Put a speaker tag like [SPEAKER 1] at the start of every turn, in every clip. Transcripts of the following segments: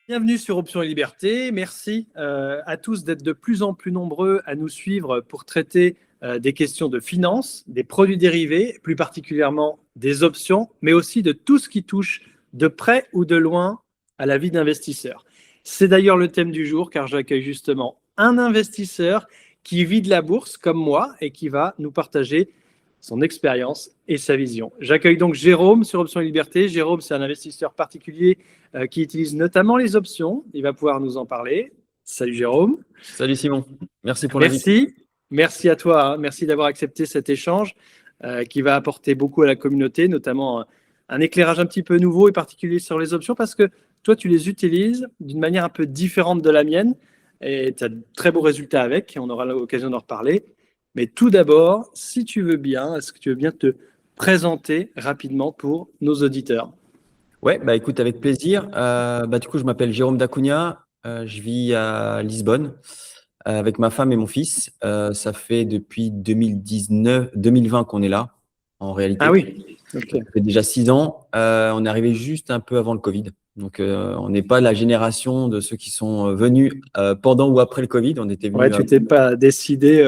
[SPEAKER 1] Bienvenue sur Options et Liberté. Merci à tous d'être de plus en plus nombreux à nous suivre pour traiter des questions de finance, des produits dérivés, plus particulièrement des options, mais aussi de tout ce qui touche de près ou de loin à la vie d'investisseur. C'est d'ailleurs le thème du jour car j'accueille justement un investisseur qui vit de la bourse comme moi et qui va nous partager son expérience et sa vision. J'accueille donc Jérôme sur Options et Liberté. Jérôme, c'est un investisseur particulier qui utilise notamment les options. Il va pouvoir nous en parler. Salut Jérôme.
[SPEAKER 2] Salut Simon, merci pour l'invitation.
[SPEAKER 1] Merci à toi. Merci d'avoir accepté cet échange qui va apporter beaucoup à la communauté, notamment un éclairage un petit peu nouveau et particulier sur les options parce que toi, tu les utilises d'une manière un peu différente de la mienne et tu as de très beaux résultats avec. Et on aura l'occasion d'en reparler. Mais tout d'abord, si tu veux bien, est-ce que tu veux bien te présenter rapidement pour nos auditeurs?
[SPEAKER 2] Ouais, bah écoute, avec plaisir. Du coup, je m'appelle Jérôme Dacunha, je vis à Lisbonne avec ma femme et mon fils. Ça fait depuis 2020 qu'on est là, en réalité.
[SPEAKER 1] Ah oui, okay.
[SPEAKER 2] Ça fait déjà 6 ans. On est arrivé juste un peu avant le Covid. Donc, on n'est pas la génération de ceux qui sont venus pendant ou après le Covid. On était venus.
[SPEAKER 1] Ouais, tu t'es pas décidé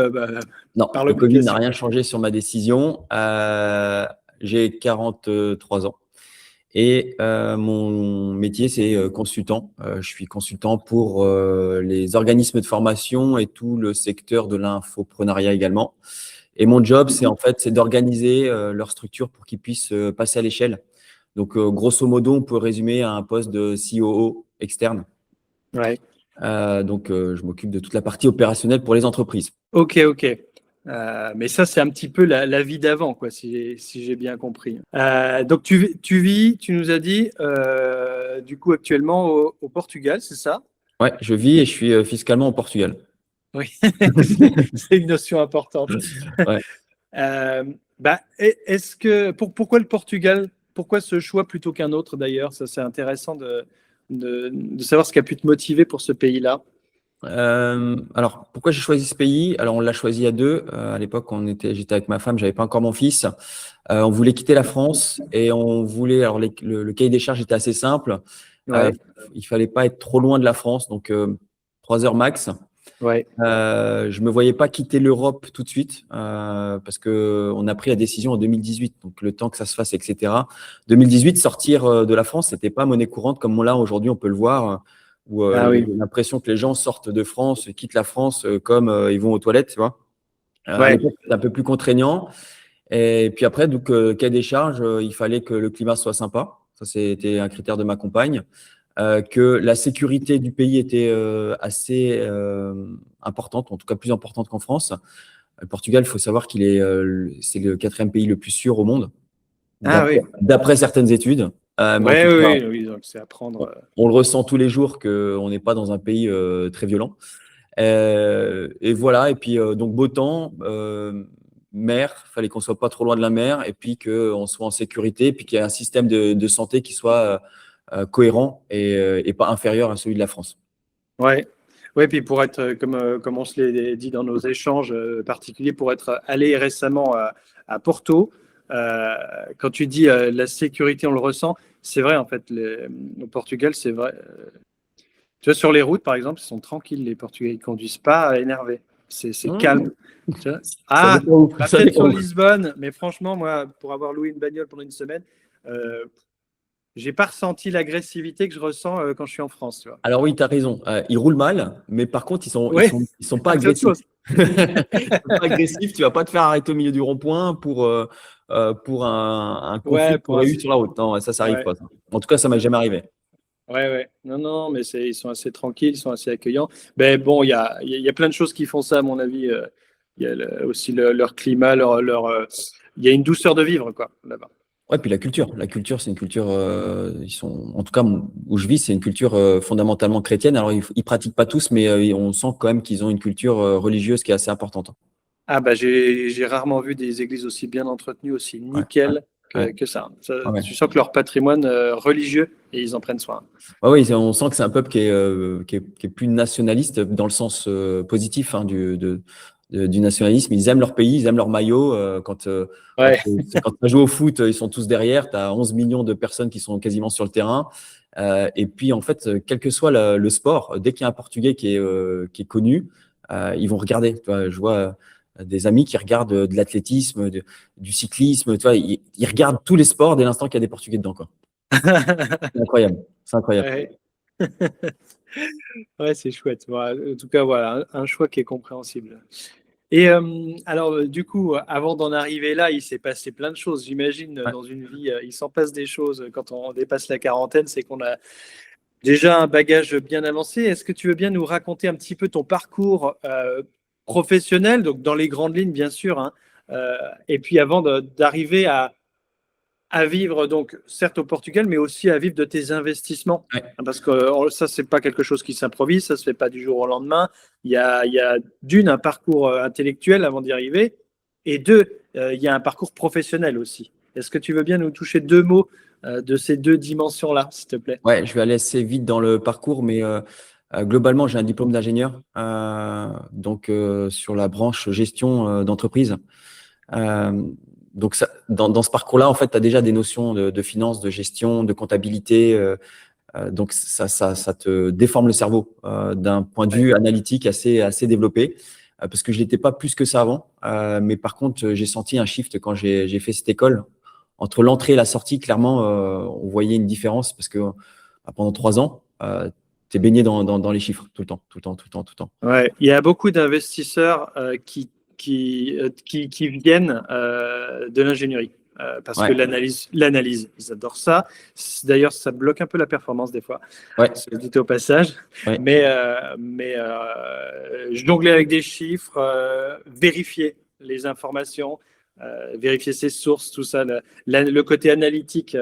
[SPEAKER 2] non,
[SPEAKER 1] par
[SPEAKER 2] le Covid n'a rien changé sur ma décision. J'ai 43 ans. Et mon métier, c'est consultant. Je suis consultant pour les organismes de formation et tout le secteur de l'infoprenariat également. Et mon job, c'est d'organiser leur structure pour qu'ils puissent passer à l'échelle. Donc, grosso modo, on peut résumer à un poste de COO externe.
[SPEAKER 1] Ouais.
[SPEAKER 2] Je m'occupe de toute la partie opérationnelle pour les entreprises.
[SPEAKER 1] Ok. Mais ça, c'est un petit peu la vie d'avant, quoi, si j'ai bien compris. Donc, tu vis, tu nous as dit, du coup, actuellement au Portugal, c'est ça?
[SPEAKER 2] Ouais, je vis et je suis fiscalement au Portugal.
[SPEAKER 1] Oui, c'est une notion importante.
[SPEAKER 2] Ouais.
[SPEAKER 1] Est-ce que pourquoi le Portugal? Pourquoi ce choix plutôt qu'un autre d'ailleurs? Ça, c'est intéressant de savoir ce qui a pu te motiver pour ce pays-là.
[SPEAKER 2] Alors, pourquoi j'ai choisi ce pays? Alors, on l'a choisi à deux. À l'époque, j'étais avec ma femme, j'avais pas encore mon fils. On voulait quitter la France et on voulait. Alors, le cahier des charges était assez simple.
[SPEAKER 1] Ouais.
[SPEAKER 2] Il fallait pas être trop loin de la France, donc 3 heures max.
[SPEAKER 1] Ouais.
[SPEAKER 2] Je me voyais pas quitter l'Europe tout de suite parce que on a pris la décision en 2018, donc le temps que ça se fasse, etc. 2018, sortir de la France, c'était pas monnaie courante comme là aujourd'hui, on peut le voir. Où
[SPEAKER 1] Oui.
[SPEAKER 2] j'ai l'impression que les gens sortent de France, quittent la France comme ils vont aux toilettes, tu vois.
[SPEAKER 1] Ouais.
[SPEAKER 2] À l'époque, c'était un peu plus contraignant. Et puis après, donc, cahier des charges, il fallait que le climat soit sympa. Ça, c'était un critère de ma compagne. Que la sécurité du pays était assez importante, en tout cas plus importante qu'en France. Le Portugal, il faut savoir c'est le 4e pays le plus sûr au monde, d'après certaines études.
[SPEAKER 1] Oui, donc c'est à prendre.
[SPEAKER 2] On le ressent tous les jours qu'on n'est pas dans un pays très violent. Et voilà, et puis donc beau temps, mer, il fallait qu'on soit pas trop loin de la mer, et puis qu'on soit en sécurité, et puis qu'il y ait un système de santé qui soit cohérent et pas inférieur à celui de la France.
[SPEAKER 1] Ouais, puis pour être, comme on se l'est dit dans nos échanges particuliers, pour être allé récemment à Porto, quand tu dis la sécurité, on le ressent, c'est vrai en fait, au Portugal, c'est vrai. Tu vois, sur les routes, par exemple, ils sont tranquilles, les Portugais, ils ne conduisent pas énervés. C'est calme. Tu vois, peut-être sur Lisbonne, mais franchement, moi, pour avoir loué une bagnole pendant une semaine, j'ai pas ressenti l'agressivité que je ressens quand je suis en France. Tu vois.
[SPEAKER 2] Alors oui, tu as raison. Ils roulent mal, mais par contre, ils sont pas agressifs. Ils sont pas agressifs. Tu vas pas te faire arrêter au milieu du rond-point pour un conflit qu'on aurait eu sur la route. Non, ça arrive pas. Ça. En tout cas, ça m'est jamais arrivé.
[SPEAKER 1] Ouais. Non, mais ils sont assez tranquilles, ils sont assez accueillants. Mais bon, il y a plein de choses qui font ça, à mon avis. Il y a aussi leur climat, il y a une douceur de vivre, quoi, là-bas.
[SPEAKER 2] Ouais, puis la culture, c'est une culture, en tout cas, où je vis, c'est une culture fondamentalement chrétienne. Alors, ils pratiquent pas tous, mais on sent quand même qu'ils ont une culture religieuse qui est assez importante.
[SPEAKER 1] Ah, j'ai rarement vu des églises aussi bien entretenues, aussi nickel que ça. Tu sens que leur patrimoine religieux, et ils en prennent soin.
[SPEAKER 2] Oui, on sent que c'est un peuple qui est plus nationaliste dans le sens positif du nationalisme. Ils aiment leur pays, ils aiment leur maillot. Quand ça joue au foot, ils sont tous derrière. Tu as 11 millions de personnes qui sont quasiment sur le terrain. Et puis, en fait, quel que soit le sport, dès qu'il y a un Portugais qui est connu, ils vont regarder. Tu vois, je vois des amis qui regardent de l'athlétisme, du cyclisme. Tu vois, ils regardent tous les sports dès l'instant qu'il y a des Portugais dedans, quoi. C'est incroyable. C'est incroyable.
[SPEAKER 1] Ouais. Ouais, c'est chouette. Voilà, en tout cas, voilà, un choix qui est compréhensible. Et alors, du coup, avant d'en arriver là, il s'est passé plein de choses. J'imagine,
[SPEAKER 2] Ouais.
[SPEAKER 1] dans une vie, il s'en passe des choses quand on dépasse la quarantaine, c'est qu'on a déjà un bagage bien avancé. Est-ce que tu veux bien nous raconter un petit peu ton parcours professionnel, donc dans les grandes lignes, bien sûr, hein, et puis avant d'arriver à vivre, donc certes au Portugal, mais aussi à vivre de tes investissements.
[SPEAKER 2] Ouais.
[SPEAKER 1] Parce que ça, c'est pas quelque chose qui s'improvise, ça se fait pas du jour au lendemain. Il y a d'une, un parcours intellectuel avant d'y arriver, et deux, il y a un parcours professionnel aussi. Est-ce que tu veux bien nous toucher deux mots de ces deux dimensions-là, s'il te plaît?
[SPEAKER 2] Ouais, je vais aller assez vite dans le parcours, mais globalement, j'ai un diplôme d'ingénieur, donc sur la branche gestion d'entreprise. Euh, donc, dans ce parcours-là, en fait, tu as déjà des notions de finance, de gestion, de comptabilité. Donc, ça te déforme le cerveau d'un point de
[SPEAKER 1] Ouais.
[SPEAKER 2] vue analytique assez développé, parce que je l'étais pas plus que ça avant. Mais par contre, j'ai senti un shift quand j'ai fait cette école. Entre l'entrée et la sortie, clairement, on voyait une différence parce que pendant 3 ans, tu es baigné dans les chiffres tout le temps, tout le temps, tout le temps, tout le temps.
[SPEAKER 1] Ouais, il y a beaucoup d'investisseurs qui viennent de l'ingénierie parce que
[SPEAKER 2] Ouais,
[SPEAKER 1] l'analyse, ils adorent ça. D'ailleurs, ça bloque un peu la performance des fois,
[SPEAKER 2] ouais,
[SPEAKER 1] c'est dit au passage.
[SPEAKER 2] ouais,
[SPEAKER 1] Mais jongler avec des chiffres, vérifier les informations, vérifier ses sources, tout ça, le côté analytique,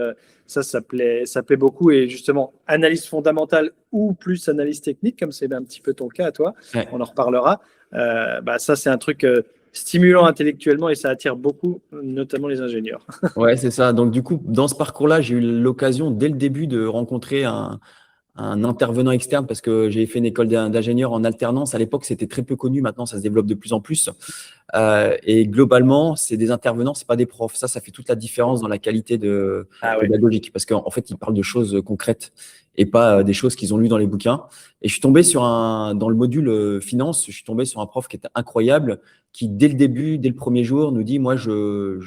[SPEAKER 1] ça plaît beaucoup. Et justement, analyse fondamentale ou plus analyse technique, comme c'est un petit peu ton cas à toi,
[SPEAKER 2] ouais.
[SPEAKER 1] on en reparlera. Ça, c'est un truc stimulant intellectuellement et ça attire beaucoup, notamment les ingénieurs.
[SPEAKER 2] Ouais, c'est ça. Donc, du coup, dans ce parcours-là, j'ai eu l'occasion dès le début de rencontrer un intervenant externe parce que j'ai fait une école d'ingénieur en alternance. À l'époque, c'était très peu connu. Maintenant, ça se développe de plus en plus. Et globalement, c'est des intervenants, c'est pas des profs. Ça fait toute la différence dans la qualité
[SPEAKER 1] Ah ouais.
[SPEAKER 2] pédagogique parce qu'en fait, ils parlent de choses concrètes et pas des choses qu'ils ont lues dans les bouquins. Et je suis tombé dans le module finance, je suis tombé sur un prof qui était incroyable, qui dès le début, dès le premier jour, nous dit, moi, je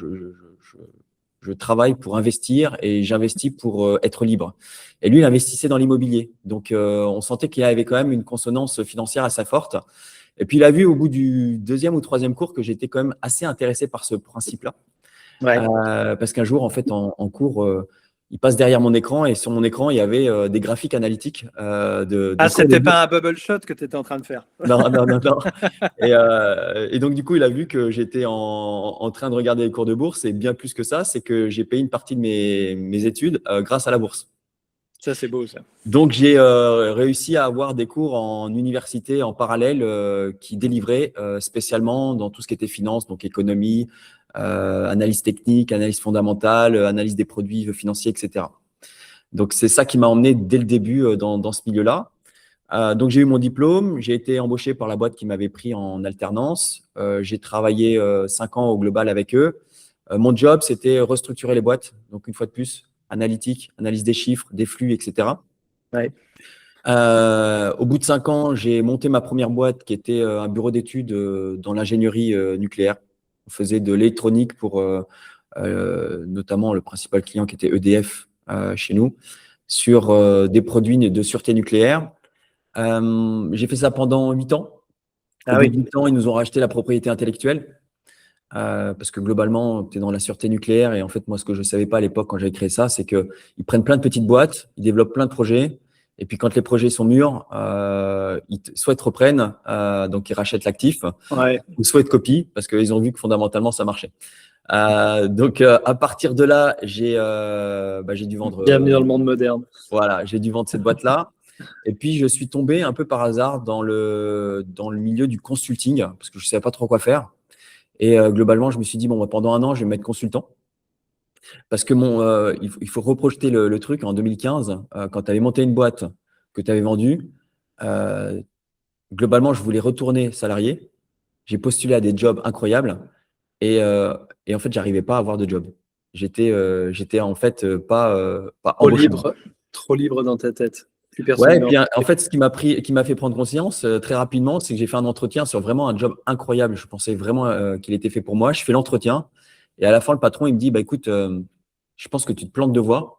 [SPEAKER 2] travaille pour investir et j'investis pour être libre. Et lui, il investissait dans l'immobilier. Donc, on sentait qu'il avait quand même une consonance financière assez forte. Et puis, il a vu au bout du deuxième ou troisième cours que j'étais quand même assez intéressé par ce principe-là.
[SPEAKER 1] Ouais.
[SPEAKER 2] Parce qu'un jour, en fait, en cours, il passe derrière mon écran et sur mon écran, il y avait des graphiques analytiques de
[SPEAKER 1] Ah,
[SPEAKER 2] cours de
[SPEAKER 1] c'était
[SPEAKER 2] bourse.
[SPEAKER 1] pas un bubble shot que tu étais en train de faire.
[SPEAKER 2] Non, non, non, non. Et donc, du coup, il a vu que j'étais en train de regarder les cours de bourse et bien plus que ça, c'est que j'ai payé une partie de mes études grâce à la bourse.
[SPEAKER 1] Ça, c'est beau, ça.
[SPEAKER 2] Donc, j'ai réussi à avoir des cours en université en parallèle qui délivraient spécialement dans tout ce qui était finance, donc économie, analyse technique, analyse fondamentale, analyse des produits financiers, etc. Donc, c'est ça qui m'a emmené dès le début dans ce milieu-là. Donc, j'ai eu mon diplôme, j'ai été embauché par la boîte qui m'avait pris en alternance. J'ai travaillé 5 ans au global avec eux. Mon job, c'était restructurer les boîtes. Donc, une fois de plus, analytique, analyse des chiffres, des flux, etc.
[SPEAKER 1] Ouais.
[SPEAKER 2] Au bout de 5 ans, j'ai monté ma première boîte qui était un bureau d'études dans l'ingénierie nucléaire. On faisait de l'électronique pour notamment le principal client qui était EDF chez nous, sur des produits de sûreté nucléaire. J'ai fait ça pendant 8 ans. Au
[SPEAKER 1] Ah
[SPEAKER 2] bout de
[SPEAKER 1] oui.
[SPEAKER 2] 8 ans, ils nous ont racheté la propriété intellectuelle parce que globalement, tu es dans la sûreté nucléaire. Et en fait, moi, ce que je ne savais pas à l'époque quand j'avais créé ça, c'est qu'ils prennent plein de petites boîtes, ils développent plein de projets. Et puis, quand les projets sont mûrs, soit ils te reprennent, donc ils rachètent l'actif,
[SPEAKER 1] Ouais.
[SPEAKER 2] ou soit ils te copient parce qu'ils ont vu que fondamentalement, ça marchait. Donc, à partir de là, j'ai dû vendre.
[SPEAKER 1] Bienvenue dans le monde moderne.
[SPEAKER 2] Voilà, j'ai dû vendre cette boîte-là. Et puis, je suis tombé un peu par hasard dans le milieu du consulting parce que je ne savais pas trop quoi faire. Et globalement, je me suis dit, bon, pendant un an, je vais me mettre consultant. Parce que il faut reprojeter le truc. En 2015, quand tu avais monté une boîte que tu avais vendue, euh, globalement, je voulais retourner salarié. J'ai postulé à des jobs incroyables et en fait, j'arrivais pas à avoir de job. J'étais en fait pas
[SPEAKER 1] Trop
[SPEAKER 2] embauchable.
[SPEAKER 1] libre. trop libre dans ta tête. Plus
[SPEAKER 2] Ouais,
[SPEAKER 1] personne
[SPEAKER 2] et
[SPEAKER 1] ne
[SPEAKER 2] puis en fait, ce qui m'a fait prendre conscience très rapidement, c'est que j'ai fait un entretien sur vraiment un job incroyable. Je pensais vraiment qu'il était fait pour moi. Je fais l'entretien et à la fin, le patron, il me dit, bah écoute, je pense que tu te plantes de voie.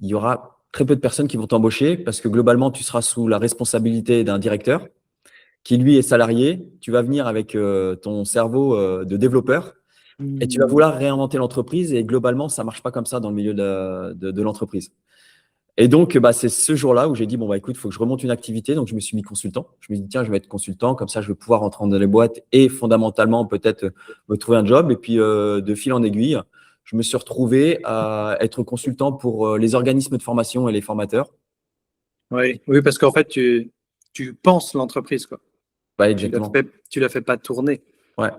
[SPEAKER 2] Il y aura très peu de personnes qui vont t'embaucher parce que globalement, tu seras sous la responsabilité d'un directeur qui, lui, est salarié. Tu vas venir avec ton cerveau de développeur et tu vas
[SPEAKER 1] Hmm.
[SPEAKER 2] vouloir réinventer l'entreprise et globalement, ça marche pas comme ça dans le milieu de l'entreprise. Et donc, bah, c'est ce jour-là où j'ai dit, bon, bah, écoute, il faut que je remonte une activité. Donc, je me suis mis consultant. Je me suis dit, tiens, je vais être consultant. Comme ça, je vais pouvoir rentrer dans les boîtes et fondamentalement, peut-être me trouver un job. Et puis, de fil en aiguille, je me suis retrouvé à être consultant pour les organismes de formation et les formateurs.
[SPEAKER 1] Oui, oui, parce qu'en fait, tu penses l'entreprise, quoi.
[SPEAKER 2] Ouais,
[SPEAKER 1] Tu
[SPEAKER 2] exactement.
[SPEAKER 1] tu la fais pas tourner.
[SPEAKER 2] Ouais.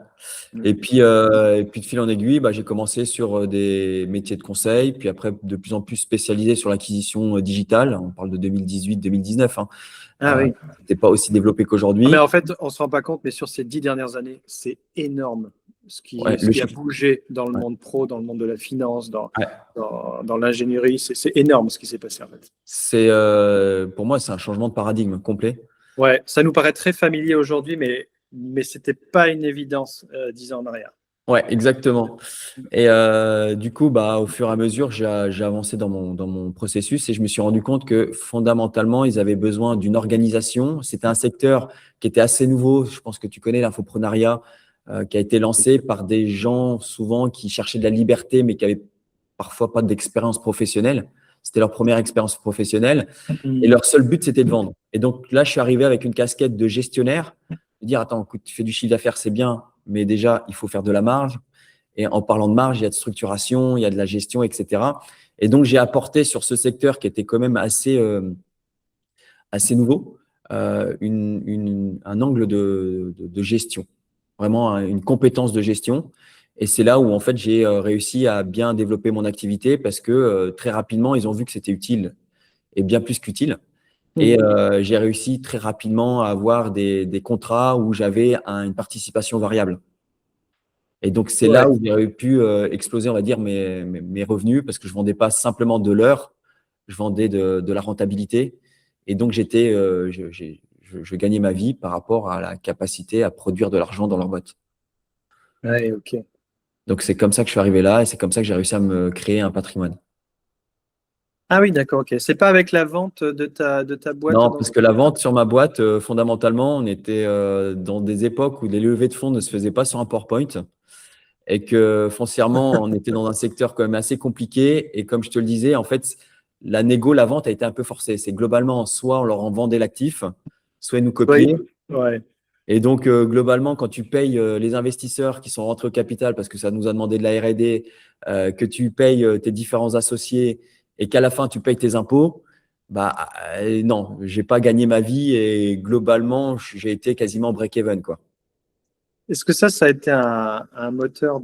[SPEAKER 1] Hmm.
[SPEAKER 2] Et puis de fil en aiguille, bah, j'ai commencé sur des métiers de conseil, puis après de plus en plus spécialisé sur l'acquisition digitale. On parle de 2018-2019, hein.
[SPEAKER 1] Ah oui.
[SPEAKER 2] C'était pas aussi développé
[SPEAKER 1] Ah, mais
[SPEAKER 2] qu'aujourd'hui.
[SPEAKER 1] en fait, on se rend pas compte, mais sur ces 10 dernières années, c'est énorme
[SPEAKER 2] Ouais,
[SPEAKER 1] ce
[SPEAKER 2] le
[SPEAKER 1] qui a
[SPEAKER 2] chiffre.
[SPEAKER 1] bougé dans le
[SPEAKER 2] Ouais.
[SPEAKER 1] monde pro, dans le monde de la finance,
[SPEAKER 2] Ouais.
[SPEAKER 1] dans l'ingénierie. C'est énorme ce qui s'est passé, en fait.
[SPEAKER 2] C'est pour moi, c'est un changement de paradigme complet.
[SPEAKER 1] Ouais, ça nous paraît très familier aujourd'hui, mais c'était pas une évidence 10 ans en arrière.
[SPEAKER 2] Ouais, exactement. Et du coup, bah, au fur et à mesure, j'ai avancé dans mon processus et je me suis rendu compte que fondamentalement, ils avaient besoin d'une organisation. C'était un secteur qui était assez nouveau. Je pense que tu connais l'infoprenariat, qui a été lancé par des gens souvent qui cherchaient de la liberté, mais qui avaient parfois pas d'expérience professionnelle. C'était leur première expérience professionnelle et
[SPEAKER 1] Hmm.
[SPEAKER 2] leur seul but, c'était de vendre. Et donc là, je suis arrivé avec une casquette de gestionnaire, de dire, attends, écoute, tu fais du chiffre d'affaires, c'est bien, mais déjà, il faut faire de la marge. Et en parlant de marge, il y a de structuration, il y a de la gestion, etc. Et donc, j'ai apporté sur ce secteur qui était quand même assez nouveau, un angle de gestion, vraiment une compétence de gestion. Et c'est là où, en fait, j'ai réussi à bien développer mon activité parce que très rapidement, ils ont vu que c'était utile et bien plus qu'utile. Et
[SPEAKER 1] Hmm.
[SPEAKER 2] j'ai réussi très rapidement à avoir des contrats où j'avais une participation variable. Et donc, c'est là
[SPEAKER 1] Ouais.
[SPEAKER 2] où j'ai pu exploser, on va dire, mes revenus parce que je vendais pas simplement de l'heure, je vendais de la rentabilité. Et donc, je gagnais ma vie par rapport à la capacité à produire de l'argent dans leur boîte.
[SPEAKER 1] Ouais, ok.
[SPEAKER 2] Donc, c'est comme ça que je suis arrivé là et c'est comme ça que j'ai réussi à me créer un patrimoine.
[SPEAKER 1] Ah oui, d'accord, ok. C'est pas avec la vente de ta boîte
[SPEAKER 2] Non,
[SPEAKER 1] dans
[SPEAKER 2] parce que la vente sur ma boîte, fondamentalement, on était dans des époques où les levées de fonds ne se faisaient pas sur un PowerPoint et que foncièrement, on était dans un secteur quand même assez compliqué. Et comme je te le disais, en fait, la vente a été un peu forcée. C'est globalement, soit on leur en vendait l'actif, soit ils nous
[SPEAKER 1] Oui,
[SPEAKER 2] copiaient.
[SPEAKER 1] ouais.
[SPEAKER 2] Et donc, globalement, quand tu payes les investisseurs qui sont rentrés au capital parce que ça nous a demandé de la R&D, que tu payes tes différents associés et qu'à la fin, tu payes tes impôts, bah non, j'ai pas gagné ma vie et globalement, j'ai été quasiment break-even, quoi.
[SPEAKER 1] Est-ce que ça a été un moteur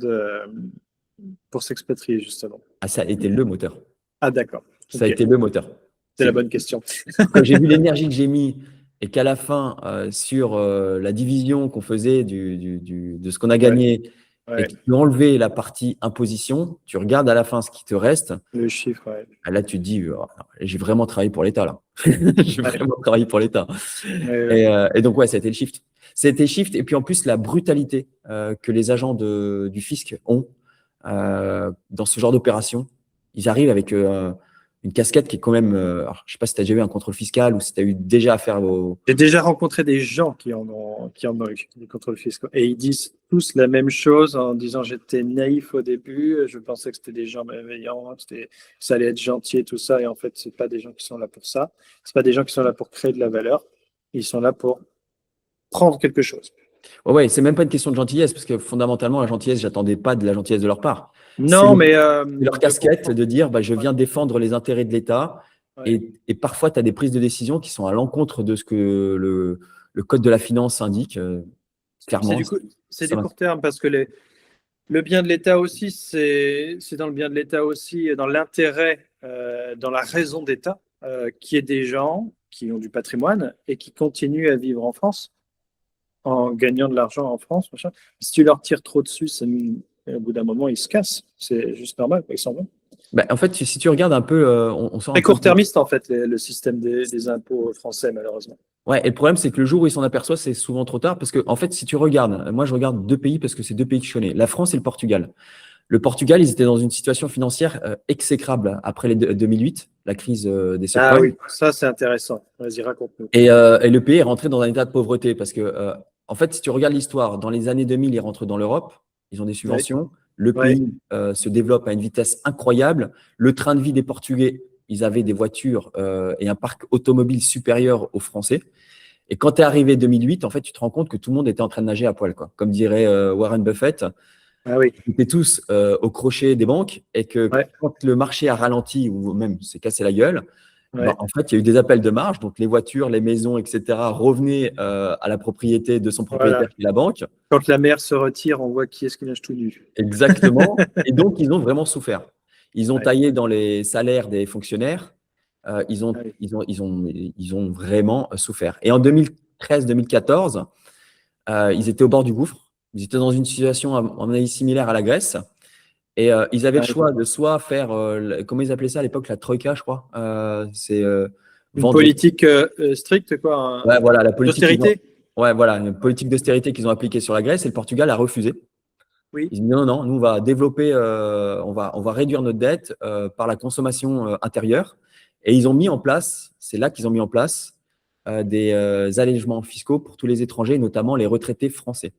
[SPEAKER 1] pour s'expatrier, justement?
[SPEAKER 2] Ah, ça a été le moteur.
[SPEAKER 1] Ah, d'accord.
[SPEAKER 2] Ça a
[SPEAKER 1] Ok.
[SPEAKER 2] été le moteur.
[SPEAKER 1] C'est la
[SPEAKER 2] C'est
[SPEAKER 1] bonne question.
[SPEAKER 2] quand j'ai vu l'énergie que j'ai mis et qu'à la fin, sur la division qu'on faisait de ce qu'on a
[SPEAKER 1] Ouais,
[SPEAKER 2] gagné et
[SPEAKER 1] ouais.
[SPEAKER 2] que tu enlevais la partie imposition, tu regardes à la fin ce qui te reste.
[SPEAKER 1] Le chiffre, ouais.
[SPEAKER 2] Ah, là, tu te dis, oh, non, j'ai vraiment travaillé pour l'État, là. J'ai
[SPEAKER 1] Ouais,
[SPEAKER 2] vraiment travaillé pour l'État.
[SPEAKER 1] ouais, ouais.
[SPEAKER 2] Et donc, ouais, ça a été le shift. C'était shift. Et puis, en plus, la brutalité que les agents du fisc ont dans ce genre d'opération. Ils arrivent avec une casquette qui est quand même. Alors, je ne sais pas si tu as déjà eu un contrôle fiscal ou si tu as eu déjà affaire au.
[SPEAKER 1] J'ai déjà rencontré des gens qui en ont eu, des contrôles fiscaux. Et ils disent tous la même chose en disant j'étais naïf au début, je pensais que c'était des gens bienveillants, ça allait être gentil et tout ça. Et en fait, c'est pas des gens qui sont là pour ça. C'est pas des gens qui sont là pour créer de la valeur. Ils sont là pour prendre quelque chose.
[SPEAKER 2] Ouais, ouais, c'est même pas une question de gentillesse, parce que fondamentalement, la gentillesse, j'attendais pas de la gentillesse de leur part. C'est
[SPEAKER 1] Non, mais
[SPEAKER 2] c'est leur
[SPEAKER 1] de
[SPEAKER 2] casquette
[SPEAKER 1] comprendre.
[SPEAKER 2] de dire bah, je
[SPEAKER 1] Ouais,
[SPEAKER 2] viens défendre les intérêts de l'État.
[SPEAKER 1] ouais.
[SPEAKER 2] Et parfois, tu as des prises de décision qui sont à l'encontre de ce que le code de la finance indique,
[SPEAKER 1] C'est
[SPEAKER 2] clairement.
[SPEAKER 1] du coup, c'est
[SPEAKER 2] Ça
[SPEAKER 1] du
[SPEAKER 2] m'a-
[SPEAKER 1] court terme parce que le bien de l'État aussi, c'est dans le bien de l'État aussi, dans l'intérêt, dans la raison d'État, qui est des gens qui ont du patrimoine et qui continuent à vivre en France en gagnant de l'argent en France. Machin. Si tu leur tires trop dessus, au bout d'un moment, ils se cassent. C'est juste normal, quoi, ils s'en vont.
[SPEAKER 2] En fait, si tu regardes un peu, on sort un
[SPEAKER 1] Très
[SPEAKER 2] peu.
[SPEAKER 1] court-termiste, en fait, le système des impôts français, malheureusement.
[SPEAKER 2] Ouais, et le problème, c'est que le jour où ils s'en aperçoivent, c'est souvent trop tard parce que, en fait, si tu regardes, moi, je regarde deux pays parce que c'est deux pays que je connais, la France et le Portugal. Le Portugal, ils étaient dans une situation financière exécrable après les 2008, la crise des
[SPEAKER 1] Ah
[SPEAKER 2] subprimes.
[SPEAKER 1] oui, ça c'est intéressant. Vas-y, raconte-nous.
[SPEAKER 2] Et le pays est rentré dans un état de pauvreté parce que, en fait, si tu regardes l'histoire, dans les années 2000, ils rentrent dans l'Europe, ils ont des
[SPEAKER 1] Oui,
[SPEAKER 2] subventions, le
[SPEAKER 1] oui,
[SPEAKER 2] pays se développe à une vitesse incroyable, le train de vie des Portugais, ils avaient des voitures et un parc automobile supérieur aux Français. Et quand tu es arrivé 2008, en fait, tu te rends compte que tout le monde était en train de nager à poil, quoi. Comme dirait Warren Buffett,
[SPEAKER 1] ah oui,
[SPEAKER 2] ils étaient tous au crochet des banques et que
[SPEAKER 1] ouais,
[SPEAKER 2] quand le marché a ralenti ou même s'est cassé la gueule,
[SPEAKER 1] ouais.
[SPEAKER 2] en fait, il y a eu des appels de marge, donc les voitures, les maisons, etc., revenaient à la propriété de son
[SPEAKER 1] Voilà.
[SPEAKER 2] propriétaire qui est la banque.
[SPEAKER 1] Quand la mer se retire, on voit qui est-ce qui nage tout nu.
[SPEAKER 2] Exactement. Et donc, ils ont vraiment souffert. Ils ont
[SPEAKER 1] Ouais,
[SPEAKER 2] taillé dans les salaires des fonctionnaires.
[SPEAKER 1] ah oui.
[SPEAKER 2] Ils ont vraiment souffert. Et en 2013-2014, ils étaient au bord du gouffre. Ils étaient dans une situation, à mon avis, similaire à la Grèce. Et ils avaient
[SPEAKER 1] Ah
[SPEAKER 2] le
[SPEAKER 1] oui.
[SPEAKER 2] choix de soit faire, comment ils appelaient ça à l'époque, la troïka, je crois. C'est
[SPEAKER 1] Une
[SPEAKER 2] vendre.
[SPEAKER 1] politique stricte, quoi,
[SPEAKER 2] Ouais, voilà, la politique qu'ils ont.
[SPEAKER 1] d'austérité.
[SPEAKER 2] Ouais, voilà, une politique d'austérité qu'ils ont appliquée sur la Grèce et le Portugal a refusé.
[SPEAKER 1] Oui.
[SPEAKER 2] Ils ont dit non, non, nous on va développer, on va réduire notre dette par la consommation intérieure. Et ils ont mis en place, c'est là qu'ils ont mis en place des allègements fiscaux pour tous les étrangers, notamment les retraités français.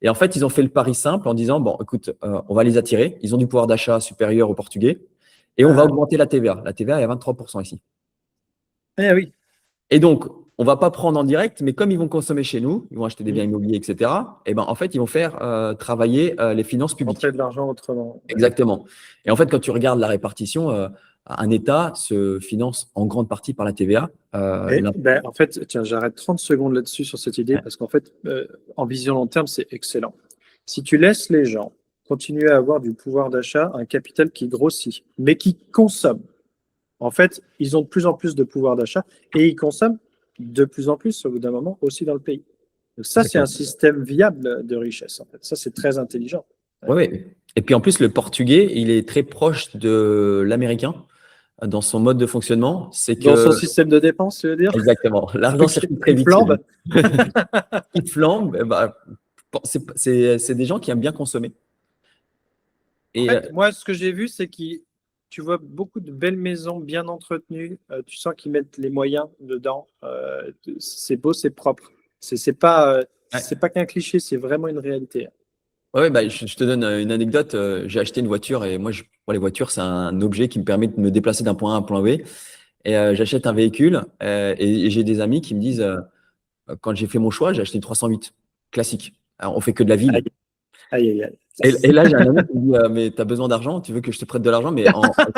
[SPEAKER 2] Et en fait, ils ont fait le pari simple en disant, bon, écoute, on va les attirer. Ils ont du pouvoir d'achat supérieur aux Portugais et on va
[SPEAKER 1] Ah,
[SPEAKER 2] augmenter la TVA. La TVA est à 23% ici.
[SPEAKER 1] ah oui.
[SPEAKER 2] Et donc, on ne va pas prendre en direct, mais comme ils vont consommer chez nous, ils vont acheter des biens
[SPEAKER 1] Mm.
[SPEAKER 2] immobiliers, etc., et ben, en fait, ils vont faire travailler les finances publiques.
[SPEAKER 1] Rentrer de l'argent autrement. Ouais.
[SPEAKER 2] Exactement. Et en fait, quand tu regardes la répartition, un État se finance en grande partie par la TVA.
[SPEAKER 1] Et, ben, en fait, tiens, j'arrête 30 secondes là-dessus sur cette idée
[SPEAKER 2] Ouais,
[SPEAKER 1] parce qu'en fait, en vision long terme, c'est excellent. Si tu laisses les gens continuer à avoir du pouvoir d'achat, un capital qui grossit, mais qui consomme, en fait, ils ont de plus en plus de pouvoir d'achat et ils consomment de plus en plus, au bout d'un moment, aussi dans le pays. Donc ça, c'est un
[SPEAKER 2] exactement.
[SPEAKER 1] système viable de richesse, en fait. Ça, c'est très intelligent.
[SPEAKER 2] Ouais, ouais. Et puis en plus, le portugais, il est très proche de l'américain dans son mode de fonctionnement. C'est
[SPEAKER 1] Dans son
[SPEAKER 2] que,
[SPEAKER 1] système de dépense, tu veux dire?
[SPEAKER 2] exactement, l'argent circule très
[SPEAKER 1] Une
[SPEAKER 2] vite chez
[SPEAKER 1] flambe?
[SPEAKER 2] lui. Il flambe, c'est des gens qui aiment bien consommer.
[SPEAKER 1] En
[SPEAKER 2] Et
[SPEAKER 1] fait, moi, ce que j'ai vu, c'est que tu vois beaucoup de belles maisons bien entretenues. Tu sens qu'ils mettent les moyens dedans. C'est beau, c'est propre.
[SPEAKER 2] ouais.
[SPEAKER 1] C'est pas qu'un cliché, c'est vraiment une réalité.
[SPEAKER 2] Ouais, bah, je te donne une anecdote. J'ai acheté une voiture et moi, les voitures, c'est un objet qui me permet de me déplacer d'un point A à un point B. Et j'achète un véhicule et j'ai des amis qui me disent, quand j'ai fait mon choix, j'ai acheté une 308 classique. Alors, on fait que de la ville.
[SPEAKER 1] Aïe, aïe, aïe, aïe.
[SPEAKER 2] Et là, j'ai un ami qui me dit, mais tu as besoin d'argent, tu veux que je te prête de l'argent, mais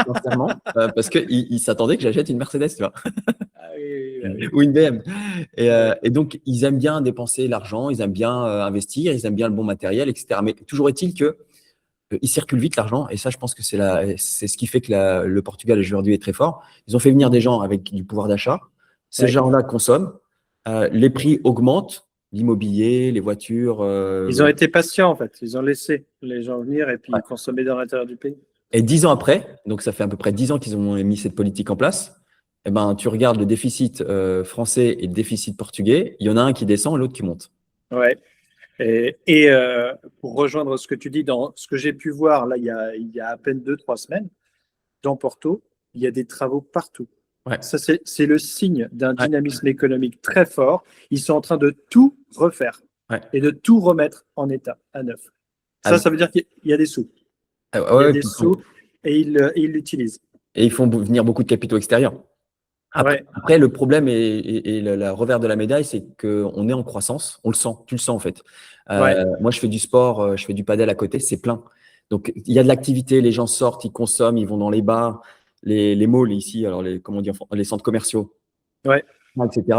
[SPEAKER 2] sincèrement, parce qu'il il s'attendait que j'achète une Mercedes, tu vois,
[SPEAKER 1] Ah oui, oui, oui.
[SPEAKER 2] ou une BM.
[SPEAKER 1] Ouais.
[SPEAKER 2] Et donc, ils aiment bien dépenser l'argent, ils aiment bien investir, ils aiment bien le bon matériel, etc. Mais toujours est-il que il circule vite l'argent, et ça, je pense que c'est ce qui fait que le Portugal aujourd'hui est très fort. Ils ont fait venir des gens avec du pouvoir d'achat. Ces
[SPEAKER 1] Ouais.
[SPEAKER 2] gens-là consomment, les prix augmentent, l'immobilier, les voitures.
[SPEAKER 1] Ils ont été patients, en fait. Ils ont laissé les gens venir et puis
[SPEAKER 2] Ouais.
[SPEAKER 1] consommer dans l'intérieur du pays.
[SPEAKER 2] Et 10 ans après, donc ça fait à peu près 10 ans qu'ils ont mis cette politique en place. Eh ben, tu regardes le déficit français et le déficit portugais, il y en a un qui descend, l'autre qui monte.
[SPEAKER 1] Ouais. Et pour rejoindre ce que tu dis, dans ce que j'ai pu voir, là, il y a à peine 2, 3 semaines, dans Porto, il y a des travaux partout.
[SPEAKER 2] Ouais,
[SPEAKER 1] Ça, c'est le signe d'un
[SPEAKER 2] ouais,
[SPEAKER 1] dynamisme économique très fort. Ils sont en train de tout refaire
[SPEAKER 2] ouais.
[SPEAKER 1] et de tout remettre en état, à neuf.
[SPEAKER 2] Ah,
[SPEAKER 1] Ça veut dire qu'il y a des sous.
[SPEAKER 2] ouais,
[SPEAKER 1] Il y a
[SPEAKER 2] ouais,
[SPEAKER 1] des sous et ils l'utilisent.
[SPEAKER 2] et ils font venir beaucoup de capitaux extérieurs.
[SPEAKER 1] Ouais,
[SPEAKER 2] Après, le problème et le revers de la médaille, c'est qu'on est en croissance. On le sent, tu le sens en fait.
[SPEAKER 1] ouais.
[SPEAKER 2] Moi, je fais du sport, je fais du padel à côté, c'est plein. Donc, il y a de l'activité, les gens sortent, ils consomment, ils vont dans les bars, les malls ici, alors comment on dit, les centres commerciaux,
[SPEAKER 1] Ouais.
[SPEAKER 2] etc.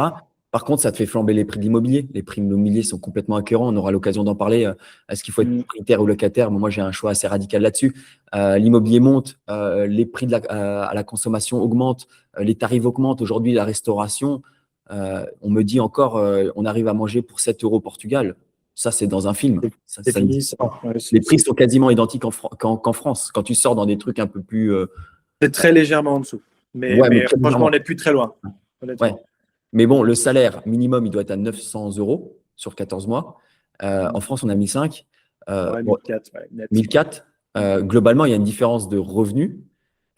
[SPEAKER 2] Par contre, ça te fait flamber les prix de l'immobilier. Les prix de l'immobilier sont complètement accurants. On aura l'occasion d'en parler. Est-ce qu'il faut être
[SPEAKER 1] Mm.
[SPEAKER 2] propriétaire ou locataire? Bon, moi, j'ai un choix assez radical là-dessus. L'immobilier monte, les prix à la consommation augmentent, les tarifs augmentent. Aujourd'hui, la restauration, on me dit encore, on arrive à manger pour 7 € au Portugal. Ça, c'est dans un film.
[SPEAKER 1] C'est
[SPEAKER 2] Ça
[SPEAKER 1] fini.
[SPEAKER 2] n'existe pas.
[SPEAKER 1] Ouais,
[SPEAKER 2] Les prix sont quasiment identiques qu'en France. Quand tu sors dans des trucs un peu plus…
[SPEAKER 1] c'est très légèrement en dessous. Mais,
[SPEAKER 2] ouais, mais
[SPEAKER 1] mais
[SPEAKER 2] très
[SPEAKER 1] franchement, on
[SPEAKER 2] légèrement.
[SPEAKER 1] n'est plus très loin,
[SPEAKER 2] Ouais.
[SPEAKER 1] honnêtement.
[SPEAKER 2] Mais bon, le salaire minimum, il doit être à 900 euros sur 14 mois. En France, on a 1005.
[SPEAKER 1] Ouais,
[SPEAKER 2] Bon,
[SPEAKER 1] 1004, ouais, net.
[SPEAKER 2] 1004. Globalement, il y a une différence de revenus.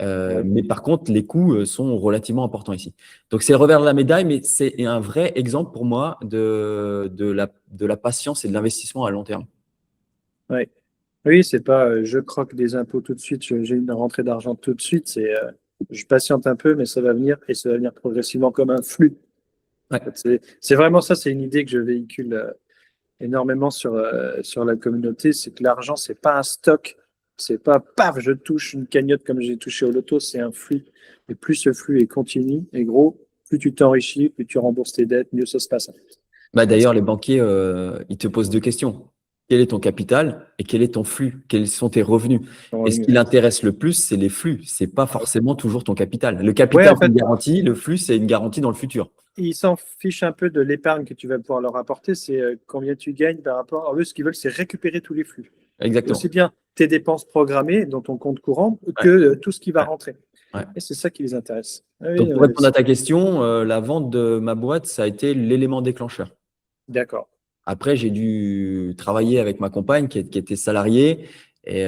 [SPEAKER 1] Ouais.
[SPEAKER 2] Mais par contre, les coûts sont relativement importants ici. Donc, c'est le revers de la médaille, mais c'est un vrai exemple pour moi de la patience et de l'investissement à long terme.
[SPEAKER 1] Ouais. Oui, c'est pas je croque des impôts tout de suite, j'ai une rentrée d'argent tout de suite. C'est je patiente un peu, mais ça va venir et ça va venir progressivement comme un flux. En
[SPEAKER 2] Ouais.
[SPEAKER 1] fait, c'est vraiment ça, c'est une idée que je véhicule énormément sur la communauté, c'est que l'argent, c'est pas un stock, c'est pas paf, je touche une cagnotte comme j'ai touché au loto, c'est un flux. Et plus ce flux est continu et gros, plus tu t'enrichis, plus tu rembourses tes dettes, mieux ça se passe.
[SPEAKER 2] Bah, d'ailleurs, les banquiers, ils te posent deux questions. Quel est ton capital et quel est ton flux? Quels sont tes revenus? Et ce qui l'intéresse le plus, c'est les flux. C'est pas forcément toujours ton capital. Le
[SPEAKER 1] Ouais,
[SPEAKER 2] capital,
[SPEAKER 1] en
[SPEAKER 2] c'est
[SPEAKER 1] fait,
[SPEAKER 2] une garantie. Le flux, c'est une garantie dans le futur.
[SPEAKER 1] ils s'en fichent un peu de l'épargne que tu vas pouvoir leur apporter, c'est combien tu gagnes par rapport. Alors, eux, ce qu'ils veulent, c'est récupérer tous les flux. Aussi
[SPEAKER 2] Exactement.
[SPEAKER 1] bien tes dépenses programmées dans ton compte courant que
[SPEAKER 2] Ouais,
[SPEAKER 1] tout ce qui va
[SPEAKER 2] ouais,
[SPEAKER 1] rentrer.
[SPEAKER 2] ouais.
[SPEAKER 1] Et c'est ça qui les intéresse. Ah oui,
[SPEAKER 2] Donc, pour répondre à ta question, la vente de ma boîte, ça a été l'élément déclencheur.
[SPEAKER 1] d'accord.
[SPEAKER 2] Après, j'ai dû travailler avec ma compagne qui était salariée et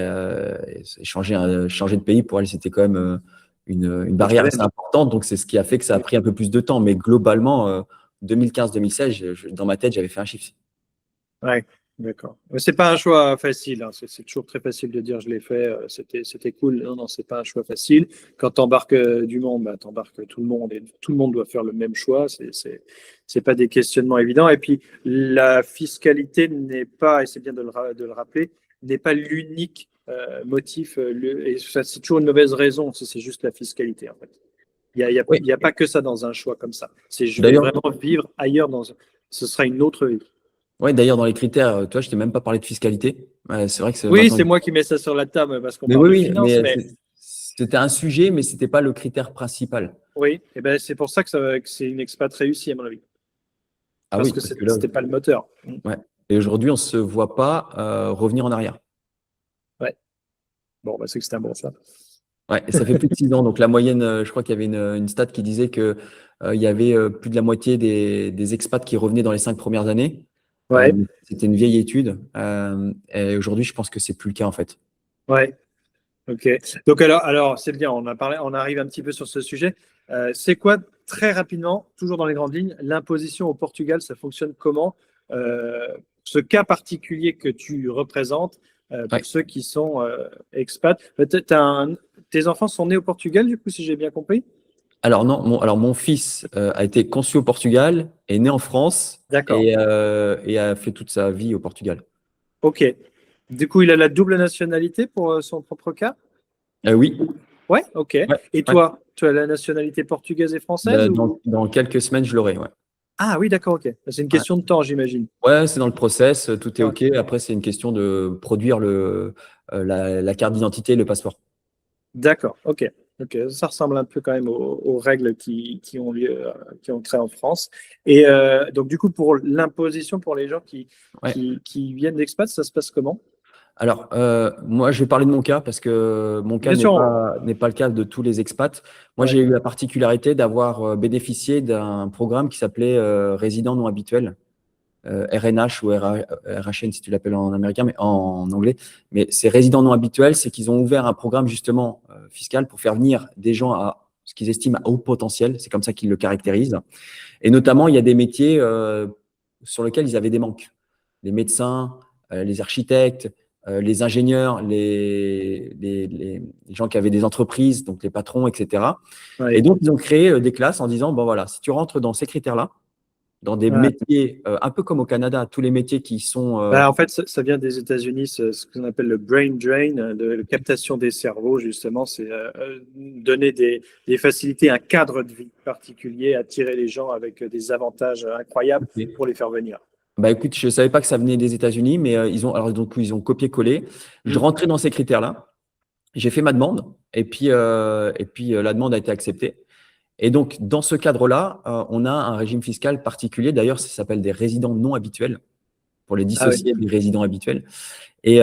[SPEAKER 2] changer de pays pour elle, c'était quand même une
[SPEAKER 1] Le
[SPEAKER 2] barrière assez
[SPEAKER 1] challenge.
[SPEAKER 2] importante. Donc, c'est ce qui a fait que ça a pris un peu plus de temps. Mais globalement, 2015-2016, dans ma tête, j'avais fait un chiffre.
[SPEAKER 1] Ouais, d'accord. Mais c'est pas un choix facile, hein. C'est toujours très facile de dire je l'ai fait, c'était cool. Non, non, c'est pas un choix facile. Quand tu embarques du monde, bah, tu embarques tout le monde et tout le monde doit faire le même choix. C'est pas des questionnements évidents. Et puis, la fiscalité n'est pas, et c'est bien de le rappeler, n'est pas l'unique motif. Et ça, c'est toujours une mauvaise raison si c'est juste la fiscalité, en fait.
[SPEAKER 2] Oui,
[SPEAKER 1] Il y a pas que ça dans un choix comme ça. C'est je vais
[SPEAKER 2] d'ailleurs,
[SPEAKER 1] vraiment vivre ailleurs ce sera une autre vie.
[SPEAKER 2] ouais, d'ailleurs, dans les critères, toi, je t'ai même pas parlé de fiscalité. Ouais, c'est vrai que c'est
[SPEAKER 1] Oui,
[SPEAKER 2] maintenant.
[SPEAKER 1] c'est moi qui mets ça sur la table parce qu'on
[SPEAKER 2] Mais
[SPEAKER 1] parle
[SPEAKER 2] oui,
[SPEAKER 1] de
[SPEAKER 2] oui,
[SPEAKER 1] finance,
[SPEAKER 2] mais
[SPEAKER 1] mais
[SPEAKER 2] c'était un sujet, mais c'était pas le critère principal.
[SPEAKER 1] oui, et ben c'est pour ça que c'est une expat réussie à mon avis,
[SPEAKER 2] Ah
[SPEAKER 1] parce
[SPEAKER 2] oui,
[SPEAKER 1] que
[SPEAKER 2] parce que là,
[SPEAKER 1] c'était pas le moteur.
[SPEAKER 2] ouais. Et aujourd'hui, on se voit pas revenir en arrière.
[SPEAKER 1] Ouais. Bon, bah, c'est que c'est un bon choix.
[SPEAKER 2] Ouais, et ça fait plus de 6 ans. Donc la moyenne, je crois qu'il y avait une stat qui disait que il y avait plus de la moitié des expats qui revenaient dans les 5 premières années.
[SPEAKER 1] Ouais,
[SPEAKER 2] C'était une vieille étude. Et aujourd'hui, je pense que c'est plus le cas en fait.
[SPEAKER 1] ouais. Ok. Donc alors c'est bien. On a parlé, on arrive un petit peu sur ce sujet. C'est quoi très rapidement, toujours dans les grandes lignes, l'imposition au Portugal, ça fonctionne comment? Ce cas particulier que tu représentes
[SPEAKER 2] Ouais.
[SPEAKER 1] pour ceux qui sont expats. Tes enfants sont nés au Portugal, du coup, si j'ai bien compris?
[SPEAKER 2] Alors non, mon fils a été conçu au Portugal, est né en France
[SPEAKER 1] D'accord.
[SPEAKER 2] et a fait toute sa vie au Portugal.
[SPEAKER 1] Ok. Du coup, il a la double nationalité pour son propre cas?
[SPEAKER 2] Oui,
[SPEAKER 1] Ouais, ok.
[SPEAKER 2] ouais,
[SPEAKER 1] Et
[SPEAKER 2] ouais.
[SPEAKER 1] toi, tu as la nationalité portugaise et française ou...
[SPEAKER 2] Dans quelques semaines, je l'aurai. Ouais.
[SPEAKER 1] Ah oui, d'accord, ok. C'est une
[SPEAKER 2] Ouais.
[SPEAKER 1] question de temps, j'imagine.
[SPEAKER 2] Ouais, c'est dans le process, tout est
[SPEAKER 1] Ouais.
[SPEAKER 2] OK. Après, c'est une question de produire la carte d'identité et le passeport.
[SPEAKER 1] D'accord, ok. Ok, ça ressemble un peu quand même aux règles qui ont lieu, qui ont trait en France. Et donc, du coup, pour l'imposition pour les gens
[SPEAKER 2] Ouais.
[SPEAKER 1] qui viennent d'expat, ça se passe comment?
[SPEAKER 2] Alors, moi, je vais parler de mon cas parce que mon cas
[SPEAKER 1] Bien sûr.
[SPEAKER 2] n'est pas le cas de tous les expats. Moi,
[SPEAKER 1] Ouais,
[SPEAKER 2] j'ai eu la particularité d'avoir bénéficié d'un programme qui s'appelait Résident non habituel, RNH ou RHN si tu l'appelles en américain, mais en anglais. Mais c'est Résident non habituel, c'est qu'ils ont ouvert un programme justement fiscal pour faire venir des gens à ce qu'ils estiment à haut potentiel. C'est comme ça qu'ils le caractérisent. Et notamment, il y a des métiers sur lesquels ils avaient des manques. Les médecins, les architectes, les ingénieurs, les gens qui avaient des entreprises, donc les patrons, etc. Et
[SPEAKER 1] ouais.
[SPEAKER 2] donc, ils ont créé des classes en disant, bon voilà, si tu rentres dans ces critères-là, dans des
[SPEAKER 1] Ouais.
[SPEAKER 2] métiers, un peu comme au Canada, tous les métiers qui sont…
[SPEAKER 1] Bah, en fait, ça vient des États-Unis, ce qu'on appelle le brain drain, de la captation des cerveaux, justement. C'est donner des facilités, un cadre de vie particulier, attirer les gens avec des avantages incroyables
[SPEAKER 2] Ok.
[SPEAKER 1] pour les faire venir.
[SPEAKER 2] Bah écoute, je ne savais pas que ça venait des États-Unis, mais ils ont copié-collé. Je
[SPEAKER 1] Mm.
[SPEAKER 2] rentrais dans ces critères-là. J'ai fait ma demande et puis la demande a été acceptée. Et donc, dans ce cadre-là, on a un régime fiscal particulier. D'ailleurs, ça s'appelle des résidents non habituels. pour les
[SPEAKER 1] Ah oui.
[SPEAKER 2] dissocier des résidents habituels. Et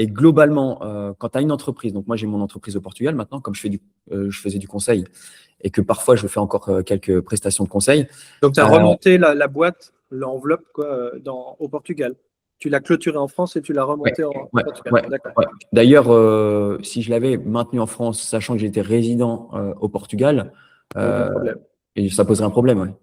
[SPEAKER 2] globalement, quand tu as une entreprise, donc moi j'ai mon entreprise au Portugal maintenant, comme je faisais du conseil et que parfois je fais encore quelques prestations de conseil.
[SPEAKER 1] Donc, tu as remonté la boîte, l'enveloppe quoi, au Portugal. Tu l'as clôturée en France et tu l'as
[SPEAKER 2] Ouais,
[SPEAKER 1] remontée au
[SPEAKER 2] ouais,
[SPEAKER 1] Portugal.
[SPEAKER 2] ouais,
[SPEAKER 1] D'accord.
[SPEAKER 2] ouais. D'ailleurs, si je l'avais maintenu en France, sachant que j'étais résident au Portugal,
[SPEAKER 1] Aucun
[SPEAKER 2] euh,
[SPEAKER 1] problème.
[SPEAKER 2] et ça poserait un problème. Ouais.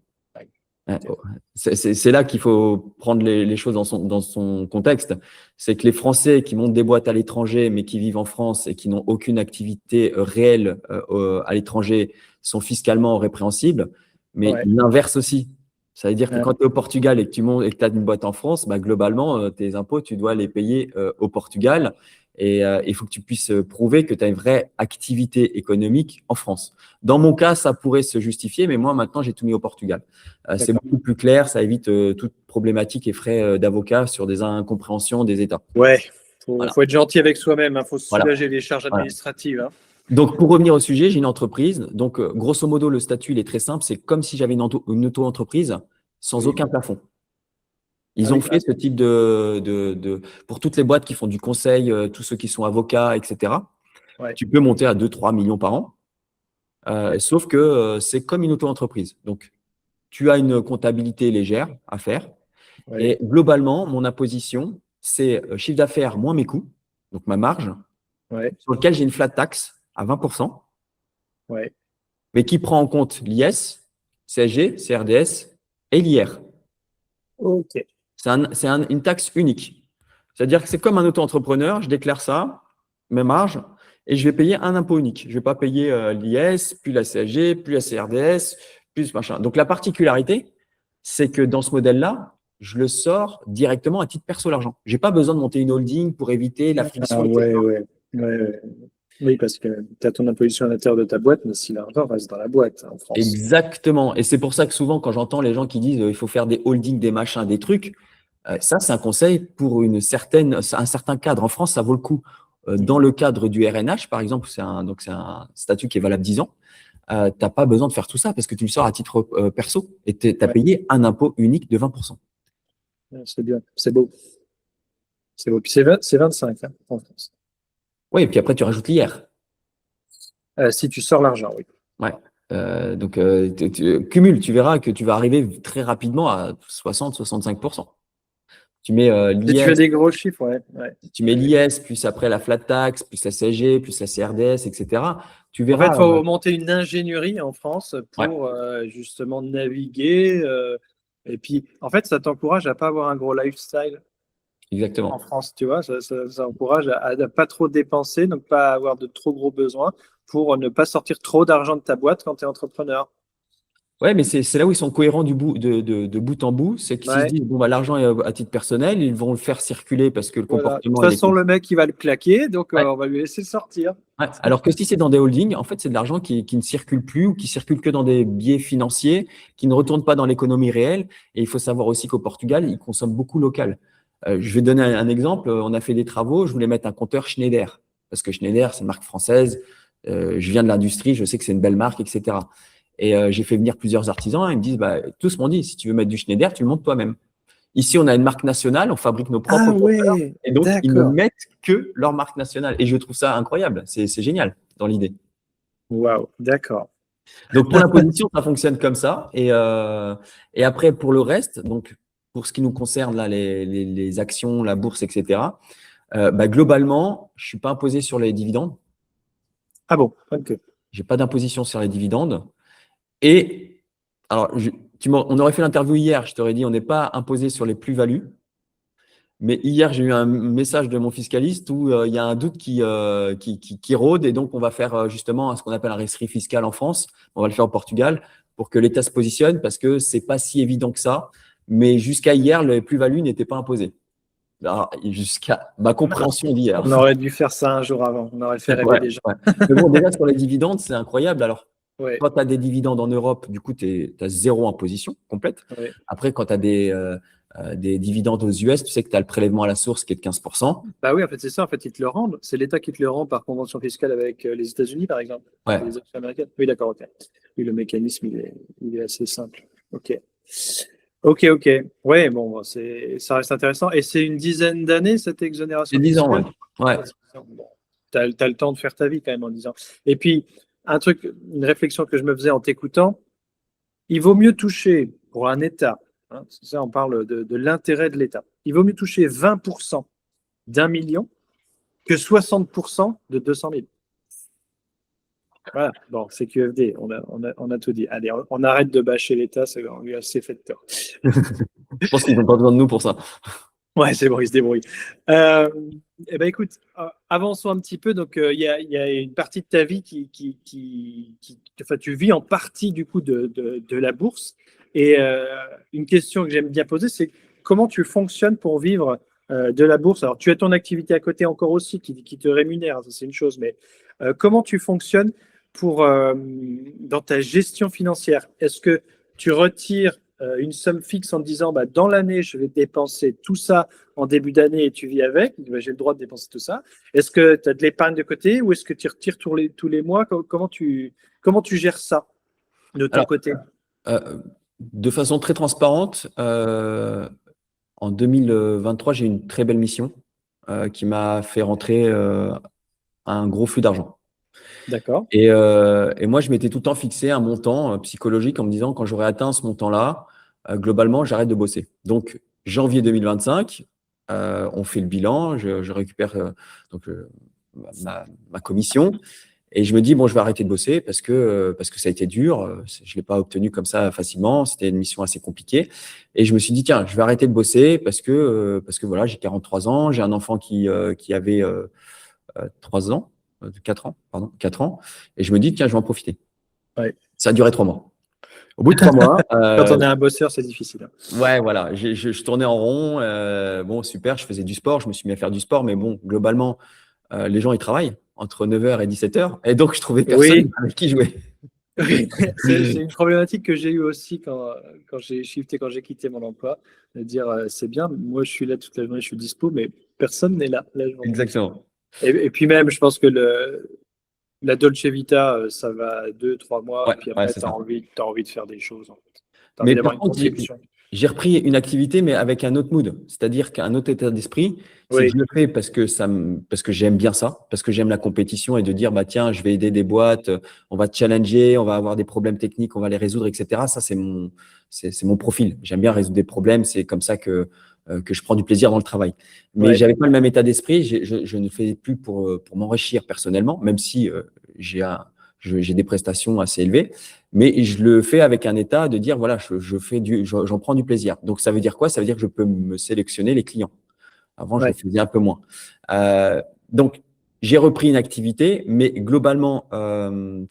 [SPEAKER 2] Ouais,
[SPEAKER 1] Ok.
[SPEAKER 2] oh, c'est là qu'il faut prendre les choses dans son contexte. C'est que les Français qui montent des boîtes à l'étranger, mais qui vivent en France et qui n'ont aucune activité réelle à l'étranger, sont fiscalement répréhensibles. Mais
[SPEAKER 1] Ouais.
[SPEAKER 2] l'inverse aussi. Ça veut dire que
[SPEAKER 1] Ouais.
[SPEAKER 2] quand tu es au Portugal et que tu montes et que tu as une boîte en France, bah, globalement, tes impôts, tu dois les payer au Portugal. Et il faut que tu puisses prouver que tu as une vraie activité économique en France. Dans mon cas, ça pourrait se justifier, mais moi, maintenant, j'ai tout mis au Portugal. C'est
[SPEAKER 1] D'accord.
[SPEAKER 2] beaucoup plus clair, ça évite toute problématique et frais d'avocat sur des incompréhensions des États.
[SPEAKER 1] Ouais.
[SPEAKER 2] Voilà,
[SPEAKER 1] Faut être gentil avec soi-même. Il faut se
[SPEAKER 2] voilà,
[SPEAKER 1] soulager les charges
[SPEAKER 2] voilà.
[SPEAKER 1] administratives. Hein.
[SPEAKER 2] Donc, pour revenir au sujet, j'ai une entreprise. Donc, grosso modo, le statut, il est très simple. C'est comme si j'avais une auto-entreprise sans
[SPEAKER 1] Oui.
[SPEAKER 2] aucun plafond.
[SPEAKER 1] Ah
[SPEAKER 2] Ils ont
[SPEAKER 1] oui.
[SPEAKER 2] fait ce type pour toutes les boîtes qui font du conseil, tous ceux qui sont avocats, etc.
[SPEAKER 1] Ouais.
[SPEAKER 2] Tu peux monter à 2-3 millions par an.
[SPEAKER 1] Ouais.
[SPEAKER 2] Sauf que c'est comme une auto-entreprise. Donc, tu as une comptabilité légère à faire.
[SPEAKER 1] Ouais.
[SPEAKER 2] Et globalement, mon imposition, c'est chiffre d'affaires moins mes coûts, donc ma marge,
[SPEAKER 1] Ouais.
[SPEAKER 2] sur lequel j'ai une flat tax à 20%,
[SPEAKER 1] Ouais.
[SPEAKER 2] mais qui prend en compte l'IS, CSG, CRDS et l'IR.
[SPEAKER 1] Ok.
[SPEAKER 2] C'est une taxe unique. C'est-à-dire que c'est comme un auto-entrepreneur, je déclare ça, mes marges, et je vais payer un impôt unique. Je ne vais pas payer l'IS, puis la CSG, puis la CRDS, plus machin. Donc la particularité, c'est que dans ce modèle-là, je le sors directement à titre perso l'argent. Je n'ai pas besoin de monter une holding pour éviter la
[SPEAKER 1] Ah
[SPEAKER 2] friction,
[SPEAKER 1] ouais,
[SPEAKER 2] etc.
[SPEAKER 1] ouais. Ouais, ouais. Oui, parce que tu as ton imposition à l'intérieur de ta boîte, mais si l'argent reste dans la boîte en France.
[SPEAKER 2] Exactement. Et c'est pour ça que souvent, quand j'entends les gens qui disent il faut faire des holdings, des machins, des trucs, ça, c'est un conseil pour un certain cadre. En France, ça vaut le coup. Dans le cadre du RNH, par exemple, c'est un statut qui est valable 10 ans. Tu n'as pas besoin de faire tout ça parce que tu le sors à titre perso et tu as
[SPEAKER 1] Ouais,
[SPEAKER 2] payé un impôt unique de 20%.
[SPEAKER 1] ouais, c'est bien, c'est beau. C'est beau. Puis c'est 25 hein, en France.
[SPEAKER 2] Oui, et puis après, tu rajoutes l'IR.
[SPEAKER 1] Si tu sors l'argent, oui.
[SPEAKER 2] Ouais. Donc, tu cumules, tu verras que tu vas arriver très rapidement à 60-65%. Tu mets
[SPEAKER 1] Si tu fais
[SPEAKER 2] l'IS,
[SPEAKER 1] des gros chiffres, ouais. Ouais,
[SPEAKER 2] tu mets
[SPEAKER 1] ouais.
[SPEAKER 2] l'IS, plus après la flat tax, plus la CSG, plus la CRDS, etc. Tu
[SPEAKER 1] En fait, il
[SPEAKER 2] verras.
[SPEAKER 1] faut monter une ingénierie en France
[SPEAKER 2] Ouais,
[SPEAKER 1] pour justement naviguer. Et puis, en fait, ça t'encourage à pas avoir un gros lifestyle en
[SPEAKER 2] exactement.
[SPEAKER 1] France, tu vois. Ça encourage à ne pas trop dépenser, donc pas avoir de trop gros besoins pour ne pas sortir trop d'argent de ta boîte quand tu es entrepreneur.
[SPEAKER 2] Ouais, mais c'est là où ils sont cohérents de bout en bout. C'est que s'ils se
[SPEAKER 1] Ouais,
[SPEAKER 2] disent, bon, bah, l'argent est à titre personnel, ils vont le faire circuler parce que le
[SPEAKER 1] voilà. De toute
[SPEAKER 2] comportement, il est
[SPEAKER 1] façon,
[SPEAKER 2] comme
[SPEAKER 1] le mec, il va le claquer, donc
[SPEAKER 2] ça. Ouais,
[SPEAKER 1] on va lui laisser le sortir.
[SPEAKER 2] ouais. Alors que si c'est dans des holdings, en fait, c'est de l'argent qui ne circule plus ou qui circule que dans des biais financiers, qui ne retourne pas dans l'économie réelle. Et il faut savoir aussi qu'au Portugal, ils consomment beaucoup local. Je vais donner un exemple. On a fait des travaux. Je voulais mettre un compteur Schneider parce que Schneider, c'est une marque française. Je viens de l'industrie. Je sais que c'est une belle marque, etc. Et j'ai fait venir plusieurs artisans. Ils me disent, bah, tous m'ont dit, si tu veux mettre du Schneider, tu le montes toi-même. Ici, on a une marque nationale, on fabrique nos propres
[SPEAKER 1] Ah
[SPEAKER 2] compteurs.
[SPEAKER 1] ouais,
[SPEAKER 2] Et donc, ils ne
[SPEAKER 1] d'accord.
[SPEAKER 2] mettent que leur marque nationale. Et je trouve ça incroyable. C'est génial dans l'idée.
[SPEAKER 1] Waouh, d'accord.
[SPEAKER 2] Donc, pour l'imposition, ça fonctionne comme ça. Et après, pour le reste, donc, pour ce qui nous concerne, là, les actions, la bourse, etc., bah, globalement, je ne suis pas imposé sur les dividendes.
[SPEAKER 1] Ah bon, ok.
[SPEAKER 2] Je n'ai pas d'imposition sur les dividendes. Et alors, on aurait fait l'interview hier, je t'aurais dit, on n'est pas imposé sur les plus-values. Mais hier, j'ai eu un message de mon fiscaliste où il y a un doute qui rôde et donc on va faire justement ce qu'on appelle un rescrit fiscal en France. On va le faire au Portugal pour que l'État se positionne parce que c'est pas si évident que ça. Mais jusqu'à hier, les plus-values n'étaient pas imposées. Alors, jusqu'à ma compréhension d'hier.
[SPEAKER 1] On aurait dû faire ça un jour avant. On aurait fait rêver
[SPEAKER 2] Ouais,
[SPEAKER 1] les gens.
[SPEAKER 2] ouais. Mais bon, déjà sur les dividendes, c'est incroyable. Alors,
[SPEAKER 1] Ouais,
[SPEAKER 2] quand tu as des dividendes en Europe, du coup, tu as zéro imposition complète.
[SPEAKER 1] ouais.
[SPEAKER 2] Après, quand tu as des dividendes aux US, tu sais que tu as le prélèvement à la source qui est de 15%.
[SPEAKER 1] Bah oui, en fait, c'est ça. En fait, ils te le rendent. C'est l'État qui te le rend par convention fiscale avec les États-Unis, par exemple.
[SPEAKER 2] Ouais.
[SPEAKER 1] Les actions américaines. Oui, d'accord, ok. Oui, le mécanisme, il est assez simple. Ok. Ok, ok. Ouais, bon, ça reste intéressant. Et c'est une dizaine d'années, cette
[SPEAKER 2] C'est
[SPEAKER 1] exonération
[SPEAKER 2] 10 ans, ouais.
[SPEAKER 1] fiscale?
[SPEAKER 2] Ouais.
[SPEAKER 1] Bon, tu as, le temps de faire ta vie quand même en 10 ans. Et puis, une réflexion que je me faisais en t'écoutant, il vaut mieux toucher pour un État, hein, c'est ça, on parle de l'intérêt de l'État, il vaut mieux toucher 20% d'1 million que 60% de 200 000. Voilà, bon, c'est QFD, on a tout dit. Allez, on arrête de bâcher l'État, on lui a assez fait de tort.
[SPEAKER 2] Je pense qu'ils n'ont pas besoin de nous pour ça.
[SPEAKER 1] Ouais, c'est bon, il se débrouille. Euh, eh ben, écoute, avançons un petit peu. Donc, il y a une partie de ta vie enfin, tu vis en partie du coup de la bourse. Et une question que j'aime bien poser, c'est comment tu fonctionnes pour vivre de la bourse? Alors, tu as ton activité à côté encore aussi qui te rémunère, ça c'est une chose, mais comment tu fonctionnes dans ta gestion financière? Est-ce que tu retires une somme fixe en te disant bah, dans l'année, je vais dépenser tout ça en début d'année et tu vis avec, bah, j'ai le droit de dépenser tout ça. Est-ce que tu as de l'épargne de côté ou est-ce que tu retires tous les mois? Comment tu gères ça de ton
[SPEAKER 2] Alors,
[SPEAKER 1] côté?
[SPEAKER 2] de façon très transparente, en 2023, j'ai eu une très belle mission qui m'a fait rentrer un gros flux d'argent.
[SPEAKER 1] D'accord.
[SPEAKER 2] Et moi, je m'étais tout le temps fixé un montant psychologique en me disant, quand j'aurai atteint ce montant-là, globalement, j'arrête de bosser. Donc, janvier 2025, on fait le bilan, je récupère donc, ma commission. Et je me dis, bon, je vais arrêter de bosser parce que ça a été dur. Je ne l'ai pas obtenu comme ça facilement. C'était une mission assez compliquée. Et je me suis dit, tiens, je vais arrêter de bosser parce que voilà, j'ai 43 ans, j'ai un enfant qui avait 3 ans, 4 ans, pardon, 4 ans. Et je me dis, tiens, je vais en profiter.
[SPEAKER 1] Ouais.
[SPEAKER 2] Ça a duré 3 mois. Au bout de 3 mois,
[SPEAKER 1] Quand on est un bosseur, c'est difficile.
[SPEAKER 2] ouais, voilà, je tournais en rond. Bon, super, je faisais du sport, je me suis mis à faire du sport, mais bon, globalement, les gens, ils travaillent entre 9 h et 17 h. Et donc, je trouvais personne
[SPEAKER 1] Oui,
[SPEAKER 2] avec qui jouer.
[SPEAKER 1] oui. C'est une problématique que j'ai eue aussi quand j'ai shifté, quand j'ai quitté mon emploi, de dire c'est bien, moi je suis là toute la journée, je suis dispo, mais personne n'est là la journée.
[SPEAKER 2] Exactement.
[SPEAKER 1] Et puis même, je pense que la Dolce Vita, ça va 2, 3 mois,
[SPEAKER 2] Ouais,
[SPEAKER 1] et puis
[SPEAKER 2] ouais,
[SPEAKER 1] après,
[SPEAKER 2] c'est
[SPEAKER 1] tu as
[SPEAKER 2] ça.
[SPEAKER 1] envie, t'as envie de faire des choses. En fait. Tu as envie
[SPEAKER 2] Mais
[SPEAKER 1] d'avoir
[SPEAKER 2] par
[SPEAKER 1] une
[SPEAKER 2] contre,
[SPEAKER 1] contribution.
[SPEAKER 2] j'ai repris une activité, mais avec un autre mood. C'est-à-dire qu'un autre état d'esprit, c'est que
[SPEAKER 1] Oui,
[SPEAKER 2] je le fais parce que j'aime bien ça, parce que j'aime la compétition et de dire, bah, tiens, je vais aider des boîtes, on va te challenger, on va avoir des problèmes techniques, on va les résoudre, etc. Ça, c'est mon profil. J'aime bien résoudre des problèmes. C'est comme ça que je prends du plaisir dans le travail. Mais
[SPEAKER 1] ouais,
[SPEAKER 2] j'avais pas le même état d'esprit. Je ne fais plus pour m'enrichir personnellement, même si j'ai j'ai des prestations assez élevées. Mais je le fais avec un état de dire, voilà, j'en prends du plaisir. Donc, ça veut dire quoi? Ça veut dire que je peux me sélectionner les clients. Avant, je le
[SPEAKER 1] ouais.
[SPEAKER 2] faisais un peu moins. Donc, j'ai repris une activité, mais globalement,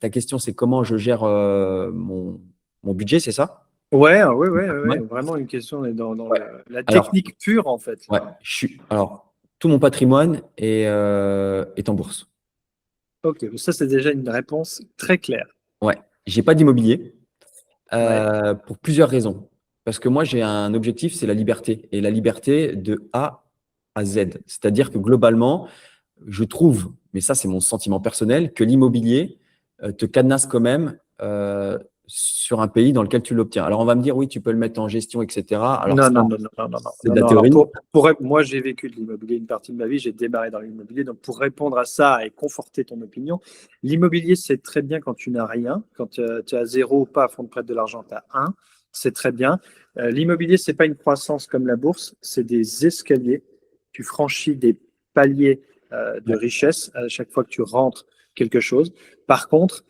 [SPEAKER 2] ta question, c'est comment je gère mon budget, c'est ça?
[SPEAKER 1] Ouais, ouais, ouais, ouais,
[SPEAKER 2] Ouais.
[SPEAKER 1] vraiment une question, on est dans
[SPEAKER 2] Ouais.
[SPEAKER 1] la
[SPEAKER 2] Alors,
[SPEAKER 1] technique pure, en fait.
[SPEAKER 2] ouais, alors, tout mon patrimoine est en bourse.
[SPEAKER 1] Ok, ça, c'est déjà une réponse très claire.
[SPEAKER 2] Ouais. J'ai pas d'immobilier.
[SPEAKER 1] Ouais,
[SPEAKER 2] Pour plusieurs raisons. Parce que moi, j'ai un objectif, c'est la liberté. Et la liberté de A à Z. C'est-à-dire que globalement, je trouve, mais ça c'est mon sentiment personnel, que l'immobilier te cadenasse quand même sur un pays dans lequel tu l'obtiens. Alors on va me dire, oui, tu peux le mettre en gestion, etc. Alors
[SPEAKER 1] non,
[SPEAKER 2] ça,
[SPEAKER 1] non, non, non, non, non, non,
[SPEAKER 2] c'est
[SPEAKER 1] non,
[SPEAKER 2] de la
[SPEAKER 1] non. Alors,
[SPEAKER 2] théorie.
[SPEAKER 1] moi, j'ai vécu de l'immobilier une partie de ma vie, j'ai démarré dans l'immobilier. Donc, pour répondre à ça et conforter ton opinion, l'immobilier, c'est très bien quand tu n'as rien. Quand tu as zéro, pas à fond de prête de l'argent, tu as un. C'est très bien. L'immobilier, c'est pas une croissance comme la bourse, c'est des escaliers. Tu franchis des paliers de
[SPEAKER 2] Ouais.
[SPEAKER 1] richesse à chaque fois que tu rentres quelque chose. Par contre,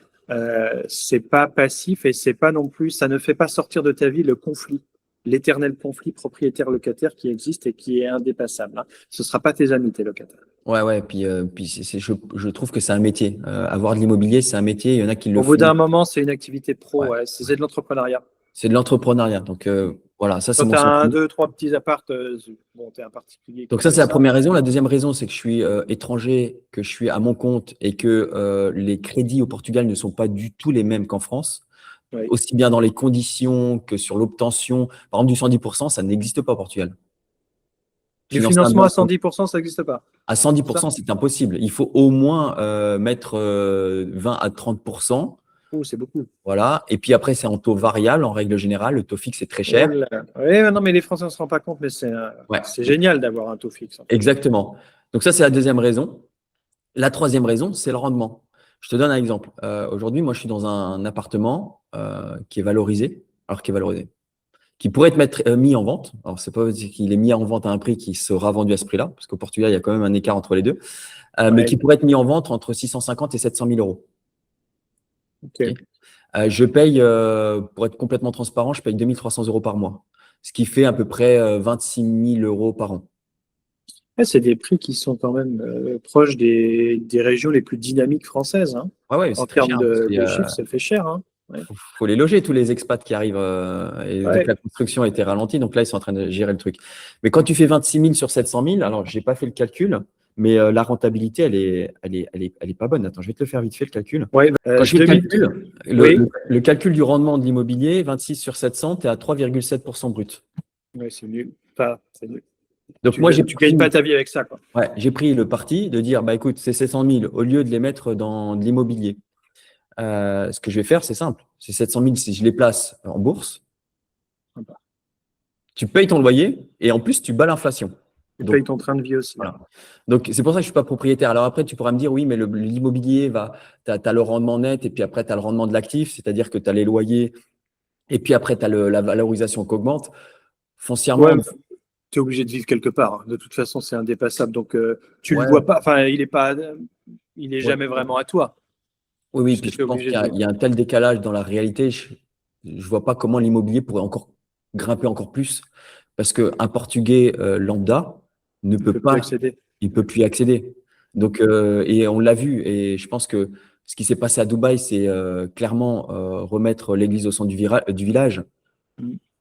[SPEAKER 1] c'est pas passif et c'est pas non plus, ça ne fait pas sortir de ta vie le conflit, l'éternel conflit propriétaire-locataire qui existe et qui est indépassable. Hein. Ce ne sera pas tes amis, tes locataires.
[SPEAKER 2] Ouais, ouais. Puis je trouve que c'est un métier. Avoir de l'immobilier, c'est un métier. Il y en a qui le
[SPEAKER 1] Au bout
[SPEAKER 2] font.
[SPEAKER 1] d'un moment, c'est une activité pro,
[SPEAKER 2] Ouais,
[SPEAKER 1] ouais. C'est
[SPEAKER 2] ouais.
[SPEAKER 1] de l'entrepreneuriat.
[SPEAKER 2] C'est de l'entrepreneuriat. Donc voilà, ça c'est
[SPEAKER 1] Quand
[SPEAKER 2] mon
[SPEAKER 1] tu as un,
[SPEAKER 2] sentiment.
[SPEAKER 1] deux, trois petits apparts, bon, tu es un particulier
[SPEAKER 2] Donc
[SPEAKER 1] qui
[SPEAKER 2] ça,
[SPEAKER 1] fait
[SPEAKER 2] c'est la
[SPEAKER 1] ça.
[SPEAKER 2] première raison. La deuxième raison, c'est que je suis étranger, que je suis à mon compte et que les crédits au Portugal ne sont pas du tout les mêmes qu'en France,
[SPEAKER 1] Oui.
[SPEAKER 2] aussi bien dans les conditions que sur l'obtention. Par exemple, du 110%, ça n'existe pas au Portugal.
[SPEAKER 1] Du
[SPEAKER 2] Financer un
[SPEAKER 1] financement
[SPEAKER 2] bien
[SPEAKER 1] à 110%, ça n'existe pas.
[SPEAKER 2] à
[SPEAKER 1] C'est ça?
[SPEAKER 2] 110%, c'est impossible. Il faut au moins mettre 20 à 30%.
[SPEAKER 1] Oh, c'est beaucoup.
[SPEAKER 2] Voilà. Et puis après, c'est en taux variable en règle générale. Le taux fixe est très cher.
[SPEAKER 1] Oui, non, mais les Français ne se rendent pas compte, mais
[SPEAKER 2] Ouais.
[SPEAKER 1] c'est génial d'avoir un taux fixe. En fait.
[SPEAKER 2] Exactement. Donc ça, c'est la deuxième raison. La troisième raison, c'est le rendement. Je te donne un exemple. Aujourd'hui, moi, je suis dans un appartement qui est valorisé, qui pourrait être mis en vente. Alors, c'est pas qu'il est mis en vente à un prix qui sera vendu à ce prix-là, parce qu'au Portugal, il y a quand même un écart entre les deux, mais qui pourrait être mis en vente entre 650 et 700 000 euros.
[SPEAKER 1] Okay.
[SPEAKER 2] Je paye, pour être complètement transparent, je paye 2 300 euros par mois, ce qui fait à peu près 26 000 euros par an.
[SPEAKER 1] Ouais, c'est des prix qui sont quand même proches des régions les plus dynamiques françaises. Hein.
[SPEAKER 2] Ouais,
[SPEAKER 1] En termes de chiffres, ça fait cher. Hein. Ouais.
[SPEAKER 2] Faut les loger, tous les expats qui arrivent. Et
[SPEAKER 1] Ouais.
[SPEAKER 2] donc, la construction a été ralentie. Donc là, ils sont en train de gérer le truc. Mais quand tu fais 26 000 sur 700 000, alors, je n'ai pas fait le calcul, mais la rentabilité, elle est pas bonne. Attends, je vais te le faire vite fait, le calcul.
[SPEAKER 1] Ouais,
[SPEAKER 2] quand je fais le calcul du rendement de l'immobilier, 26 sur 700, tu es à 3,7% brut.
[SPEAKER 1] Oui, c'est nul. Enfin, c'est nul.
[SPEAKER 2] Donc, tu
[SPEAKER 1] ne gagnes pas ta vie avec ça. Quoi.
[SPEAKER 2] Ouais, j'ai pris le parti de dire, bah, écoute, ces 700 000, au lieu de les mettre dans de l'immobilier, ce que je vais faire, c'est simple. Ces 700 000, si je les place en bourse, tu payes ton loyer et en plus, tu bats l'inflation.
[SPEAKER 1] Tu payes ton train de vie aussi.
[SPEAKER 2] Voilà. Donc, c'est pour ça que je ne suis pas propriétaire. Alors après, tu pourras me dire, oui, mais l'immobilier, tu as le rendement net et puis après, tu as le rendement de l'actif, c'est-à-dire que tu as les loyers et puis après, tu as la valorisation qui augmente. Foncièrement,
[SPEAKER 1] tu es obligé de vivre quelque part. Hein. De toute façon, c'est indépassable. Donc, tu ne le vois pas. Enfin, il est jamais vraiment à toi.
[SPEAKER 2] Oui, puis je pense qu'il y a un tel décalage dans la réalité. Je ne vois pas comment l'immobilier pourrait encore grimper encore plus parce qu'un Portugais lambda ne peut pas, il peut plus y accéder. Donc, et on l'a vu. Et je pense que ce qui s'est passé à Dubaï, c'est clairement remettre l'église au centre du village.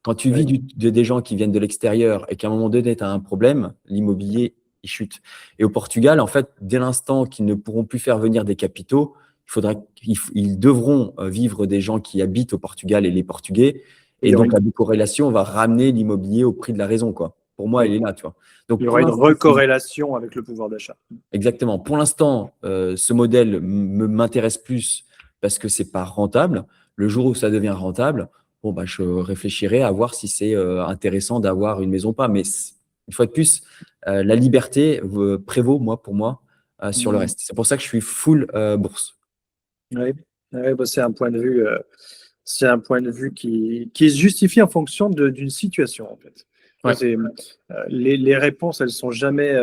[SPEAKER 2] Quand tu vis des gens qui viennent de l'extérieur et qu'à un moment donné, tu as un problème, l'immobilier, il chute. Et au Portugal, en fait, dès l'instant qu'ils ne pourront plus faire venir des capitaux, ils devront vivre des gens qui habitent au Portugal et les Portugais. Et donc, la décorrélation va ramener l'immobilier au prix de la raison, quoi. Pour moi, elle est là, tu vois. Donc,
[SPEAKER 1] il y aura une recorrélation avec le pouvoir d'achat.
[SPEAKER 2] Exactement. Pour l'instant, ce modèle m'intéresse plus parce que c'est pas rentable. Le jour où ça devient rentable, bon, bah, je réfléchirai à voir si c'est intéressant d'avoir une maison ou pas. Mais une fois de plus, la liberté prévaut, pour moi, sur le reste. C'est pour ça que je suis full bourse.
[SPEAKER 1] Oui, bah, c'est un point de vue, qui se justifie en fonction d'une situation, en fait. Ouais. Les réponses, elles sont jamais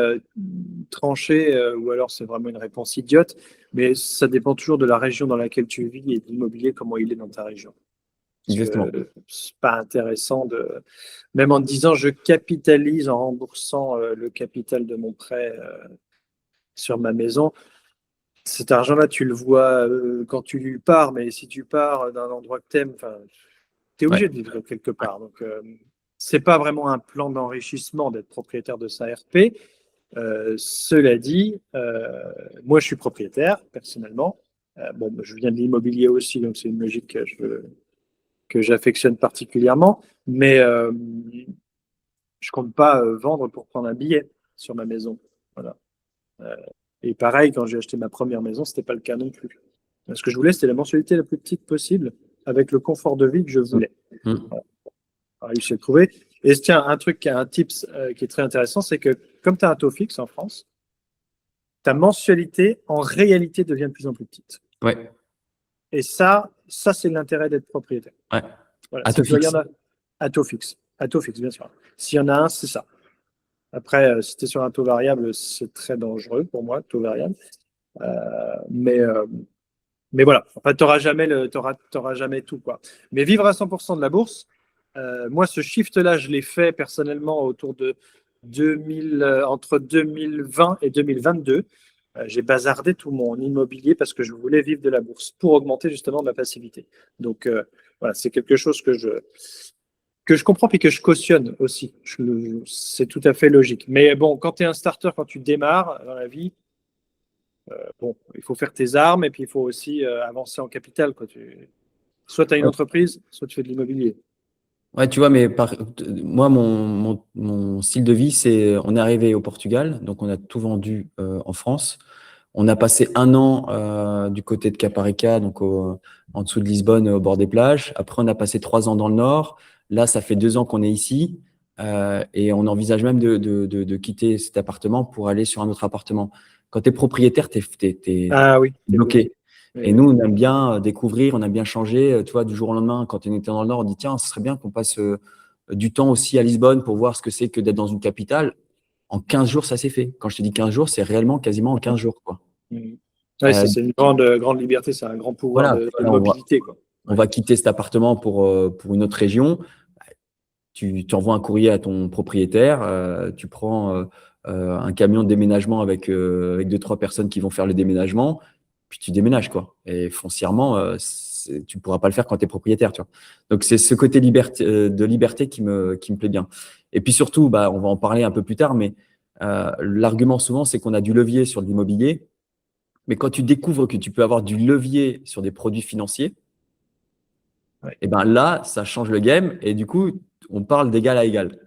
[SPEAKER 1] tranchées ou alors c'est vraiment une réponse idiote, mais ça dépend toujours de la région dans laquelle tu vis et de l'immobilier, comment il est dans ta région.
[SPEAKER 2] Exactement.
[SPEAKER 1] C'est pas intéressant même en te disant je capitalise en remboursant le capital de mon prêt sur ma maison. Cet argent-là, tu le vois quand tu pars, mais si tu pars d'un endroit que tu aimes, tu es obligé de vivre quelque part. Donc, c'est pas vraiment un plan d'enrichissement d'être propriétaire de sa RP. Cela dit, moi, je suis propriétaire, personnellement. Je viens de l'immobilier aussi, donc c'est une logique que j'affectionne particulièrement. Mais je compte pas vendre pour prendre un billet sur ma maison. Voilà. Et pareil, quand j'ai acheté ma première maison, ce n'était pas le cas non plus. Ce que je voulais, c'était la mensualité la plus petite possible, avec le confort de vie que je voulais. Voilà. Réussi à le trouver. Et tiens, un tips qui est très intéressant, c'est que comme tu as un taux fixe en France, ta mensualité, en réalité, devient de plus en plus petite.
[SPEAKER 2] Ouais.
[SPEAKER 1] Et ça c'est l'intérêt d'être propriétaire.
[SPEAKER 2] Ouais.
[SPEAKER 1] Voilà. À taux fixe. À taux fixe, bien sûr. S'il y en a un, c'est ça. Après, si tu es sur un taux variable, c'est très dangereux pour moi, taux variable. Mais voilà, en fait, tu n'auras jamais tout, quoi. Mais vivre à 100% de la bourse, moi, ce shift-là, je l'ai fait personnellement autour de entre 2020 et 2022. J'ai bazardé tout mon immobilier parce que je voulais vivre de la bourse pour augmenter justement ma passivité. Donc, voilà, c'est quelque chose que je comprends et que je cautionne aussi. C'est tout à fait logique. Mais bon, quand tu es un starter, quand tu démarres dans la vie, il faut faire tes armes et puis il faut aussi avancer en capital. Soit tu as une entreprise, soit tu fais de l'immobilier.
[SPEAKER 2] Ouais, tu vois, mais moi, mon style de vie, c'est on est arrivé au Portugal, donc on a tout vendu en France. On a passé 1 an du côté de Caparica, donc en dessous de Lisbonne, au bord des plages. Après, on a passé 3 ans dans le nord. Là, ça fait 2 ans qu'on est ici. Et on envisage même de quitter cet appartement pour aller sur un autre appartement. Quand tu es propriétaire, tu es
[SPEAKER 1] Ah oui, t'es
[SPEAKER 2] bloqué.
[SPEAKER 1] oui,
[SPEAKER 2] Et
[SPEAKER 1] oui.
[SPEAKER 2] nous, on aime bien découvrir, on aime bien changer. Tu vois, du jour au lendemain, quand on était dans le nord, on dit tiens, ce serait bien qu'on passe du temps aussi à Lisbonne pour voir ce que c'est que d'être dans une capitale. En 15 jours, ça s'est fait. Quand je te dis 15 jours, c'est réellement quasiment en 15 jours, quoi.
[SPEAKER 1] Ouais,
[SPEAKER 2] Euh,
[SPEAKER 1] c'est une grande liberté, c'est un grand pouvoir
[SPEAKER 2] voilà,
[SPEAKER 1] de
[SPEAKER 2] là,
[SPEAKER 1] mobilité, quoi.
[SPEAKER 2] on va quitter cet appartement pour une autre région. Tu envoies un courrier à ton propriétaire, tu prends un camion de déménagement avec 2, 3 personnes qui vont faire le déménagement, puis tu déménages, quoi. Et foncièrement, tu ne pourras pas le faire quand tu es propriétaire, tu vois. Donc, c'est ce côté de liberté qui me plaît bien. Et puis surtout, bah, on va en parler un peu plus tard, mais l'argument souvent, c'est qu'on a du levier sur l'immobilier. Mais quand tu découvres que tu peux avoir du levier sur des produits financiers,
[SPEAKER 1] Ouais.
[SPEAKER 2] et ben là, ça change le game. Et du coup, on parle d'égal à égal.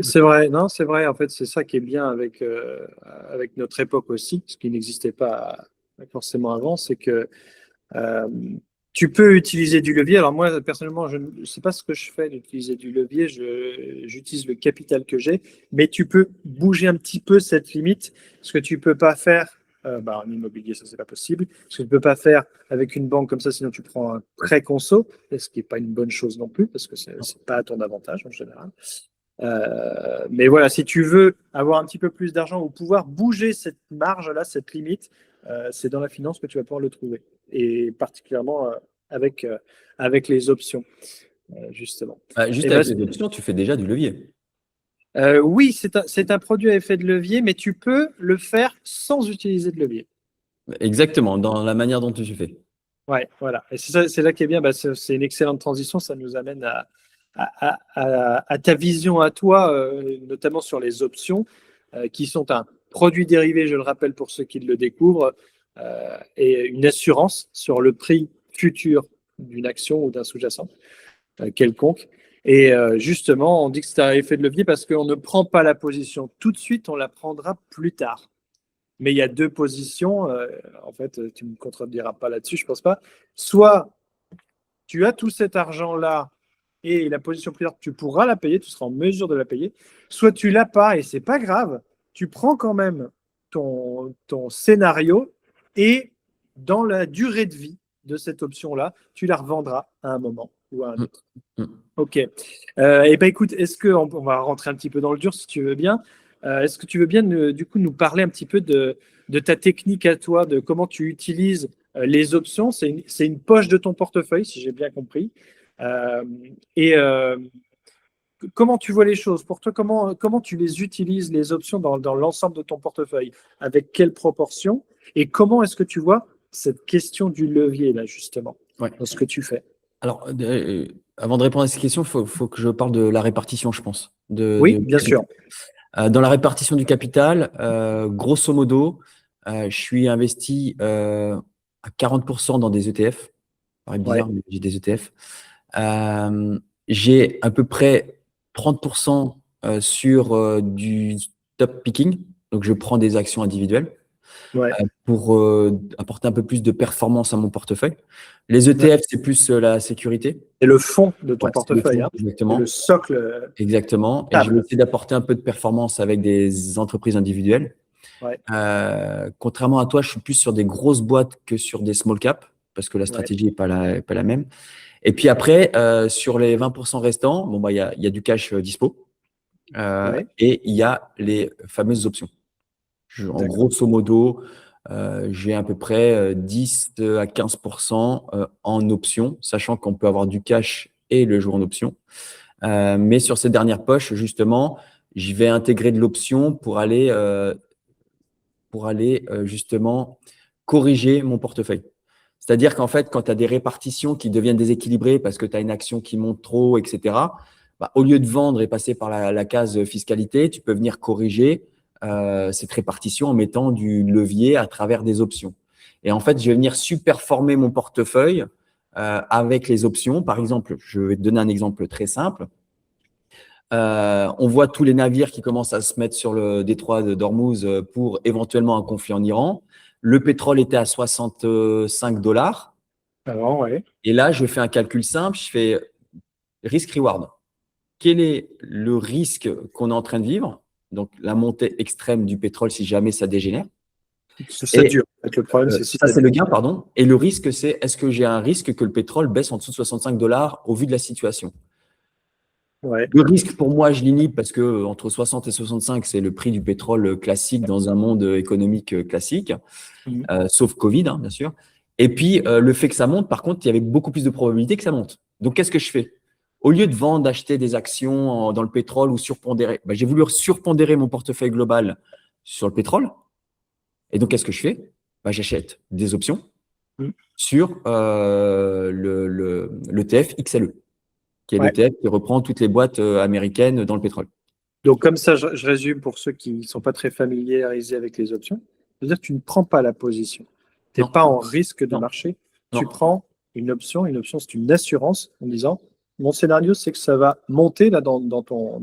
[SPEAKER 1] C'est vrai, non, c'est vrai. En fait, c'est ça qui est bien avec notre époque aussi, ce qui n'existait pas forcément avant, c'est que euh, tu peux utiliser du levier. Alors moi, personnellement, je ne sais pas ce que je fais d'utiliser du levier. J'utilise le capital que j'ai, mais tu peux bouger un petit peu cette limite. Ce que tu peux pas faire, en immobilier, ça c'est pas possible. Ce que tu peux pas faire avec une banque comme ça, sinon tu prends un prêt conso, ce qui est pas une bonne chose non plus, parce que c'est pas à ton avantage en général. Mais voilà, si tu veux avoir un petit peu plus d'argent ou pouvoir bouger cette marge-là, cette limite, c'est dans la finance que tu vas pouvoir le trouver. Et particulièrement avec, avec les options, justement.
[SPEAKER 2] Juste
[SPEAKER 1] Et ben,
[SPEAKER 2] avec les options, tu fais déjà du levier.
[SPEAKER 1] oui, c'est un produit à effet de levier, mais tu peux le faire sans utiliser de levier.
[SPEAKER 2] Exactement, dans la manière dont tu fais.
[SPEAKER 1] Ouais, voilà. Et c'est là qui est bien. Bah, c'est une excellente transition. Ça nous amène à ta vision à toi, notamment sur les options, qui sont un produit dérivé, je le rappelle pour ceux qui le découvrent, et une assurance sur le prix futur d'une action ou d'un sous-jacent quelconque. Et justement, on dit que c'est un effet de levier parce qu'on ne prend pas la position tout de suite, on la prendra plus tard. Mais il y a deux positions. En fait, tu ne me contrediras pas là-dessus, je ne pense pas. Soit tu as tout cet argent-là et la position plus tard, tu pourras la payer, tu seras en mesure de la payer. Soit tu l'as pas et c'est pas grave. Tu prends quand même ton scénario et dans la durée de vie de cette option-là, tu la revendras à un moment ou à un
[SPEAKER 2] Mm,
[SPEAKER 1] autre.
[SPEAKER 2] mm.
[SPEAKER 1] Ok. Et ben écoute, est-ce que on va rentrer un petit peu dans le dur si tu veux bien. Est-ce que tu veux bien du coup nous parler un petit peu de ta technique à toi, de comment tu utilises les options? C'est une poche de ton portefeuille, si j'ai bien compris. Euh, et comment tu vois les choses? Pour toi, comment tu les utilises, les options, dans l'ensemble de ton portefeuille? Avec quelle proportion? Et comment est-ce que tu vois cette question du levier, là, justement,
[SPEAKER 2] Ouais.
[SPEAKER 1] dans ce que tu fais?
[SPEAKER 2] Alors, avant de répondre à cette question, faut que je parle de la répartition, je pense.
[SPEAKER 1] Oui, bien sûr.
[SPEAKER 2] Dans la répartition du capital, grosso modo, je suis investi à 40% dans des ETF. Ça paraît
[SPEAKER 1] Ouais,
[SPEAKER 2] bizarre, mais j'ai des ETF. Euh, j'ai à peu près 30% sur du stock picking. Donc, je prends des actions individuelles
[SPEAKER 1] ouais.
[SPEAKER 2] pour apporter un peu plus de performance à mon portefeuille. Les
[SPEAKER 1] Ouais.
[SPEAKER 2] ETF, c'est plus la sécurité.
[SPEAKER 1] C'est le fond de ton
[SPEAKER 2] Ouais, c'est le
[SPEAKER 1] portefeuille,
[SPEAKER 2] fond,
[SPEAKER 1] hein. C'est le
[SPEAKER 2] exactement.
[SPEAKER 1] socle
[SPEAKER 2] Exactement. Et je vais
[SPEAKER 1] stable.
[SPEAKER 2] essayer d'apporter un peu de performance avec des entreprises individuelles.
[SPEAKER 1] Ouais,
[SPEAKER 2] Contrairement à toi, je suis plus sur des grosses boîtes que sur des small caps parce que la
[SPEAKER 1] ouais,
[SPEAKER 2] stratégie n'est pas la même. Et puis après, sur les 20% restants, bon, bah, il y a du cash dispo
[SPEAKER 1] ouais.
[SPEAKER 2] et il y a les fameuses options. En
[SPEAKER 1] D'accord.
[SPEAKER 2] grosso modo, j'ai à peu près 10 à 15% en options, sachant qu'on peut avoir du cash et le jouer en option. Mais sur ces dernières poches, justement, je vais intégrer de l'option pour aller justement corriger mon portefeuille. C'est-à-dire qu'en fait, quand tu as des répartitions qui deviennent déséquilibrées parce que tu as une action qui monte trop, etc., bah, au lieu de vendre et passer par la case fiscalité, tu peux venir corriger cette répartition en mettant du levier à travers des options. Et en fait, je vais venir superformer mon portefeuille avec les options. Par exemple, je vais te donner un exemple très simple. On voit tous les navires qui commencent à se mettre sur le détroit d'Ormuz pour éventuellement un conflit en Iran. Le pétrole était à 65 $.
[SPEAKER 1] Alors, ouais.
[SPEAKER 2] Et là, je fais un calcul simple, je fais risk-reward. Quel est le risque qu'on est en train de vivre? Donc, la montée extrême du pétrole si jamais ça dégénère.
[SPEAKER 1] Ça dure. En fait, le problème, c'est si
[SPEAKER 2] Ça,
[SPEAKER 1] ça
[SPEAKER 2] c'est le
[SPEAKER 1] dure.
[SPEAKER 2] gain, pardon. Et le risque, c'est est-ce que j'ai un risque que le pétrole baisse en dessous de 65 $ au vu de la situation?
[SPEAKER 1] Ouais.
[SPEAKER 2] Le risque, pour moi, je l'inhibe parce que entre 60 et 65, c'est le prix du pétrole classique dans un monde économique classique,
[SPEAKER 1] Mhm.
[SPEAKER 2] sauf Covid, hein, bien sûr. Et puis, le fait que ça monte, par contre, il y avait beaucoup plus de probabilité que ça monte. Donc, qu'est-ce que je fais? Au lieu de vendre, d'acheter des actions dans le pétrole ou surpondérer, ben, j'ai voulu surpondérer mon portefeuille global sur le pétrole. Et donc, qu'est-ce que je fais? Ben, j'achète des options
[SPEAKER 1] Mhm.
[SPEAKER 2] sur l'ETF XLE, qui est
[SPEAKER 1] Ouais.
[SPEAKER 2] l'ETF qui reprend toutes les boîtes américaines dans le pétrole.
[SPEAKER 1] Donc, comme ça, je résume pour ceux qui ne sont pas très familiarisés avec les options. C'est-à-dire que tu ne prends pas la position. Tu n'es
[SPEAKER 2] Non,
[SPEAKER 1] pas en risque de
[SPEAKER 2] non,
[SPEAKER 1] marché. Tu
[SPEAKER 2] non.
[SPEAKER 1] prends une option. Une option, c'est une assurance en disant, mon scénario, c'est que ça va monter là
[SPEAKER 2] Ouais,
[SPEAKER 1] dans ton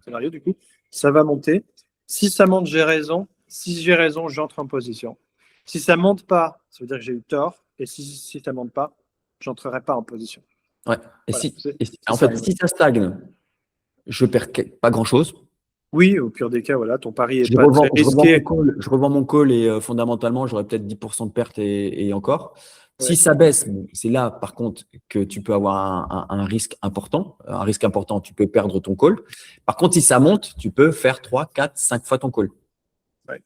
[SPEAKER 1] scénario, du coup. Ça va monter. Si ça monte, j'ai raison. Si j'ai raison, j'entre en position. Si ça monte pas, ça veut dire que j'ai eu tort. Et si ça monte pas, j'entrerai pas en position.
[SPEAKER 2] ouais. Et
[SPEAKER 1] Voilà,
[SPEAKER 2] si,
[SPEAKER 1] c'est
[SPEAKER 2] en
[SPEAKER 1] ça.
[SPEAKER 2] fait, si ça stagne, je perds pas grand-chose.
[SPEAKER 1] Oui, au pire des cas, voilà, ton pari n'est
[SPEAKER 2] Je
[SPEAKER 1] pas
[SPEAKER 2] revends,
[SPEAKER 1] très risqué.
[SPEAKER 2] je revends mon call et fondamentalement, j'aurais peut-être 10% de perte et encore. Si
[SPEAKER 1] Ouais.
[SPEAKER 2] ça baisse, bon, c'est là, par contre, que tu peux avoir un risque important. Un risque important, tu peux perdre ton call. Par contre, si ça monte, tu peux faire 3, 4, 5 fois ton call.
[SPEAKER 1] Ouais.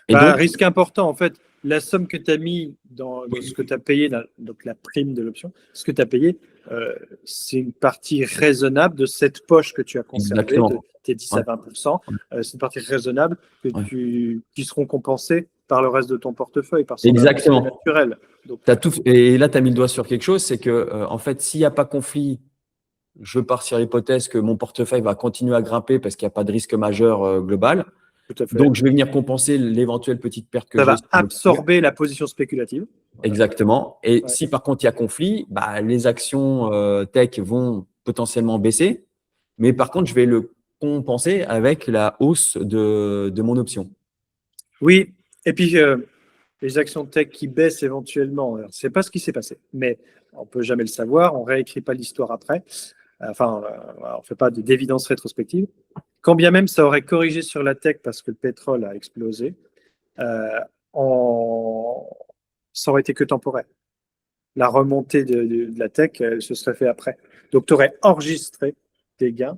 [SPEAKER 2] Et
[SPEAKER 1] Bah,
[SPEAKER 2] donc,
[SPEAKER 1] risque important, en fait, la somme que tu as mis dans ce
[SPEAKER 2] oui,
[SPEAKER 1] que tu as payé, donc la prime de l'option, ce que tu as payé, c'est une partie raisonnable de cette poche que tu as conservée, de
[SPEAKER 2] exactement.
[SPEAKER 1] tes 10
[SPEAKER 2] Ouais,
[SPEAKER 1] à 20%. C'est une partie raisonnable
[SPEAKER 2] ouais.
[SPEAKER 1] qui seront compensées par le reste de ton portefeuille, par son avancée
[SPEAKER 2] Exactement.
[SPEAKER 1] naturelle. Donc,
[SPEAKER 2] Et là, tu as mis le doigt sur quelque chose, c'est que, en fait, s'il n'y a pas conflit, je pars sur l'hypothèse que mon portefeuille va continuer à grimper parce qu'il n'y a pas de risque majeur global.
[SPEAKER 1] tout à fait.
[SPEAKER 2] Donc, je vais venir compenser l'éventuelle petite perte que
[SPEAKER 1] Ça
[SPEAKER 2] j'ai
[SPEAKER 1] va
[SPEAKER 2] sur l'option.
[SPEAKER 1] absorber la position spéculative. Voilà.
[SPEAKER 2] Exactement. Et
[SPEAKER 1] Ouais.
[SPEAKER 2] si par contre il y a conflit, bah, les actions tech vont potentiellement baisser. Mais par contre, je vais le compenser avec la hausse de mon option.
[SPEAKER 1] Oui, et puis les actions tech qui baissent éventuellement, alors, c'est pas ce qui s'est passé, mais on peut jamais le savoir, on réécrit pas l'histoire après, enfin, on fait pas d'évidence rétrospective. Quand bien même ça aurait corrigé sur la tech parce que le pétrole a explosé, euh, on- ça aurait été que temporaire. La remontée de la tech, elle se serait fait après. Donc tu aurais enregistré tes gains,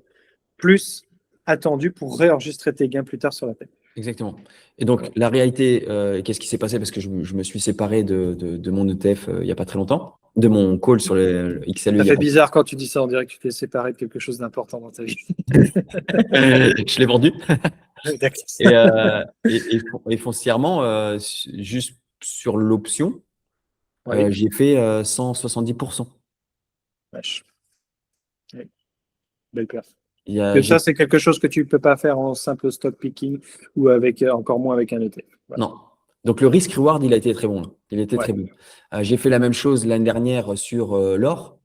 [SPEAKER 1] plus attendu pour réenregistrer tes gains plus tard sur la tech.
[SPEAKER 2] Exactement. Et donc, la réalité, qu'est-ce qui s'est passé? Parce que je me suis séparé de mon ETF il n'y a pas très longtemps, de mon call sur le XLE il
[SPEAKER 1] Ça
[SPEAKER 2] n'y a
[SPEAKER 1] fait
[SPEAKER 2] pas
[SPEAKER 1] bizarre quand tu dis ça, on dirait que tu t'es séparé de quelque chose d'important dans ta vie.
[SPEAKER 2] Je l'ai vendu. Et,
[SPEAKER 1] D'accord.
[SPEAKER 2] et foncièrement, juste sur l'option,
[SPEAKER 1] Oui,
[SPEAKER 2] j'ai fait 170%.
[SPEAKER 1] vache. Oui, belle perf.
[SPEAKER 2] Il y a,
[SPEAKER 1] Que ça,
[SPEAKER 2] j'ai,
[SPEAKER 1] c'est quelque chose que tu ne peux pas faire en simple stock picking ou avec encore moins avec un ETF. Voilà.
[SPEAKER 2] non. Donc, le risk-reward, il a été très bon, là. Il était
[SPEAKER 1] Ouais.
[SPEAKER 2] très bon. J'ai fait la même chose l'année dernière sur l'or.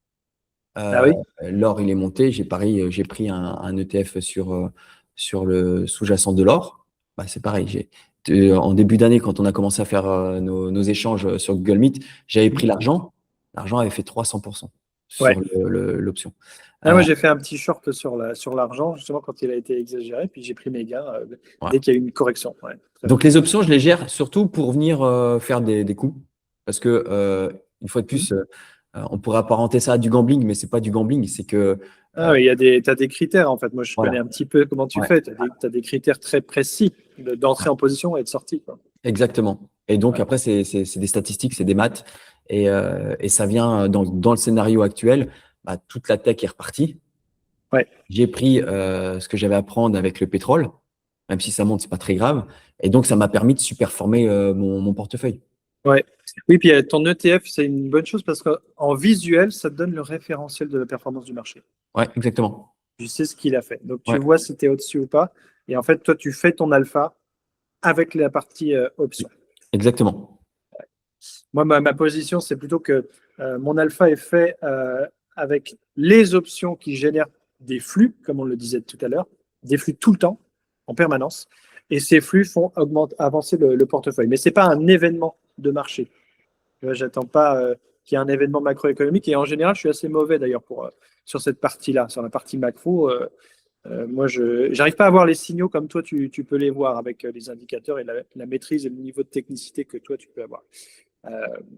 [SPEAKER 1] Ah
[SPEAKER 2] Euh,
[SPEAKER 1] oui?
[SPEAKER 2] L'or, il est monté. J'ai pris un ETF sur le sous-jacent de l'or. Bah, c'est pareil. En début d'année, quand on a commencé à faire nos échanges sur Google Meet, j'avais pris l'argent. L'argent avait fait 300%
[SPEAKER 1] Ouais.
[SPEAKER 2] sur l'option.
[SPEAKER 1] Ah, moi, j'ai fait un petit short sur l'argent, justement, quand il a été exagéré, puis j'ai pris mes gains
[SPEAKER 2] Voilà.
[SPEAKER 1] dès qu'il y a eu une correction. Ouais, très bien.
[SPEAKER 2] Donc, les options, je les gère surtout pour venir faire des coups. Parce que, une fois de
[SPEAKER 1] Mhm.
[SPEAKER 2] plus, on pourrait apparenter ça à du gambling, mais c'est pas du gambling. C'est que,
[SPEAKER 1] Ah, oui, t'as des critères, en fait. Moi, je connais
[SPEAKER 2] voilà.
[SPEAKER 1] un petit peu comment tu
[SPEAKER 2] Ouais.
[SPEAKER 1] fais. T'as des critères très précis d'entrée en position et de sortie, quoi.
[SPEAKER 2] Exactement. Et donc,
[SPEAKER 1] Ouais.
[SPEAKER 2] après, c'est des statistiques, c'est des maths. Et ça vient dans le scénario actuel, bah, toute la tech est repartie.
[SPEAKER 1] Ouais.
[SPEAKER 2] J'ai pris ce que j'avais à prendre avec le pétrole, même si ça monte, c'est pas très grave. Et donc, ça m'a permis de superformer mon portefeuille.
[SPEAKER 1] Ouais. Oui, puis ton ETF, c'est une bonne chose parce qu'en visuel, ça te donne le référentiel de la performance du marché.
[SPEAKER 2] Ouais, exactement.
[SPEAKER 1] Tu sais ce qu'il a fait. Donc, tu
[SPEAKER 2] Ouais,
[SPEAKER 1] vois si tu es au-dessus ou pas. Et en fait, toi, tu fais ton alpha avec la partie option.
[SPEAKER 2] exactement.
[SPEAKER 1] Moi, ma position, c'est plutôt que mon alpha est fait avec les options qui génèrent des flux, comme on le disait tout à l'heure, des flux tout le temps, en permanence. et ces flux font avancer le portefeuille. Mais ce n'est pas un événement de marché. Je n'attends pas qu'il y ait un événement macroéconomique. Et en général, je suis assez mauvais d'ailleurs sur cette partie-là, sur la partie macro. Moi, je n'arrive pas à voir les signaux comme toi, tu peux les voir avec les indicateurs et la maîtrise et le niveau de technicité que toi, tu peux avoir.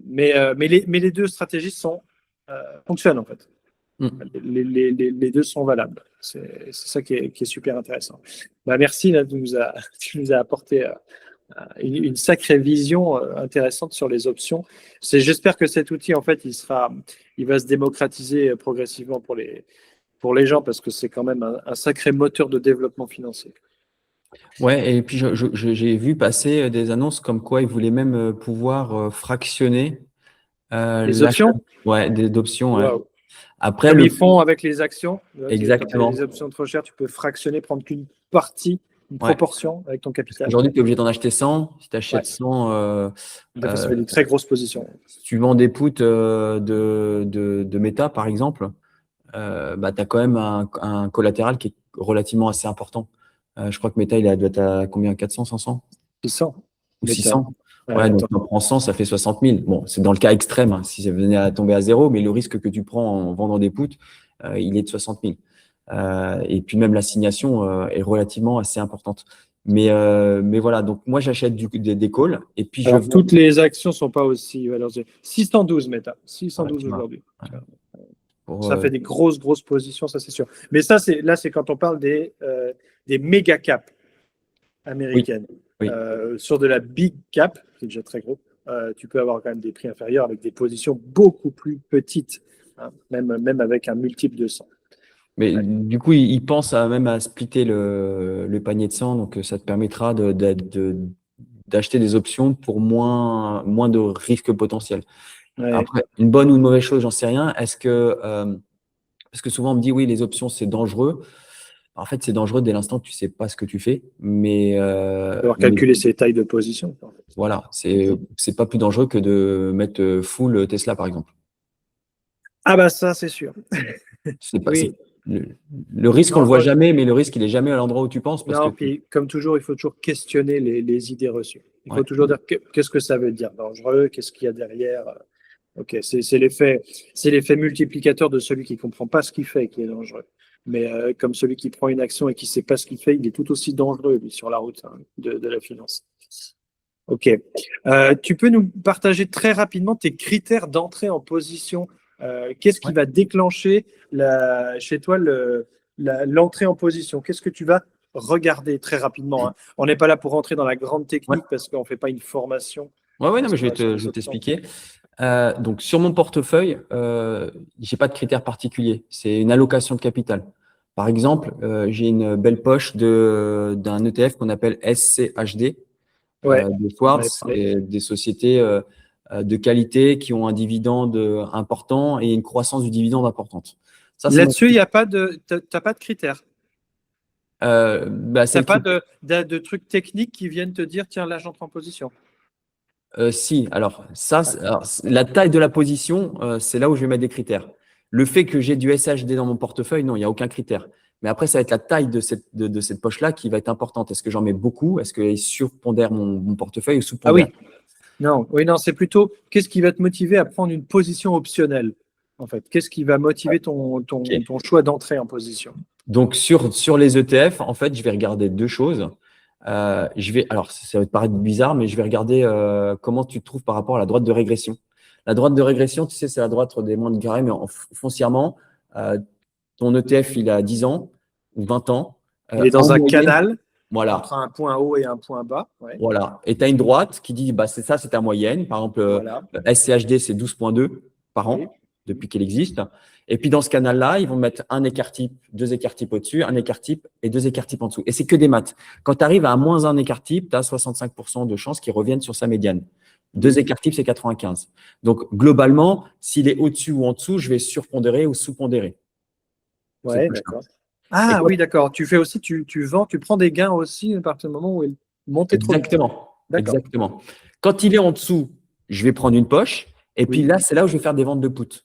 [SPEAKER 1] Mais les deux stratégies fonctionnent en fait. Les deux sont valables. C'est ça qui est super intéressant. Merci, là, tu nous as apporté une sacrée vision intéressante sur les options. J'espère que cet outil, en fait, il va se démocratiser progressivement pour les gens parce que c'est quand même un sacré moteur de développement financier.
[SPEAKER 2] Ouais, et puis j'ai vu passer des annonces comme quoi ils voulaient même pouvoir fractionner
[SPEAKER 1] les options.
[SPEAKER 2] Ouais, d'options. Ouais.
[SPEAKER 1] Wow.
[SPEAKER 2] Après,
[SPEAKER 1] comme ils font avec les actions.
[SPEAKER 2] Exactement.
[SPEAKER 1] Quand tu as des options trop chères, tu peux fractionner, prendre qu'une partie, une proportion avec ton capital.
[SPEAKER 2] Aujourd'hui, tu es obligé d'en acheter 100. Si tu achètes 100,
[SPEAKER 1] ça fait des très grosses positions.
[SPEAKER 2] Si tu vends des puts de Meta, par exemple, tu as quand même un collatéral qui est relativement assez important. Je crois que Meta, il doit être à combien? 400, 500?
[SPEAKER 1] 600.
[SPEAKER 2] Ou 600. Ouais, donc tu en prends 100, ça fait 60 000. Bon, c'est dans le cas extrême, hein, si ça venait à tomber à zéro, mais le risque que tu prends en vendant des puts, il est de 60 000. Et puis même l'assignation est relativement assez importante. Mais voilà, donc moi j'achète des calls et puis
[SPEAKER 1] alors, toutes les actions ne sont pas aussi valorisées. 612 Meta, 612 aujourd'hui. Ouais. Ça fait des grosses positions, ça c'est sûr. Mais là, c'est quand on parle des méga caps américaines.
[SPEAKER 2] Oui.
[SPEAKER 1] Sur de la big cap, qui est déjà très gros, tu peux avoir quand même des prix inférieurs avec des positions beaucoup plus petites, hein, même avec un multiple de 100.
[SPEAKER 2] Mais du coup, ils pensent même à splitter le panier de 100, donc ça te permettra d'acheter des options pour moins de risques potentiels. Ouais. Après, une bonne ou une mauvaise chose, j'en sais rien. Est-ce que parce que souvent on me dit oui, les options c'est dangereux. En fait, c'est dangereux dès l'instant que tu sais pas ce que tu fais. Mais
[SPEAKER 1] alors calculer ses tailles de position. En fait.
[SPEAKER 2] Voilà, c'est pas plus dangereux que de mettre full Tesla par exemple.
[SPEAKER 1] Ah bah ça c'est sûr.
[SPEAKER 2] C'est pas. Oui. Le risque, on le voit jamais, mais le risque, il est jamais à l'endroit où tu penses. Parce
[SPEAKER 1] puis comme toujours, il faut toujours questionner les idées reçues. Il faut toujours dire qu'est-ce que ça veut dire dangereux, qu'est-ce qu'il y a derrière. Ok, c'est l'effet multiplicateur de celui qui ne comprend pas ce qu'il fait qui est dangereux. Mais comme celui qui prend une action et qui ne sait pas ce qu'il fait, il est tout aussi dangereux lui, sur la route de la finance. Ok. Tu peux nous partager très rapidement tes critères d'entrée en position. Qu'est-ce qui va déclencher chez toi l'entrée en position? Qu'est-ce que tu vas regarder très rapidement, hein? On n'est pas là pour rentrer dans la grande technique parce qu'on ne fait pas une formation.
[SPEAKER 2] Ouais, non, mais je vais t'expliquer. Donc, sur mon portefeuille, je n'ai pas de critères particuliers. C'est une allocation de capital. Par exemple, j'ai une belle poche d'un ETF qu'on appelle SCHD de Schwartz, des sociétés de qualité qui ont un dividende important et une croissance du dividende importante.
[SPEAKER 1] Là-dessus, tu n'as pas de critères. Tu n'as pas de trucs techniques qui viennent te dire tiens, là, j'entre en position.
[SPEAKER 2] Si, alors la taille de la position, c'est là où je vais mettre des critères. Le fait que j'ai du SHD dans mon portefeuille, non, il n'y a aucun critère. Mais après, ça va être la taille de cette poche-là qui va être importante. Est-ce que j'en mets beaucoup? Est-ce qu'il surpondère mon portefeuille ou sous-pondère?
[SPEAKER 1] Ah oui. Non, c'est plutôt qu'est-ce qui va te motiver à prendre une position optionnelle, en fait? Qu'est-ce qui va motiver ton choix d'entrée en position?
[SPEAKER 2] Donc, sur les ETF, en fait, je vais regarder deux choses. Alors, ça va te paraître bizarre, mais je vais regarder comment tu te trouves par rapport à la droite de régression. La droite de régression, tu sais, c'est la droite des moins de carré, mais foncièrement, ton ETF, il a 10 ans ou 20 ans.
[SPEAKER 1] Il est dans un canal
[SPEAKER 2] entre
[SPEAKER 1] un point haut et un point bas. Ouais.
[SPEAKER 2] Voilà. Et tu as une droite qui dit, c'est ta moyenne. Par exemple, SCHD, c'est 12,2 par an depuis qu'elle existe. Et puis, dans ce canal-là, ils vont mettre un écart type, deux écarts types au-dessus, un écart type et deux écarts types en dessous. Et c'est que des maths. Quand tu arrives à moins un écart type, tu as 65% de chances qu'il revienne sur sa médiane. Deux écarts types, c'est 95. Donc, globalement, s'il est au-dessus ou en dessous, je vais surpondérer ou sous-pondérer.
[SPEAKER 1] Ouais, d'accord. Ah oui, d'accord. Tu fais aussi, tu vends, tu prends des gains aussi à partir du moment où il monte trop.
[SPEAKER 2] Exactement. Quand il est en dessous, je vais prendre une poche. Et puis là, c'est là où je vais faire des ventes de put.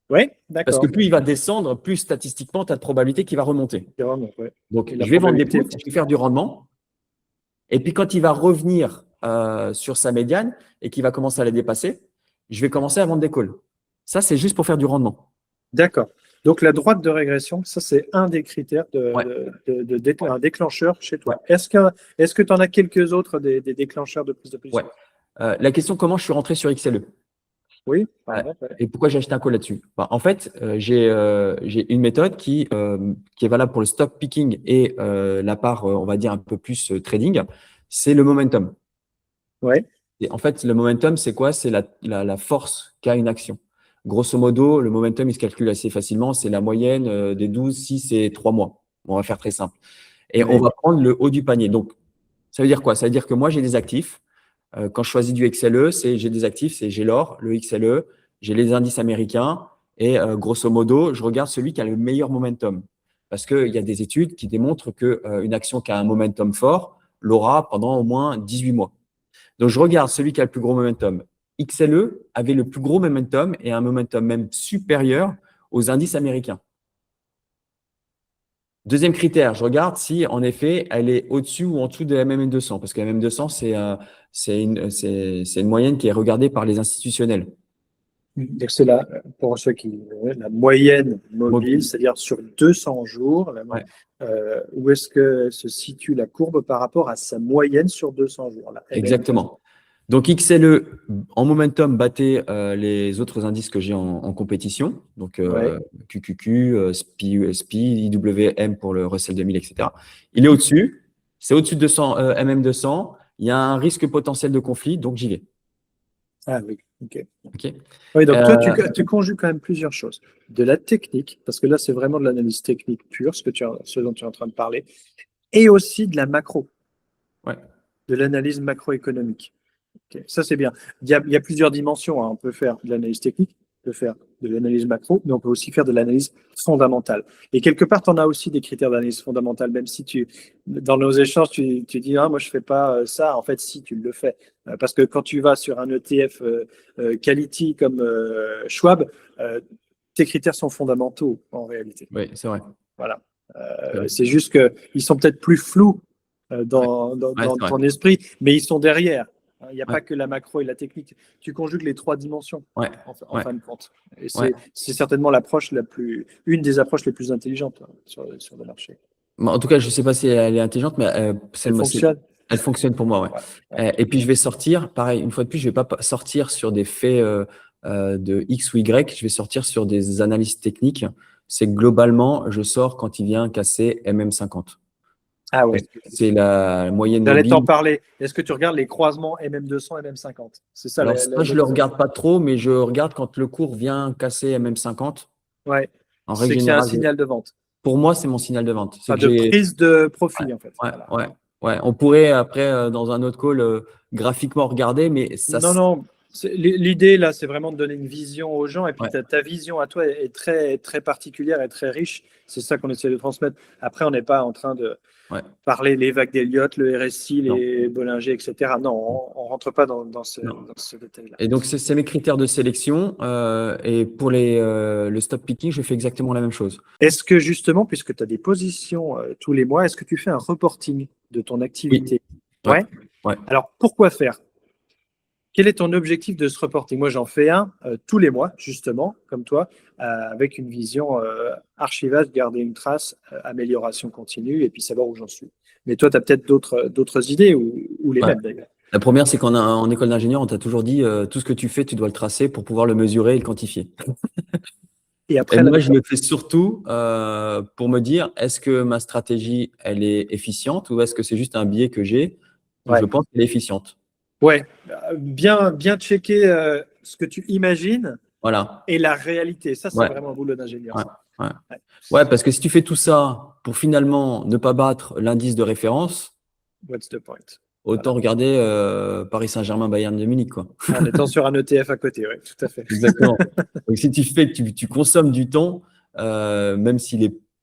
[SPEAKER 1] Oui, d'accord.
[SPEAKER 2] Parce que plus il va descendre, plus statistiquement, tu as de probabilité qu'il va remonter. Donc, je vais vendre des puts, je vais faire du rendement. Et puis, quand il va revenir sur sa médiane et qu'il va commencer à la dépasser, je vais commencer à vendre des calls. Ça, c'est juste pour faire du rendement.
[SPEAKER 1] D'accord. Donc, la droite de régression, ça, c'est un des critères
[SPEAKER 2] Ouais.
[SPEAKER 1] un déclencheur chez toi.
[SPEAKER 2] Ouais.
[SPEAKER 1] Est-ce que tu en as quelques autres des déclencheurs de prise de position?
[SPEAKER 2] Ouais. La question, comment je suis rentré sur XLE?
[SPEAKER 1] Oui, par
[SPEAKER 2] Ouais.
[SPEAKER 1] exemple, ouais.
[SPEAKER 2] Et pourquoi j'ai acheté un call là-dessus? En fait, j'ai une méthode qui est valable pour le stock picking et la part, on va dire, un peu plus trading. C'est le momentum.
[SPEAKER 1] Ouais.
[SPEAKER 2] Et en fait, le momentum, c'est quoi? C'est la force qu'a une action. Grosso modo, le momentum, il se calcule assez facilement. C'est la moyenne des 12, 6 et 3 mois. On va faire très simple. Et on
[SPEAKER 1] Ouais.
[SPEAKER 2] va prendre le haut du panier. Donc, ça veut dire quoi? Ça veut dire que moi, j'ai des actifs. Quand je choisis du XLE, j'ai des actifs, j'ai l'or, le XLE, j'ai les indices américains et grosso modo, je regarde celui qui a le meilleur momentum. Parce qu'il y a des études qui démontrent qu'une action qui a un momentum fort l'aura pendant au moins 18 mois. Donc, je regarde celui qui a le plus gros momentum. XLE avait le plus gros momentum et un momentum même supérieur aux indices américains. Deuxième critère, je regarde si en effet elle est au-dessus ou en dessous de la MM200, parce que la MM200, c'est une moyenne qui est regardée par les institutionnels.
[SPEAKER 1] Donc, c'est pour ceux qui la moyenne mobile,
[SPEAKER 2] Mobile.
[SPEAKER 1] c'est-à-dire sur 200 jours,
[SPEAKER 2] Ouais.
[SPEAKER 1] où est-ce que se situe la courbe par rapport à sa moyenne sur 200 jours là,
[SPEAKER 2] Exactement. Donc XLE en momentum battait les autres indices que j'ai en compétition, donc
[SPEAKER 1] Ouais.
[SPEAKER 2] QQQ, SPI, IWM pour le Russell 2000, etc. Il est au-dessus, c'est au-dessus de 200, MM200. Il y a un risque potentiel de conflit, donc j'y vais.
[SPEAKER 1] Ah oui, ok.
[SPEAKER 2] Ok.
[SPEAKER 1] Oui, donc toi, tu conjugues quand même plusieurs choses. De la technique, parce que là, c'est vraiment de l'analyse technique pure, ce dont tu es en train de parler, et aussi de la macro,
[SPEAKER 2] Ouais.
[SPEAKER 1] de l'analyse macroéconomique. Ok, ça, c'est bien. Il y a plusieurs dimensions, hein. On peut faire de l'analyse technique, on peut faire de l'analyse macro, mais on peut aussi faire de l'analyse fondamentale. Et quelque part, tu en as aussi des critères d'analyse fondamentale, même si dans nos échanges, tu dis, ah, moi, je ne fais pas ça. En fait, si, tu le fais. Parce que quand tu vas sur un ETF quality comme Schwab, tes critères sont fondamentaux en réalité.
[SPEAKER 2] Oui, c'est vrai.
[SPEAKER 1] Voilà.
[SPEAKER 2] C'est vrai.
[SPEAKER 1] C'est juste qu'ils sont peut-être plus flous
[SPEAKER 2] Ouais,
[SPEAKER 1] dans
[SPEAKER 2] c'est vrai.
[SPEAKER 1] ton esprit, mais ils sont derrière. Il n'y a
[SPEAKER 2] Ouais,
[SPEAKER 1] pas que la macro et la technique. Tu conjugues les trois dimensions
[SPEAKER 2] ouais,
[SPEAKER 1] en
[SPEAKER 2] ouais,
[SPEAKER 1] fin de compte. Et
[SPEAKER 2] ouais.
[SPEAKER 1] c'est certainement une des approches les plus intelligentes sur le marché.
[SPEAKER 2] En tout cas, je ne sais pas si elle est intelligente, mais
[SPEAKER 1] Elle fonctionne.
[SPEAKER 2] elle fonctionne pour moi. Ouais.
[SPEAKER 1] Ouais, ouais.
[SPEAKER 2] Et puis, je vais sortir, pareil, une fois de plus, je ne vais pas sortir sur des faits de X ou Y, je vais sortir sur des analyses techniques. C'est globalement, je sors quand il vient casser MM50.
[SPEAKER 1] Ah ouais.
[SPEAKER 2] Parce que c'est la moyenne
[SPEAKER 1] J'allais t'en
[SPEAKER 2] mobile.
[SPEAKER 1] parler. Est-ce que tu regardes les croisements MM200 et MM50? C'est ça
[SPEAKER 2] Alors, ça, je ne le regarde pas trop, mais je regarde quand le cours vient casser MM50.
[SPEAKER 1] Ouais.
[SPEAKER 2] En règle
[SPEAKER 1] C'est qu'il y a un
[SPEAKER 2] générale,
[SPEAKER 1] signal de vente.
[SPEAKER 2] pour moi, c'est mon signal de vente. C'est
[SPEAKER 1] Enfin,
[SPEAKER 2] que
[SPEAKER 1] de
[SPEAKER 2] j'ai.
[SPEAKER 1] prise de
[SPEAKER 2] Ouais,
[SPEAKER 1] profit, en fait.
[SPEAKER 2] ouais,
[SPEAKER 1] Voilà.
[SPEAKER 2] ouais, ouais. On pourrait après, dans un autre call, graphiquement regarder, mais ça.
[SPEAKER 1] Non, non. L'idée, là, c'est vraiment de donner une vision aux gens. Et puis,
[SPEAKER 2] Ouais,
[SPEAKER 1] ta vision à toi est très, très particulière et très riche. C'est ça qu'on essaie de transmettre. Après, on n'est pas en train de
[SPEAKER 2] ouais,
[SPEAKER 1] parler les vagues d'Elliott, le RSI,
[SPEAKER 2] non,
[SPEAKER 1] les Bollinger, etc. Non, on ne rentre pas dans
[SPEAKER 2] non.
[SPEAKER 1] ce détail-là.
[SPEAKER 2] Et donc, c'est mes critères de sélection. Et pour le stop picking, je fais exactement la même chose.
[SPEAKER 1] Est-ce que justement, puisque tu as des positions tous les mois, est-ce que tu fais un reporting de ton
[SPEAKER 2] Oui,
[SPEAKER 1] activité?
[SPEAKER 2] ouais,
[SPEAKER 1] Ouais.
[SPEAKER 2] ouais.
[SPEAKER 1] Alors, pourquoi faire? Quel est ton objectif de ce reporting? Moi, j'en fais un tous les mois, justement, comme toi, avec une vision archivage, garder une trace, amélioration continue, et puis savoir où j'en suis. Mais toi, tu as peut-être d'autres idées, ou les
[SPEAKER 2] Ouais.
[SPEAKER 1] mêmes d'ailleurs.
[SPEAKER 2] La première, c'est qu'en école d'ingénieur, on t'a toujours dit tout ce que tu fais, tu dois le tracer pour pouvoir le mesurer et le quantifier.
[SPEAKER 1] Et
[SPEAKER 2] Et
[SPEAKER 1] après, la
[SPEAKER 2] moi, je
[SPEAKER 1] méthode.
[SPEAKER 2] le fais surtout pour me dire, est-ce que ma stratégie, elle est efficiente ou est-ce que c'est juste un biais que j'ai où je
[SPEAKER 1] Ouais.
[SPEAKER 2] pense qu'elle est efficiente?
[SPEAKER 1] Ouais. Bien checker ce que tu imagines
[SPEAKER 2] Voilà.
[SPEAKER 1] et la réalité. Ça, c'est
[SPEAKER 2] Ouais,
[SPEAKER 1] vraiment un boulot d'ingénieur,
[SPEAKER 2] ouais,
[SPEAKER 1] ça.
[SPEAKER 2] ouais.
[SPEAKER 1] Ouais.
[SPEAKER 2] Ouais, parce que si tu fais tout ça pour finalement ne pas battre l'indice de référence,
[SPEAKER 1] What's the point?
[SPEAKER 2] autant
[SPEAKER 1] Voilà.
[SPEAKER 2] regarder Paris Saint-Germain, Bayern de Munich, quoi.
[SPEAKER 1] En étant sur un ETF à côté, oui, tout à fait.
[SPEAKER 2] Exactement. Donc, si tu consommes du temps, même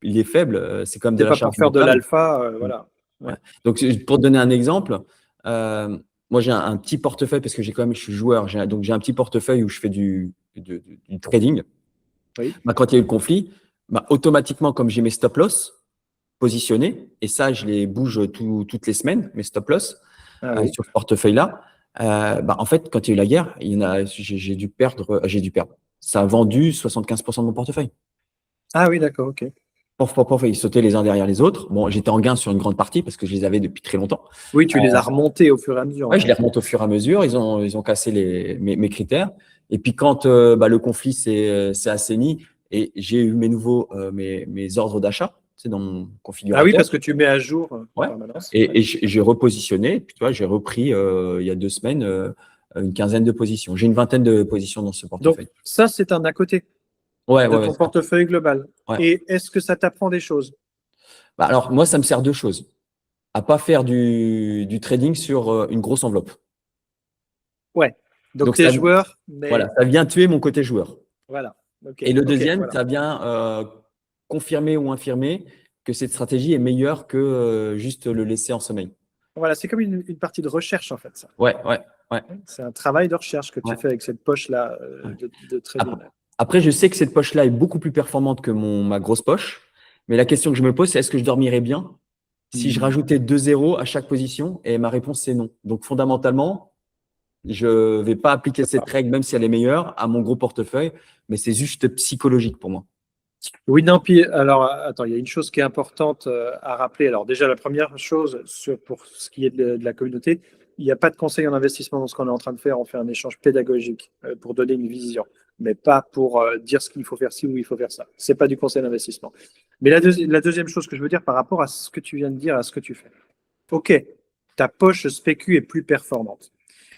[SPEAKER 2] il est faible, c'est comme de
[SPEAKER 1] C'est pas
[SPEAKER 2] l'achat
[SPEAKER 1] pour faire de
[SPEAKER 2] mental.
[SPEAKER 1] l'alpha, voilà.
[SPEAKER 2] Ouais.
[SPEAKER 1] Ouais.
[SPEAKER 2] Donc, pour te donner un exemple, moi, j'ai un petit portefeuille parce que je suis joueur. Donc, j'ai un petit portefeuille où je fais du trading.
[SPEAKER 1] Oui.
[SPEAKER 2] Bah, quand il y a eu le conflit, bah, automatiquement, comme j'ai mes stop loss, positionnés, et ça, je les bouge toutes les semaines, mes stop loss
[SPEAKER 1] Ah oui.
[SPEAKER 2] sur ce portefeuille-là. En fait, quand il y a eu la guerre, j'ai dû perdre. Ça a vendu 75% de mon portefeuille.
[SPEAKER 1] Ah oui, d'accord, ok.
[SPEAKER 2] Ils sautaient les uns derrière les autres. Bon, j'étais en gain sur une grande partie parce que je les avais depuis très longtemps.
[SPEAKER 1] Oui, tu les as remontés au fur et à mesure.
[SPEAKER 2] Ouais, je les remonte au fur et à mesure. Ils ont cassé mes critères. Et puis quand le conflit s'est assaini et j'ai eu mes ordres d'achat, c'est dans mon
[SPEAKER 1] Ah
[SPEAKER 2] configurateur.
[SPEAKER 1] oui, parce que tu mets à jour en
[SPEAKER 2] Ouais.
[SPEAKER 1] permanence.
[SPEAKER 2] Et j'ai repositionné. Puis tu vois, j'ai repris il y a 2 semaines une quinzaine de positions. J'ai une vingtaine de positions dans ce
[SPEAKER 1] Donc,
[SPEAKER 2] portefeuille.
[SPEAKER 1] ça, c'est un à côté
[SPEAKER 2] Ouais,
[SPEAKER 1] de ton portefeuille global.
[SPEAKER 2] Ouais.
[SPEAKER 1] Et est-ce que ça t'apprend des choses?
[SPEAKER 2] Alors moi, ça me sert 2 choses. À pas faire du trading sur une grosse enveloppe.
[SPEAKER 1] Ouais. Donc,
[SPEAKER 2] Donc
[SPEAKER 1] tu es
[SPEAKER 2] ça,
[SPEAKER 1] joueur, mais
[SPEAKER 2] voilà, ça vient tuer mon côté joueur.
[SPEAKER 1] voilà. Ok,
[SPEAKER 2] Et le
[SPEAKER 1] ok,
[SPEAKER 2] deuxième,
[SPEAKER 1] voilà.
[SPEAKER 2] ça vient confirmer ou infirmer que cette stratégie est meilleure que juste le laisser en sommeil.
[SPEAKER 1] Voilà, c'est comme une partie de recherche, en fait, ça.
[SPEAKER 2] Ouais.
[SPEAKER 1] C'est un travail de recherche que tu fais avec cette poche-là de trading.
[SPEAKER 2] Après, je sais que cette poche-là est beaucoup plus performante que ma grosse poche. Mais la question que je me pose, c'est est-ce que je dormirais bien si je rajoutais 2 zéros à chaque position? Et ma réponse, c'est non. Donc, fondamentalement, je ne vais pas appliquer cette règle, même si elle est meilleure, à mon gros portefeuille. Mais c'est juste psychologique pour moi.
[SPEAKER 1] Oui, non, puis alors, attends, il y a une chose qui est importante à rappeler. Alors, déjà, la première chose, pour ce qui est de la communauté, il n'y a pas de conseil en investissement dans ce qu'on est en train de faire. On fait un échange pédagogique pour donner une vision, mais pas pour dire ce qu'il faut faire ci ou il faut faire ça. C'est pas du conseil d'investissement. Mais la deuxième chose que je veux dire par rapport à ce que tu viens de dire, à ce que tu fais. OK, ta poche spécu est plus performante.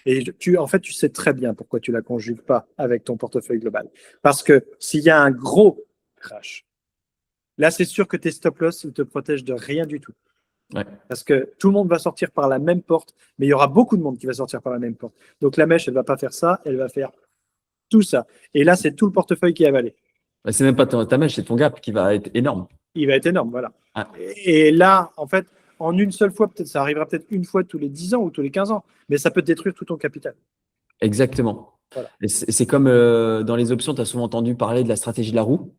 [SPEAKER 1] Et en fait, tu sais très bien pourquoi tu la conjugues pas avec ton portefeuille global. Parce que s'il y a un gros crash, là, c'est sûr que tes stop-loss, ils te protègent de rien du tout.
[SPEAKER 2] Ouais.
[SPEAKER 1] Parce que tout le monde va sortir par la même porte, mais il y aura beaucoup de monde qui va sortir par la même porte. Donc la mèche, elle ne va pas faire ça, elle va faire tout ça. Et là, c'est tout le portefeuille qui est avalé.
[SPEAKER 2] C'est même pas ta mèche, c'est ton gap qui va être énorme.
[SPEAKER 1] Il va être énorme, voilà.
[SPEAKER 2] Ah.
[SPEAKER 1] Et là, en fait, en une seule fois, peut-être, ça arrivera peut-être une fois tous les 10 ans ou tous les 15 ans, mais ça peut détruire tout ton capital.
[SPEAKER 2] Exactement.
[SPEAKER 1] Voilà.
[SPEAKER 2] C'est comme dans les options, tu as souvent entendu parler de la stratégie de la roue.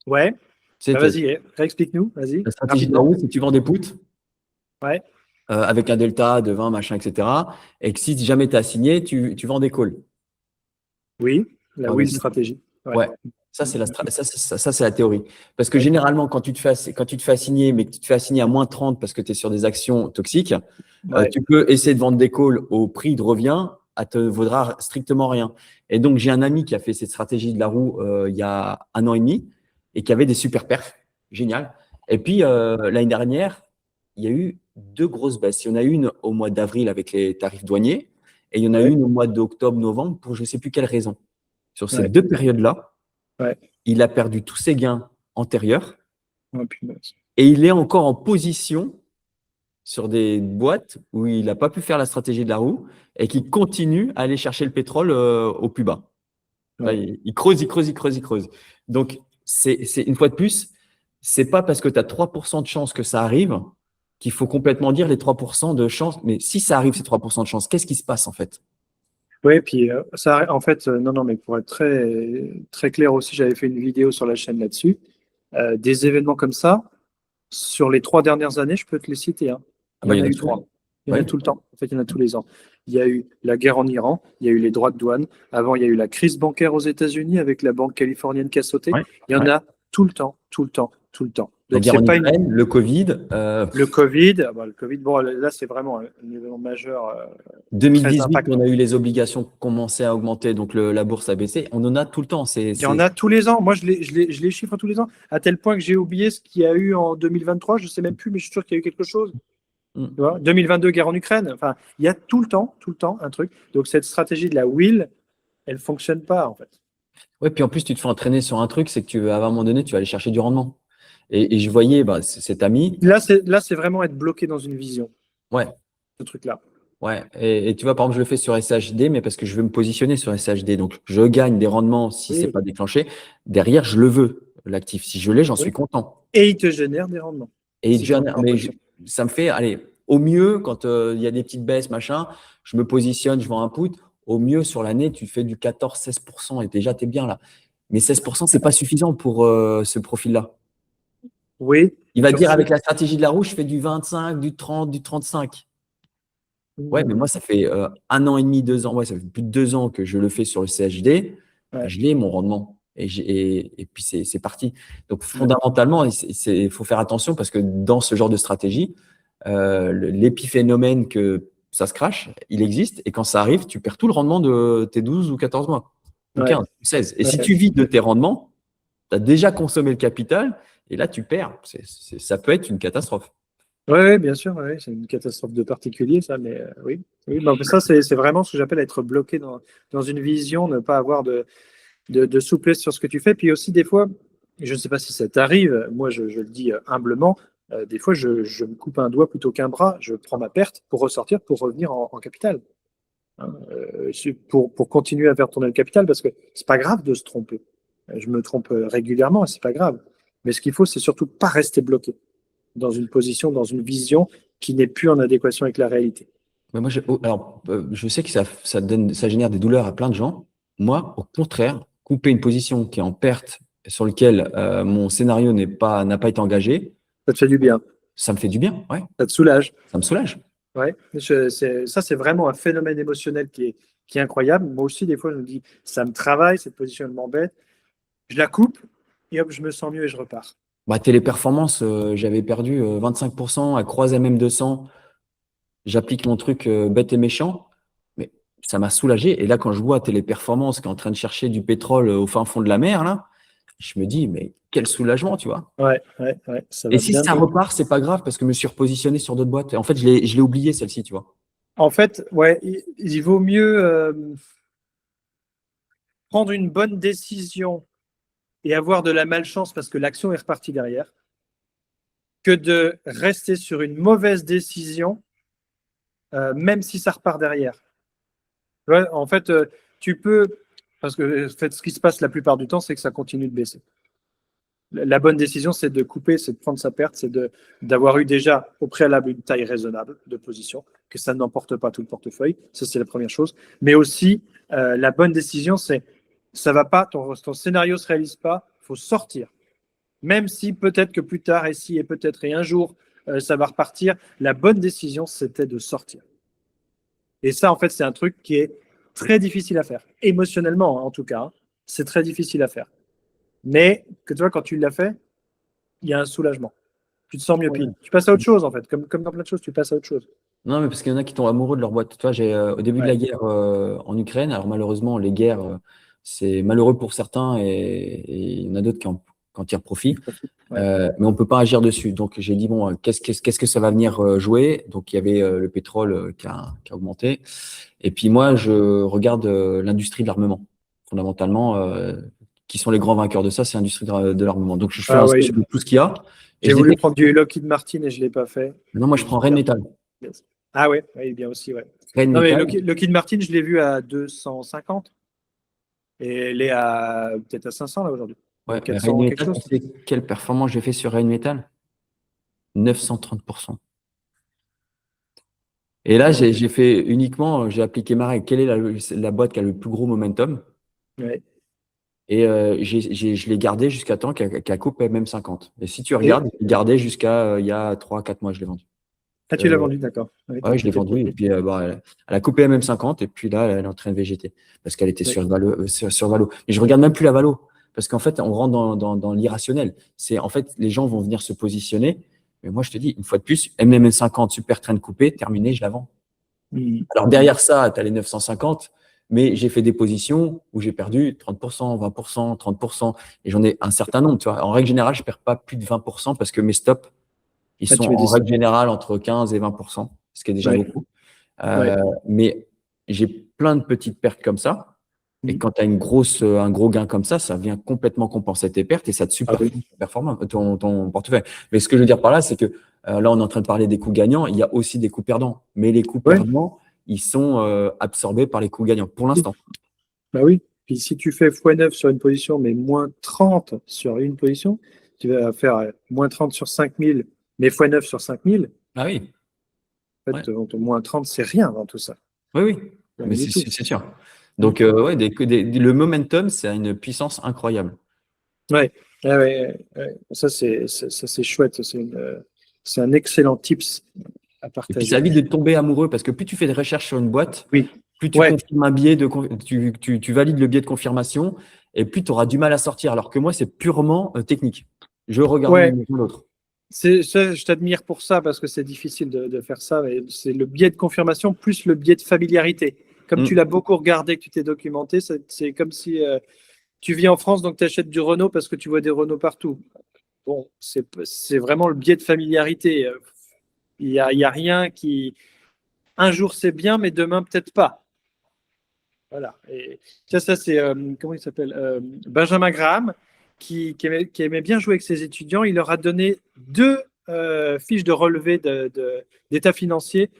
[SPEAKER 1] Ouais.
[SPEAKER 2] Tu sais,
[SPEAKER 1] Vas-y, réexplique-nous. Vas-y.
[SPEAKER 2] la stratégie de la roue, c'est que tu vends des puts
[SPEAKER 1] Ouais.
[SPEAKER 2] avec un delta de 20, machin, etc. Et que si jamais tu as signé, tu vends des calls.
[SPEAKER 1] Oui, la wheel
[SPEAKER 2] ça,
[SPEAKER 1] stratégie.
[SPEAKER 2] Ouais. Ça, c'est la théorie. Parce que généralement, quand tu te fais assigner, mais que tu te fais assigner à moins 30 parce que tu es sur des actions toxiques, tu peux essayer de vendre des calls au prix de revient, ça te vaudra strictement rien. Et donc, j'ai un ami qui a fait cette stratégie de la roue il y a 1 an et demi et qui avait des super perfs. Génial. Et puis, l'année dernière, il y a eu 2 grosses baisses. Il y en a une au mois d'avril avec les tarifs douaniers et il y en a une au mois d'octobre-novembre pour je ne sais plus quelle raison. Sur ces 2 périodes-là, il a perdu tous ses gains antérieurs et il est encore en position sur des boîtes où il n'a pas pu faire la stratégie de la roue et qui continue à aller chercher le pétrole au plus bas. Là, il creuse. Donc, c'est une fois de plus, c'est pas parce que tu as 3% de chance que ça arrive qu'il faut complètement dire les 3% de chance. Mais si ça arrive, ces 3% de chance, qu'est-ce qui se passe en fait?
[SPEAKER 1] Oui, puis ça, en fait, non, mais pour être très, très clair aussi, j'avais fait une vidéo sur la chaîne là-dessus. Des événements comme ça, sur les 3 dernières années, je peux te les citer. Hein. Il y en a eu 3. Il y en a tout le temps. En fait, il y en a tous les ans. Il y a eu la guerre en Iran, il y a eu les droits de douane. Avant, il y a eu la crise bancaire aux États-Unis avec la banque californienne qui a sauté. Il y en a tout le temps.
[SPEAKER 2] La
[SPEAKER 1] Donc,
[SPEAKER 2] guerre en Ukraine, le Covid.
[SPEAKER 1] Le Covid, le Covid, bon, là, c'est vraiment un événement majeur.
[SPEAKER 2] 2018, on a eu les obligations qui commençaient à augmenter, donc la bourse a baissé. On en a tout le temps.
[SPEAKER 1] Il y en a tous les ans. Moi, je les chiffre tous les ans, à tel point que j'ai oublié ce qu'il y a eu en 2023. Je ne sais même plus, mais je suis sûr qu'il y a eu quelque chose. Tu vois, 2022, guerre en Ukraine. Enfin, il y a tout le temps, un truc. Donc, cette stratégie de la wheel, elle ne fonctionne pas, en fait.
[SPEAKER 2] Oui, puis en plus, tu te fais entraîner sur un truc, c'est que à un moment donné, tu vas aller chercher du rendement. Et je voyais cet ami.
[SPEAKER 1] Là, c'est vraiment être bloqué dans une vision.
[SPEAKER 2] Ouais.
[SPEAKER 1] Ce truc-là.
[SPEAKER 2] Ouais. Et tu vois, par exemple, je le fais sur SHD, mais parce que je veux me positionner sur SHD. Donc, je gagne des rendements si ce n'est pas déclenché. Derrière, je le veux, l'actif. Si je l'ai, j'en suis content.
[SPEAKER 1] Et il te génère des rendements.
[SPEAKER 2] Et ça me fait, allez, au mieux, quand il y a des petites baisses, machin, je me positionne, je vends un put. Au mieux, sur l'année, tu fais du 14-16% et déjà, tu es bien là. Mais 16%, ce n'est pas suffisant pour ce profil-là.
[SPEAKER 1] Oui.
[SPEAKER 2] Il va dire avec la stratégie de la roue, je fais du 25, du 30, du 35. Ouais, mais moi, ça fait 1 an et demi, 2 ans. Ouais, ça fait plus de 2 ans que je le fais sur le CHD.
[SPEAKER 1] Ouais.
[SPEAKER 2] Je l'ai, mon rendement. Et puis, c'est parti. Donc, fondamentalement, il faut faire attention parce que dans ce genre de stratégie, l'épiphénomène que ça se crache, il existe. Et quand ça arrive, tu perds tout le rendement de tes 12 ou 14 mois, ou 15, ou 16. Et si tu vis de tes rendements, tu as déjà consommé le capital et là, tu perds. Ça peut être une catastrophe.
[SPEAKER 1] Oui, bien sûr, ouais, c'est une catastrophe de particulier, ça, mais oui. Oui, bah, ça, c'est vraiment ce que j'appelle être bloqué dans une vision, ne pas avoir de souplesse sur ce que tu fais. Puis aussi, des fois, je ne sais pas si ça t'arrive, moi, je le dis humblement, des fois, je me coupe un doigt plutôt qu'un bras, je prends ma perte pour ressortir, pour revenir en capital. Hein, pour continuer à faire tourner le capital, parce que c'est pas grave de se tromper. Je me trompe régulièrement, c'est pas grave. Mais ce qu'il faut, c'est surtout pas rester bloqué dans une position, dans une vision qui n'est plus en adéquation avec la réalité.
[SPEAKER 2] Mais moi, je sais que ça génère des douleurs à plein de gens. Moi, au contraire, couper une position qui est en perte, sur laquelle mon scénario n'a pas été engagé,
[SPEAKER 1] Ça te fait du bien.
[SPEAKER 2] ça me fait du bien. Ouais,
[SPEAKER 1] Ça te soulage.
[SPEAKER 2] ça me soulage.
[SPEAKER 1] Ouais. Ça, c'est vraiment un phénomène émotionnel qui est incroyable. Moi aussi, des fois, je me dis, ça me travaille, cette position, elle m'embête. Je la coupe et hop, je me sens mieux et je repars.
[SPEAKER 2] Bah, Téléperformance, j'avais perdu 25% à croise MM200. J'applique mon truc bête et méchant, mais ça m'a soulagé. Et là, quand je vois Téléperformance qui est en train de chercher du pétrole au fin fond de la mer, là, je me dis, mais quel soulagement, tu vois.
[SPEAKER 1] Ouais, ça
[SPEAKER 2] Et
[SPEAKER 1] va
[SPEAKER 2] si
[SPEAKER 1] bien
[SPEAKER 2] ça
[SPEAKER 1] mieux.
[SPEAKER 2] repart, c'est pas grave parce que je me suis repositionné sur d'autres boîtes. En fait, je l'ai oublié celle-ci, tu vois.
[SPEAKER 1] En fait, ouais, il vaut mieux prendre une bonne décision et avoir de la malchance parce que l'action est repartie derrière, que de rester sur une mauvaise décision, même si ça repart derrière. Ouais, en fait, tu peux, parce que en fait, ce qui se passe la plupart du temps, c'est que ça continue de baisser. La bonne décision, c'est de couper, c'est de prendre sa perte, c'est d'avoir eu déjà au préalable une taille raisonnable de position, que ça n'emporte pas tout le portefeuille. Ça, c'est la première chose. Mais aussi, la bonne décision, c'est ça va pas, ton scénario ne se réalise pas, il faut sortir. Même si peut-être que plus tard, et si, et peut-être, et un jour, ça va repartir, la bonne décision, c'était de sortir. Et ça, en fait, c'est un truc qui est très difficile à faire. Émotionnellement, en tout cas, c'est très difficile à faire. Mais que tu vois, quand tu l'as fait, il y a un soulagement. Tu te sens mieux. Puis tu passes à autre chose, en fait. Comme dans plein de choses, tu passes à autre chose.
[SPEAKER 2] Non, mais parce qu'il y en a qui tombent amoureux de leur boîte. Tu vois, au début de la guerre en Ukraine, alors malheureusement, les guerres, c'est malheureux pour certains et il y en a d'autres qui en tirent profit. Mais on ne peut pas agir dessus. Donc, j'ai dit, bon, qu'est-ce que ça va venir jouer? Donc, il y avait le pétrole qui a augmenté. Et puis, moi, je regarde l'industrie de l'armement. Fondamentalement, qui sont les grands vainqueurs de ça, c'est l'industrie de l'armement. Donc, je fais un
[SPEAKER 1] Ouais,
[SPEAKER 2] stock de tout ce qu'il y a.
[SPEAKER 1] J'ai voulu prendre du Lockheed Martin et je ne l'ai pas fait.
[SPEAKER 2] Non, moi, je prends Rheinmetall.
[SPEAKER 1] Ah ouais, bien aussi, ouais.
[SPEAKER 2] Non,
[SPEAKER 1] mais Lockheed Martin, je l'ai vu à 250 et elle est peut-être à 500 là aujourd'hui.
[SPEAKER 2] Ouais,
[SPEAKER 1] 400 quelque chose.
[SPEAKER 2] Tu sais quelle performance j'ai fait sur Rheinmetall? 930%. Et là, j'ai fait uniquement, j'ai appliqué ma règle. Quelle est la boîte qui a le plus gros momentum?
[SPEAKER 1] Ouais.
[SPEAKER 2] Et je l'ai gardé jusqu'à temps qu'elle coupe même 50. Et si tu regardes, je l'ai gardé jusqu'à il y a 3-4 mois, je l'ai vendu.
[SPEAKER 1] Ah, tu l'as vendu, d'accord.
[SPEAKER 2] Ouais, je l'ai vendu. Et puis, elle a coupé MM50. Et puis là, elle est en train de végéter parce qu'elle était sur valo. Et je regarde même plus la valo parce qu'en fait, on rentre dans l'irrationnel. En fait, les gens vont venir se positionner. Mais moi, je te dis, une fois de plus, MM50, super train de couper, terminé, je la vends. Alors, derrière ça, tu as les 950. Mais j'ai fait des positions où j'ai perdu 30%, 20%, 30%. Et j'en ai un certain nombre. Tu vois. En règle générale, je ne perds pas plus de 20% parce que mes stops, ils sont en règle générale entre 15 et 20%, ce qui est déjà beaucoup. Mais j'ai plein de petites pertes comme ça. Et quand tu as un gros gain comme ça vient complètement compenser tes pertes et ça te superforme ton portefeuille. Mais ce que je veux dire par là, c'est que là, on est en train de parler des coups gagnants. Il y a aussi des coups perdants. Mais les coups perdants, ils sont absorbés par les coups gagnants pour l'instant.
[SPEAKER 1] Bah oui. Puis si tu fais x9 sur une position, mais moins 30 sur une position, tu vas faire moins 30 sur 5000, mais x9 sur 5000.
[SPEAKER 2] Ah oui.
[SPEAKER 1] En fait, moins 30, c'est rien dans tout ça.
[SPEAKER 2] Oui. Mais c'est sûr. Donc, le momentum, c'est une puissance incroyable.
[SPEAKER 1] Ouais. Ah ouais, ouais. Ça, c'est chouette. C'est un excellent tips à
[SPEAKER 2] Et puis, ça
[SPEAKER 1] partager.
[SPEAKER 2] évite de tomber amoureux parce que plus tu fais de recherches sur une boîte,
[SPEAKER 1] Oui.
[SPEAKER 2] plus tu
[SPEAKER 1] Ouais.
[SPEAKER 2] confirmes un biais, tu valides le biais de confirmation et plus tu auras du mal à sortir. Alors que moi, c'est purement technique. Je regarde
[SPEAKER 1] Ouais.
[SPEAKER 2] une maison l'autre.
[SPEAKER 1] Je t'admire pour ça parce que c'est difficile de faire ça. Mais c'est le biais de confirmation plus le biais de familiarité. Comme tu
[SPEAKER 2] Mm.
[SPEAKER 1] l'as beaucoup regardé, que tu t'es documenté, c'est comme si tu vis en France, donc tu achètes du Renault parce que tu vois des Renault partout. Bon, c'est vraiment le biais de familiarité. Il y a rien qui. Un jour c'est bien, mais demain peut-être pas. Voilà. Et ça c'est comment il s'appelle Benjamin Graham qui aimait bien jouer avec ses étudiants. Il leur a donné deux fiches de relevé d'état financier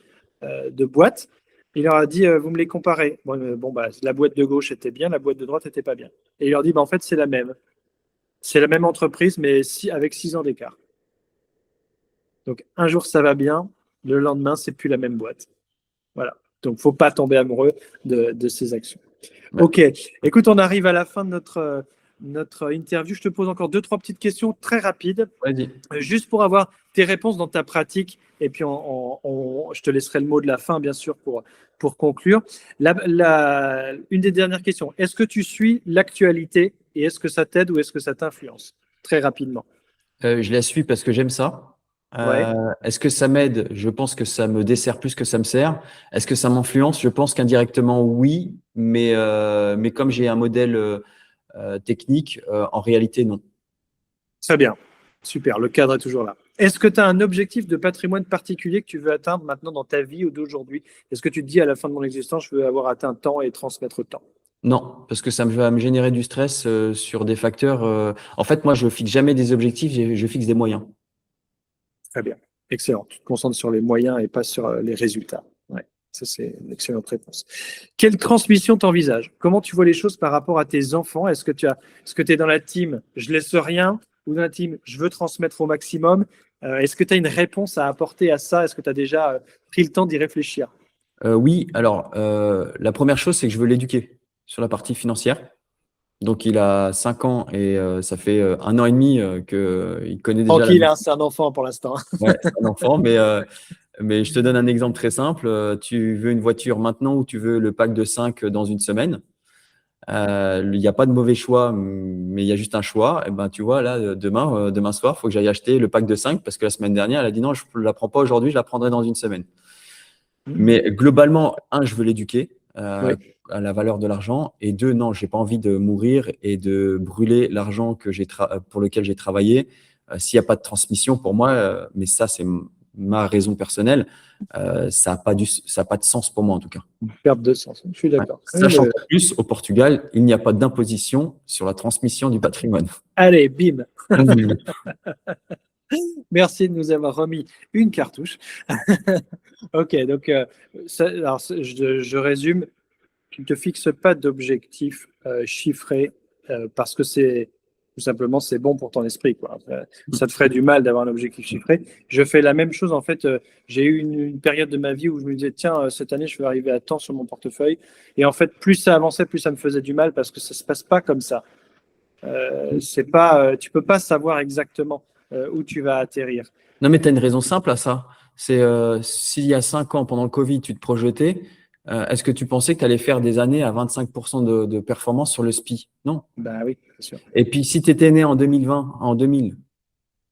[SPEAKER 1] de boîte. Il leur a dit vous me les comparez. Bon, bah, la boîte de gauche était bien, la boîte de droite était pas bien. Et il leur dit bah, en fait c'est la même. C'est la même entreprise, mais avec 6 ans d'écart. Donc un jour ça va bien, le lendemain c'est plus la même boîte. Voilà. Donc faut pas tomber amoureux de ces actions.
[SPEAKER 2] Ouais.
[SPEAKER 1] Ok. Écoute, on arrive à la fin de notre interview. Je te pose encore deux, trois petites questions très rapides,
[SPEAKER 2] Vas-y.
[SPEAKER 1] juste pour avoir tes réponses dans ta pratique. Et puis je te laisserai le mot de la fin, bien sûr, pour conclure. Une des dernières questions. Est-ce que tu suis l'actualité et est-ce que ça t'aide ou est-ce que ça t'influence? Très rapidement.
[SPEAKER 2] Je la suis parce que j'aime ça.
[SPEAKER 1] Ouais.
[SPEAKER 2] Est-ce que ça m'aide? Je pense que ça me dessert plus que ça me sert. Est-ce que ça m'influence? Je pense qu'indirectement, oui. Mais comme j'ai un modèle technique, en réalité, non.
[SPEAKER 1] Très bien. Super. Le cadre est toujours là. Est-ce que tu as un objectif de patrimoine particulier que tu veux atteindre maintenant dans ta vie ou d'aujourd'hui? Est-ce que tu te dis à la fin de mon existence, je veux avoir atteint tant et transmettre tant?
[SPEAKER 2] Non, parce que ça va me générer du stress sur des facteurs. En fait, moi, je fixe jamais des objectifs, je fixe des moyens.
[SPEAKER 1] Très bien. Excellent. Tu te concentres sur les moyens et pas sur les résultats. Ouais. Ça, c'est une excellente réponse. Quelle transmission t'envisages? Comment tu vois les choses par rapport à tes enfants? Est-ce que tu es dans la team je laisse rien ou dans la team je veux transmettre au maximum? Est-ce que tu as une réponse à apporter à ça? Est-ce que tu as déjà pris le temps d'y réfléchir?
[SPEAKER 2] Oui, alors, la première chose, c'est que je veux l'éduquer sur la partie financière. Donc, il a 5 ans et ça fait 1 an et demi qu'il connaît déjà la
[SPEAKER 1] Tranquille, hein,
[SPEAKER 2] notion.
[SPEAKER 1] c'est un enfant pour l'instant.
[SPEAKER 2] Ouais, c'est un enfant, mais je te donne un exemple très simple. Tu veux une voiture maintenant ou tu veux le pack de 5 dans une semaine? Il n'y a pas de mauvais choix, mais il y a juste un choix. Et ben, tu vois, là, demain soir, il faut que j'aille acheter le pack de 5 parce que la semaine dernière, elle a dit non, je ne la prends pas aujourd'hui, je la prendrai dans une semaine. Mais globalement, un, je veux l'éduquer
[SPEAKER 1] Oui.
[SPEAKER 2] à la valeur de l'argent. Et deux, non, j'ai pas envie de mourir et de brûler l'argent pour lequel j'ai travaillé. S'il n'y a pas de transmission pour moi, mais ça, c'est ma raison personnelle, ça n'a pas de sens pour moi en tout cas.
[SPEAKER 1] Une perte de sens. Je suis
[SPEAKER 2] Ouais.
[SPEAKER 1] d'accord.
[SPEAKER 2] Sachant qu'en plus, au Portugal, il n'y a pas d'imposition sur la transmission du patrimoine.
[SPEAKER 1] Allez, bim.
[SPEAKER 2] Mmh.
[SPEAKER 1] Merci de nous avoir remis une cartouche. Ok, donc alors, je résume. Tu ne te fixes pas d'objectif chiffré parce que c'est tout simplement c'est bon pour ton esprit, quoi. Ça te ferait du mal d'avoir un objectif chiffré. Je fais la même chose en fait. J'ai eu une période de ma vie où je me disais tiens cette année je vais arriver à temps sur mon portefeuille et en fait plus ça avançait plus ça me faisait du mal parce que ça se passe pas comme ça. C'est pas tu peux pas savoir exactement où tu vas atterrir.
[SPEAKER 2] Non, mais tu as une raison simple à ça. C'est s'il y a 5 ans, pendant le Covid, tu te projetais, est-ce que tu pensais que tu allais faire des années à 25% de performance sur le SPI? Non.
[SPEAKER 1] Bah oui, c'est sûr.
[SPEAKER 2] Et puis, si tu étais né en 2020, en 2000,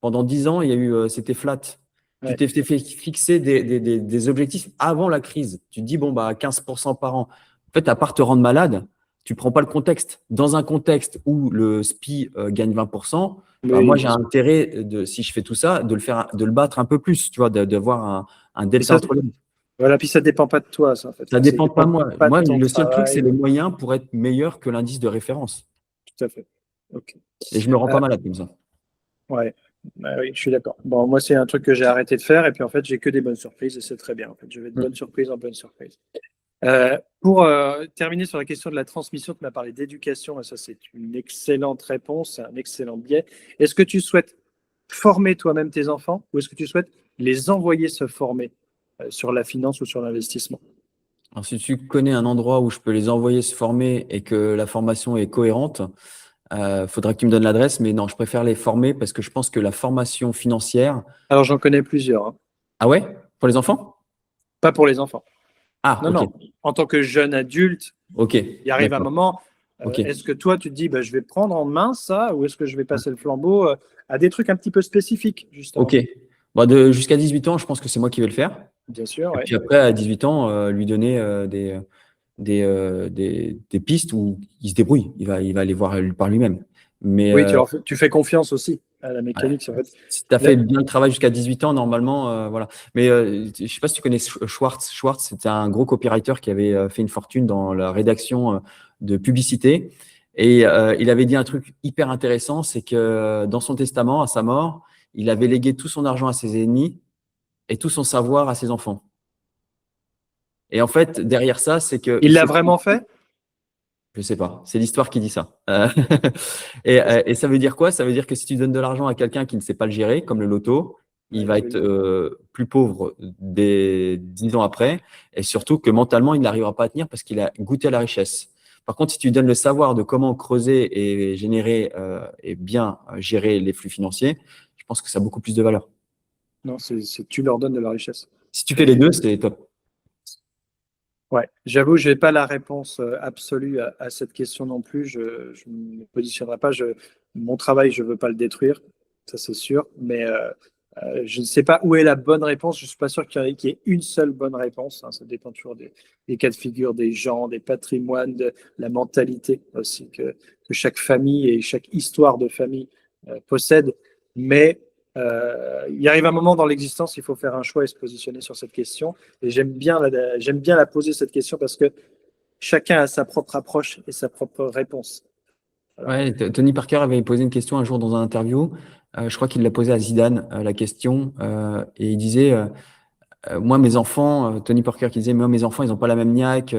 [SPEAKER 2] pendant 10 ans, il y a eu, c'était flat. Tu
[SPEAKER 1] Ouais.
[SPEAKER 2] t'es fait fixer des objectifs avant la crise. Tu te dis, bon, bah, 15% par an. En fait, à part te rendre malade, tu prends pas le contexte. Dans un contexte où le SPI gagne 20%, bah, moi,
[SPEAKER 1] Oui,
[SPEAKER 2] j'ai
[SPEAKER 1] bien sûr.
[SPEAKER 2] intérêt, si je fais tout ça, de le battre un peu plus, tu vois, d'avoir un
[SPEAKER 1] Mais
[SPEAKER 2] delta
[SPEAKER 1] ça,
[SPEAKER 2] entre les deux.
[SPEAKER 1] voilà, puis ça dépend pas de toi, ça en fait.
[SPEAKER 2] Ça
[SPEAKER 1] Ça
[SPEAKER 2] dépend pas
[SPEAKER 1] dépend
[SPEAKER 2] de moi.
[SPEAKER 1] pas de
[SPEAKER 2] Moi,
[SPEAKER 1] ton
[SPEAKER 2] le seul truc, c'est
[SPEAKER 1] travail.
[SPEAKER 2] le moyen pour être meilleur que l'indice de référence.
[SPEAKER 1] Tout à fait. Ok.
[SPEAKER 2] Et je me rends
[SPEAKER 1] Euh,
[SPEAKER 2] pas malade comme ça.
[SPEAKER 1] ouais. Oui, je suis d'accord. Bon, moi, c'est un truc que j'ai arrêté de faire et puis en fait, j'ai que des bonnes surprises et c'est très bien. En fait, je vais de bonne surprise en bonne surprise. Pour terminer sur la question de la transmission, tu m'as parlé d'éducation et ça, c'est une excellente réponse, c'est un excellent biais. Est-ce que tu souhaites former toi-même tes enfants ou est-ce que tu souhaites les envoyer se former sur la finance ou sur l'investissement?
[SPEAKER 2] Alors, si tu connais un endroit où je peux les envoyer se former et que la formation est cohérente, Faudra que tu me donnes l'adresse, mais non, je préfère les former parce que je pense que la formation financière…
[SPEAKER 1] Alors, j'en connais plusieurs, hein.
[SPEAKER 2] Ah ouais? Pour les enfants?
[SPEAKER 1] Pas pour les enfants.
[SPEAKER 2] Ah,
[SPEAKER 1] Non,
[SPEAKER 2] ok.
[SPEAKER 1] non. En tant que jeune adulte,
[SPEAKER 2] Ok,
[SPEAKER 1] il arrive un
[SPEAKER 2] d'accord.
[SPEAKER 1] moment,
[SPEAKER 2] Ok,
[SPEAKER 1] est-ce que toi, tu te dis, bah, je vais prendre en main ça, ou est-ce que je vais passer le flambeau à des trucs un petit peu spécifiques, justement?
[SPEAKER 2] ok. Bon, jusqu'à 18 ans, je pense que c'est moi qui vais le faire.
[SPEAKER 1] Bien sûr,
[SPEAKER 2] Et
[SPEAKER 1] oui.
[SPEAKER 2] puis après, à 18 ans, lui donner des pistes où il se débrouille. Il va aller voir par lui-même. Mais
[SPEAKER 1] Oui, tu fais confiance aussi à la
[SPEAKER 2] ouais,
[SPEAKER 1] mécanique. En fait.
[SPEAKER 2] si tu as fait bien le travail jusqu'à 18 ans, normalement, voilà. Mais je ne sais pas si tu connais Schwartz. Schwartz, c'était un gros copywriter qui avait fait une fortune dans la rédaction de publicité. Et il avait dit un truc hyper intéressant, c'est que dans son testament, à sa mort, il avait légué tout son argent à ses ennemis et tout son savoir à ses enfants. Et en fait, derrière ça, c'est que
[SPEAKER 1] Il l'a vraiment fait?
[SPEAKER 2] je sais pas, c'est l'histoire qui dit ça. Et ça veut dire quoi? Ça veut dire que si tu donnes de l'argent à quelqu'un qui ne sait pas le gérer, comme le loto, il
[SPEAKER 1] Ouais,
[SPEAKER 2] va être plus pauvre des 10 ans après, et surtout que mentalement, il n'arrivera pas à tenir parce qu'il a goûté à la richesse. Par contre, si tu lui donnes le savoir de comment creuser et générer et bien gérer les flux financiers, je pense que ça a beaucoup plus de valeur.
[SPEAKER 1] Non, tu leur donnes de la richesse.
[SPEAKER 2] Si tu fais les deux, c'est top.
[SPEAKER 1] Ouais, j'avoue, je n'ai pas la réponse absolue à cette question non plus. Je ne me positionnerai pas. Mon travail, je ne veux pas le détruire, ça c'est sûr. Mais je ne sais pas où est la bonne réponse. Je ne suis pas sûr qu'il y ait une seule bonne réponse, hein. Ça dépend toujours des cas de figure, des gens, des patrimoines, de la mentalité aussi que chaque famille et chaque histoire de famille possède. Mais il arrive un moment dans l'existence, il faut faire un choix et se positionner sur cette question. Et j'aime bien la poser cette question parce que chacun a sa propre approche et sa propre réponse. Voilà.
[SPEAKER 2] Ouais, Tony Parker avait posé une question un jour dans un interview. Je crois qu'il l'a posé à Zidane, la question, et il disait moi, mes enfants, Tony Parker qui disait, moi, mes enfants, ils n'ont pas la même niaque.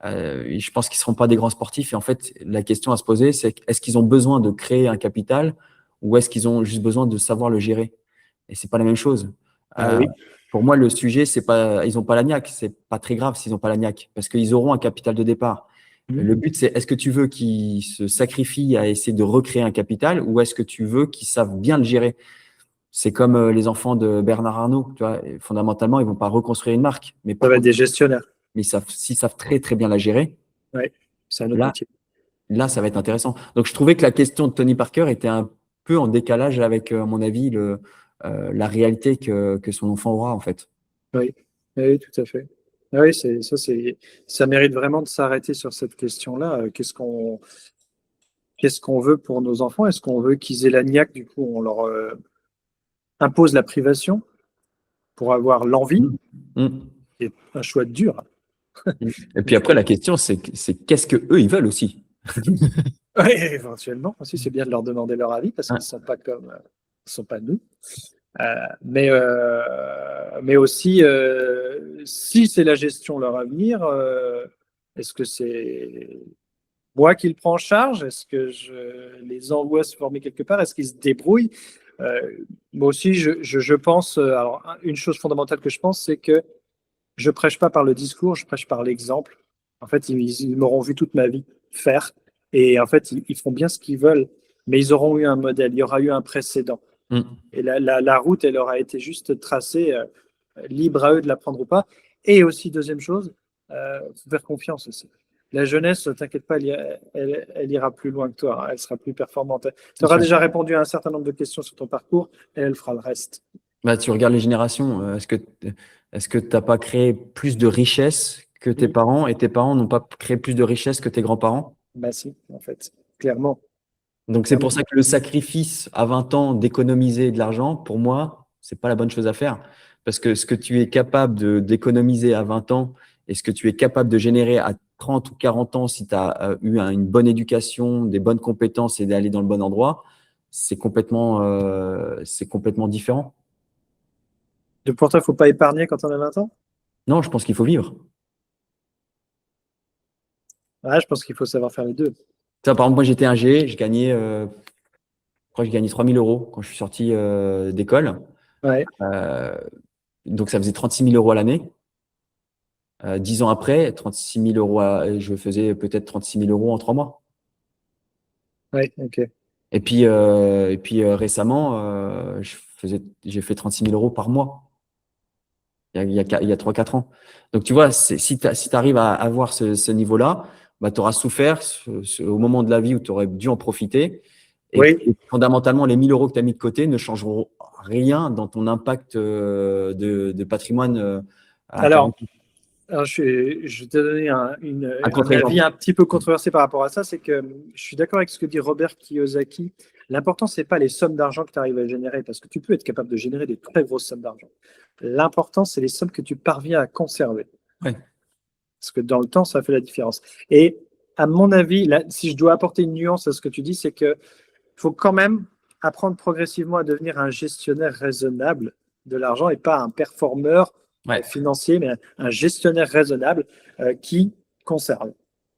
[SPEAKER 2] Je pense qu'ils ne seront pas des grands sportifs. Et en fait, la question à se poser, c'est est-ce qu'ils ont besoin de créer un capital ou est-ce qu'ils ont juste besoin de savoir le gérer? Et c'est pas la même chose.
[SPEAKER 1] Ah
[SPEAKER 2] Euh,
[SPEAKER 1] oui.
[SPEAKER 2] pour moi, le sujet, c'est pas, ils n'ont pas la niaque. C'est pas très grave s'ils n'ont pas la niaque parce qu'ils auront un capital de départ.
[SPEAKER 1] Mhm.
[SPEAKER 2] Le but, c'est est-ce que tu veux qu'ils se sacrifient à essayer de recréer un capital ou est-ce que tu veux qu'ils savent bien le gérer? C'est comme les enfants de Bernard Arnault, tu vois. Et fondamentalement, ils vont pas reconstruire une marque. Mais
[SPEAKER 1] Ça
[SPEAKER 2] par
[SPEAKER 1] va être
[SPEAKER 2] contre,
[SPEAKER 1] des gestionnaires.
[SPEAKER 2] s'ils savent très, très bien la gérer,
[SPEAKER 1] Ouais, c'est un autre
[SPEAKER 2] là,
[SPEAKER 1] métier.
[SPEAKER 2] là, ça va être intéressant. Donc, je trouvais que la question de Tony Parker était un peu en décalage avec, à mon avis, la réalité que son enfant aura, en fait.
[SPEAKER 1] Oui, oui, tout à fait. Ah oui, ça mérite vraiment de s'arrêter sur cette question-là. Qu'est-ce qu'on veut pour nos enfants? Est-ce qu'on veut qu'ils aient la niaque? Du coup, on leur impose la privation pour avoir l'envie,
[SPEAKER 2] Mm. Mm.
[SPEAKER 1] qui est un choix dur.
[SPEAKER 2] Mm. Et puis après,
[SPEAKER 1] Mais
[SPEAKER 2] la question, c'est qu'est-ce que eux ils veulent aussi.
[SPEAKER 1] oui, éventuellement, aussi, c'est bien de leur demander leur avis parce qu'ils ne
[SPEAKER 2] Hein.
[SPEAKER 1] sont pas ils sont pas nous. Mais aussi, si c'est la gestion leur avenir, est-ce que c'est moi qui le prends en charge? Est-ce que je les envoie se former quelque part? Est-ce qu'ils se débrouillent? Moi aussi, je pense, alors, une chose fondamentale que je pense, c'est que je prêche pas par le discours, je prêche par l'exemple. En fait, ils m'auront vu toute ma vie faire. Et en fait, ils feront bien ce qu'ils veulent, mais ils auront eu un modèle, il y aura eu un précédent.
[SPEAKER 2] Mm.
[SPEAKER 1] Et la route, elle aura été juste tracée, libre à eux de la prendre ou pas. Et aussi, deuxième chose, faut faire confiance aussi. La jeunesse, t'inquiète pas, elle ira plus loin que toi, hein. Elle sera plus performante. Tu
[SPEAKER 2] C'est
[SPEAKER 1] auras
[SPEAKER 2] sûr.
[SPEAKER 1] déjà répondu à un certain nombre de questions sur ton parcours et elle fera le reste.
[SPEAKER 2] Bah, tu regardes les générations. Est-ce que tu n'as pas créé plus de richesses que tes
[SPEAKER 1] Oui,
[SPEAKER 2] parents et tes parents n'ont pas créé plus de richesses que tes grands-parents?
[SPEAKER 1] bah si, en fait, clairement.
[SPEAKER 2] Donc, c'est
[SPEAKER 1] Clairement.
[SPEAKER 2] pour ça que le sacrifice à 20 ans d'économiser de l'argent, pour moi, c'est pas la bonne chose à faire. Parce que ce que tu es capable d'économiser à 20 ans et ce que tu es capable de générer à 30 ou 40 ans si tu as eu une bonne éducation, des bonnes compétences et d'aller dans le bon endroit, c'est complètement différent.
[SPEAKER 1] Donc pour toi, il ne faut pas épargner quand on a 20 ans?
[SPEAKER 2] Non, je pense qu'il faut vivre.
[SPEAKER 1] Ouais, je pense qu'il faut savoir faire les deux.
[SPEAKER 2] Ça, par exemple, moi, j'étais ingé, je crois que j'ai gagné 3 000 euros quand je suis sorti d'école.
[SPEAKER 1] Ouais.
[SPEAKER 2] Euh, donc, ça faisait 36 000 euros à l'année. 10 ans après, 36 000 euros, je faisais peut-être 36 000 euros en 3 mois.
[SPEAKER 1] Ouais, ok.
[SPEAKER 2] Et puis récemment, j'ai fait 36 000 euros par mois il y a 3-4 ans. Donc, tu vois, si tu arrives à avoir ce niveau-là, bah, tu auras souffert au moment de la vie où tu aurais dû en profiter. Et
[SPEAKER 1] Oui,
[SPEAKER 2] fondamentalement, les 1 000 euros que tu as mis de côté ne changeront rien dans ton impact de patrimoine à
[SPEAKER 1] alors,
[SPEAKER 2] 40 ans.
[SPEAKER 1] je vais te donner
[SPEAKER 2] Un
[SPEAKER 1] un avis
[SPEAKER 2] contre-exemple.
[SPEAKER 1] un petit peu controversé par rapport à ça, c'est que je suis d'accord avec ce que dit Robert Kiyosaki. L'important, c'est pas les sommes d'argent que tu arrives à générer, parce que tu peux être capable de générer des très grosses sommes d'argent. L'important, c'est les sommes que tu parviens à conserver.
[SPEAKER 2] Ouais.
[SPEAKER 1] Parce que dans le temps, ça fait la différence. Et à mon avis, là, si je dois apporter une nuance à ce que tu dis, c'est qu'il faut quand même apprendre progressivement à devenir un gestionnaire raisonnable de l'argent et pas un performeur
[SPEAKER 2] Ouais.
[SPEAKER 1] financier, mais un gestionnaire raisonnable qui conserve,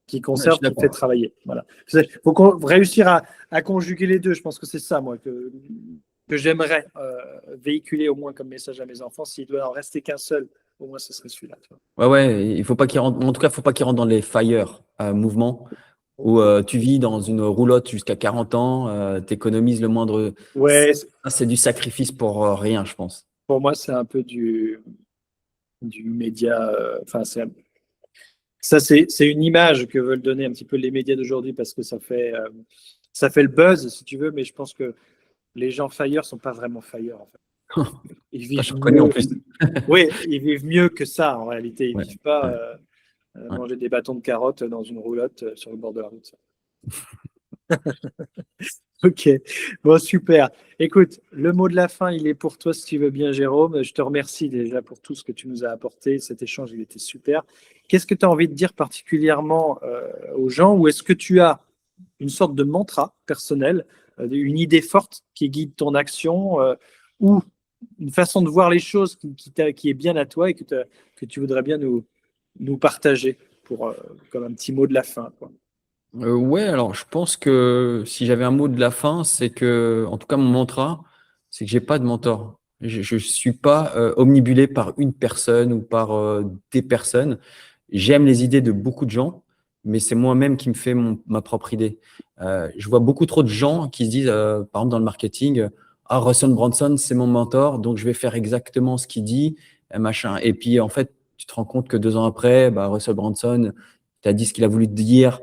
[SPEAKER 1] qui
[SPEAKER 2] Ouais, je
[SPEAKER 1] conserve,
[SPEAKER 2] suis
[SPEAKER 1] qui fait
[SPEAKER 2] d'accord.
[SPEAKER 1] travailler. Voilà. Il faut réussir à conjuguer les deux. Je pense que c'est ça, moi, que j'aimerais véhiculer au moins comme message à mes enfants. S'il doit en rester qu'un seul, au moins ce serait celui-là. Tu vois.
[SPEAKER 2] Ouais, ouais, il faut pas qu'il rentre, en tout cas, il faut pas qu'il rentre dans les FIRE mouvements où tu vis dans une roulotte jusqu'à 40 ans, tu économises le moindre.
[SPEAKER 1] Ouais,
[SPEAKER 2] Ça, c'est du sacrifice pour rien, je pense.
[SPEAKER 1] pour moi, c'est un peu du média. Enfin, ça, c'est une image que veulent donner un petit peu les médias d'aujourd'hui parce que ça fait le buzz, si tu veux, mais je pense que les gens Fire sont pas vraiment Fire, en fait. Ils
[SPEAKER 2] Ça, je
[SPEAKER 1] vivent
[SPEAKER 2] reconnais en
[SPEAKER 1] mieux.
[SPEAKER 2] plus.
[SPEAKER 1] Oui, ils vivent mieux que ça, en réalité. Ils
[SPEAKER 2] Ouais,
[SPEAKER 1] vivent pas
[SPEAKER 2] ouais, ouais.
[SPEAKER 1] manger des bâtons de carottes dans une roulotte sur le bord de la route. Ok, bon, super. Écoute, le mot de la fin, il est pour toi, si tu veux bien, Jérôme. Je te remercie déjà pour tout ce que tu nous as apporté. Cet échange, il était super. Qu'est-ce que tu as envie de dire particulièrement aux gens, ou est-ce que tu as une sorte de mantra personnel, une idée forte qui guide ton action, ou une façon de voir les choses qui est bien à toi et que tu voudrais bien nous partager comme un petit mot de la fin, quoi.
[SPEAKER 2] Ouais, alors je pense que si j'avais un mot de la fin, c'est que, en tout cas, mon mantra, c'est que j'ai pas de mentor. Je suis pas omnibulé par une personne ou par des personnes. J'aime les idées de beaucoup de gens, mais c'est moi-même qui me fais ma propre idée. Je vois beaucoup trop de gens qui se disent, par exemple dans le marketing, ah, Russell Brunson, c'est mon mentor, donc je vais faire exactement ce qu'il dit, machin. Et puis en fait, tu te rends compte que 2 ans après, bah, Russell Brunson, tu as dit ce qu'il a voulu te dire,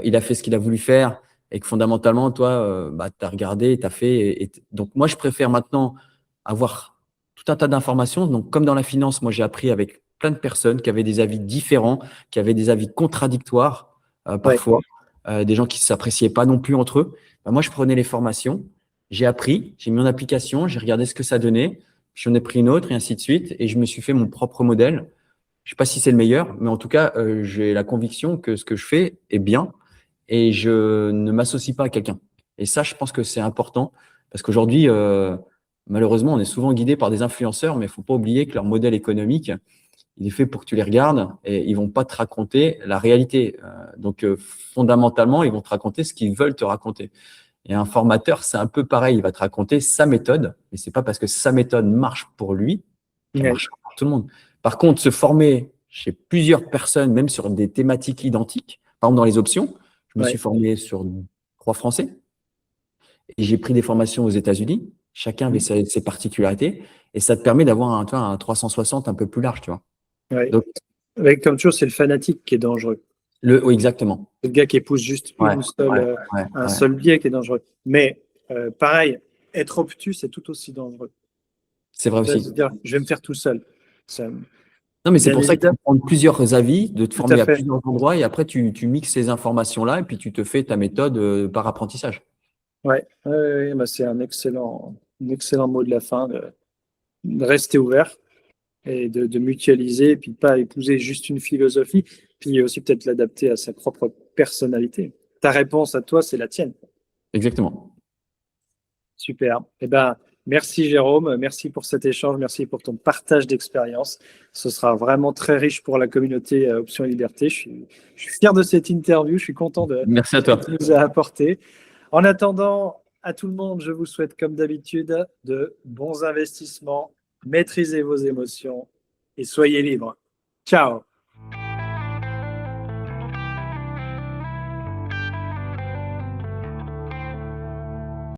[SPEAKER 2] il a fait ce qu'il a voulu faire, et que fondamentalement, toi, bah, tu as regardé, tu as fait. Donc moi, je préfère maintenant avoir tout un tas d'informations. Donc comme dans la finance, moi, j'ai appris avec plein de personnes qui avaient des avis différents, qui avaient des avis contradictoires
[SPEAKER 1] Ouais,
[SPEAKER 2] parfois, des gens qui ne s'appréciaient pas non plus entre eux. Ben, moi, je prenais les formations, j'ai appris, j'ai mis en application, j'ai regardé ce que ça donnait, j'en ai pris une autre et ainsi de suite, et je me suis fait mon propre modèle. Je ne sais pas si c'est le meilleur, mais en tout cas, j'ai la conviction que ce que je fais est bien et je ne m'associe pas à quelqu'un. Et ça, je pense que c'est important parce qu'aujourd'hui, malheureusement, on est souvent guidé par des influenceurs, mais il ne faut pas oublier que leur modèle économique, il est fait pour que tu les regardes et ils vont pas te raconter la réalité. Donc, fondamentalement, ils vont te raconter ce qu'ils veulent te raconter. Et un formateur, c'est un peu pareil. Il va te raconter sa méthode, mais c'est pas parce que sa méthode marche pour lui qu'elle
[SPEAKER 1] ouais,
[SPEAKER 2] marche pour tout le monde. Par contre, se former chez plusieurs personnes, même sur des thématiques identiques, par exemple dans les options, je me suis
[SPEAKER 1] ouais.
[SPEAKER 2] formé sur 3 Français et j'ai pris des formations aux États-Unis. Chacun avait ses particularités et ça te permet d'avoir un 360 un peu plus large, tu vois.
[SPEAKER 1] Ouais.
[SPEAKER 2] Donc,
[SPEAKER 1] Comme toujours, c'est le fanatique qui est dangereux.
[SPEAKER 2] oui, exactement.
[SPEAKER 1] C'est le gars qui épouse juste
[SPEAKER 2] Ouais, ouais, ouais,
[SPEAKER 1] un
[SPEAKER 2] ouais.
[SPEAKER 1] seul biais qui est dangereux. Mais pareil, être obtus, c'est tout aussi dangereux.
[SPEAKER 2] C'est vrai
[SPEAKER 1] C'est
[SPEAKER 2] aussi.
[SPEAKER 1] à dire, je vais me faire tout seul. Ça,
[SPEAKER 2] Non, mais c'est
[SPEAKER 1] bien
[SPEAKER 2] pour ça qu'il faut
[SPEAKER 1] évidemment,
[SPEAKER 2] prendre plusieurs avis, de te
[SPEAKER 1] tout à
[SPEAKER 2] former à
[SPEAKER 1] fait.
[SPEAKER 2] plusieurs endroits et après tu mixes ces informations-là et puis tu te fais ta méthode par apprentissage.
[SPEAKER 1] Ouais, ouais, ouais, bah, c'est un excellent mot de la fin, de rester ouvert et de mutualiser, et puis pas épouser juste une philosophie, puis aussi peut-être l'adapter à sa propre personnalité. Ta réponse à toi, c'est la tienne.
[SPEAKER 2] Exactement.
[SPEAKER 1] Super. Eh ben, merci Jérôme, merci pour cet échange, merci pour ton partage d'expérience. Ce sera vraiment très riche pour la communauté Option et Liberté. Je suis fier de cette interview, je suis content
[SPEAKER 2] Merci
[SPEAKER 1] de
[SPEAKER 2] à
[SPEAKER 1] ce que
[SPEAKER 2] toi.
[SPEAKER 1] tu nous as apporté. En attendant, à tout le monde, je vous souhaite comme d'habitude de bons investissements, maîtrisez vos émotions et soyez libres. Ciao.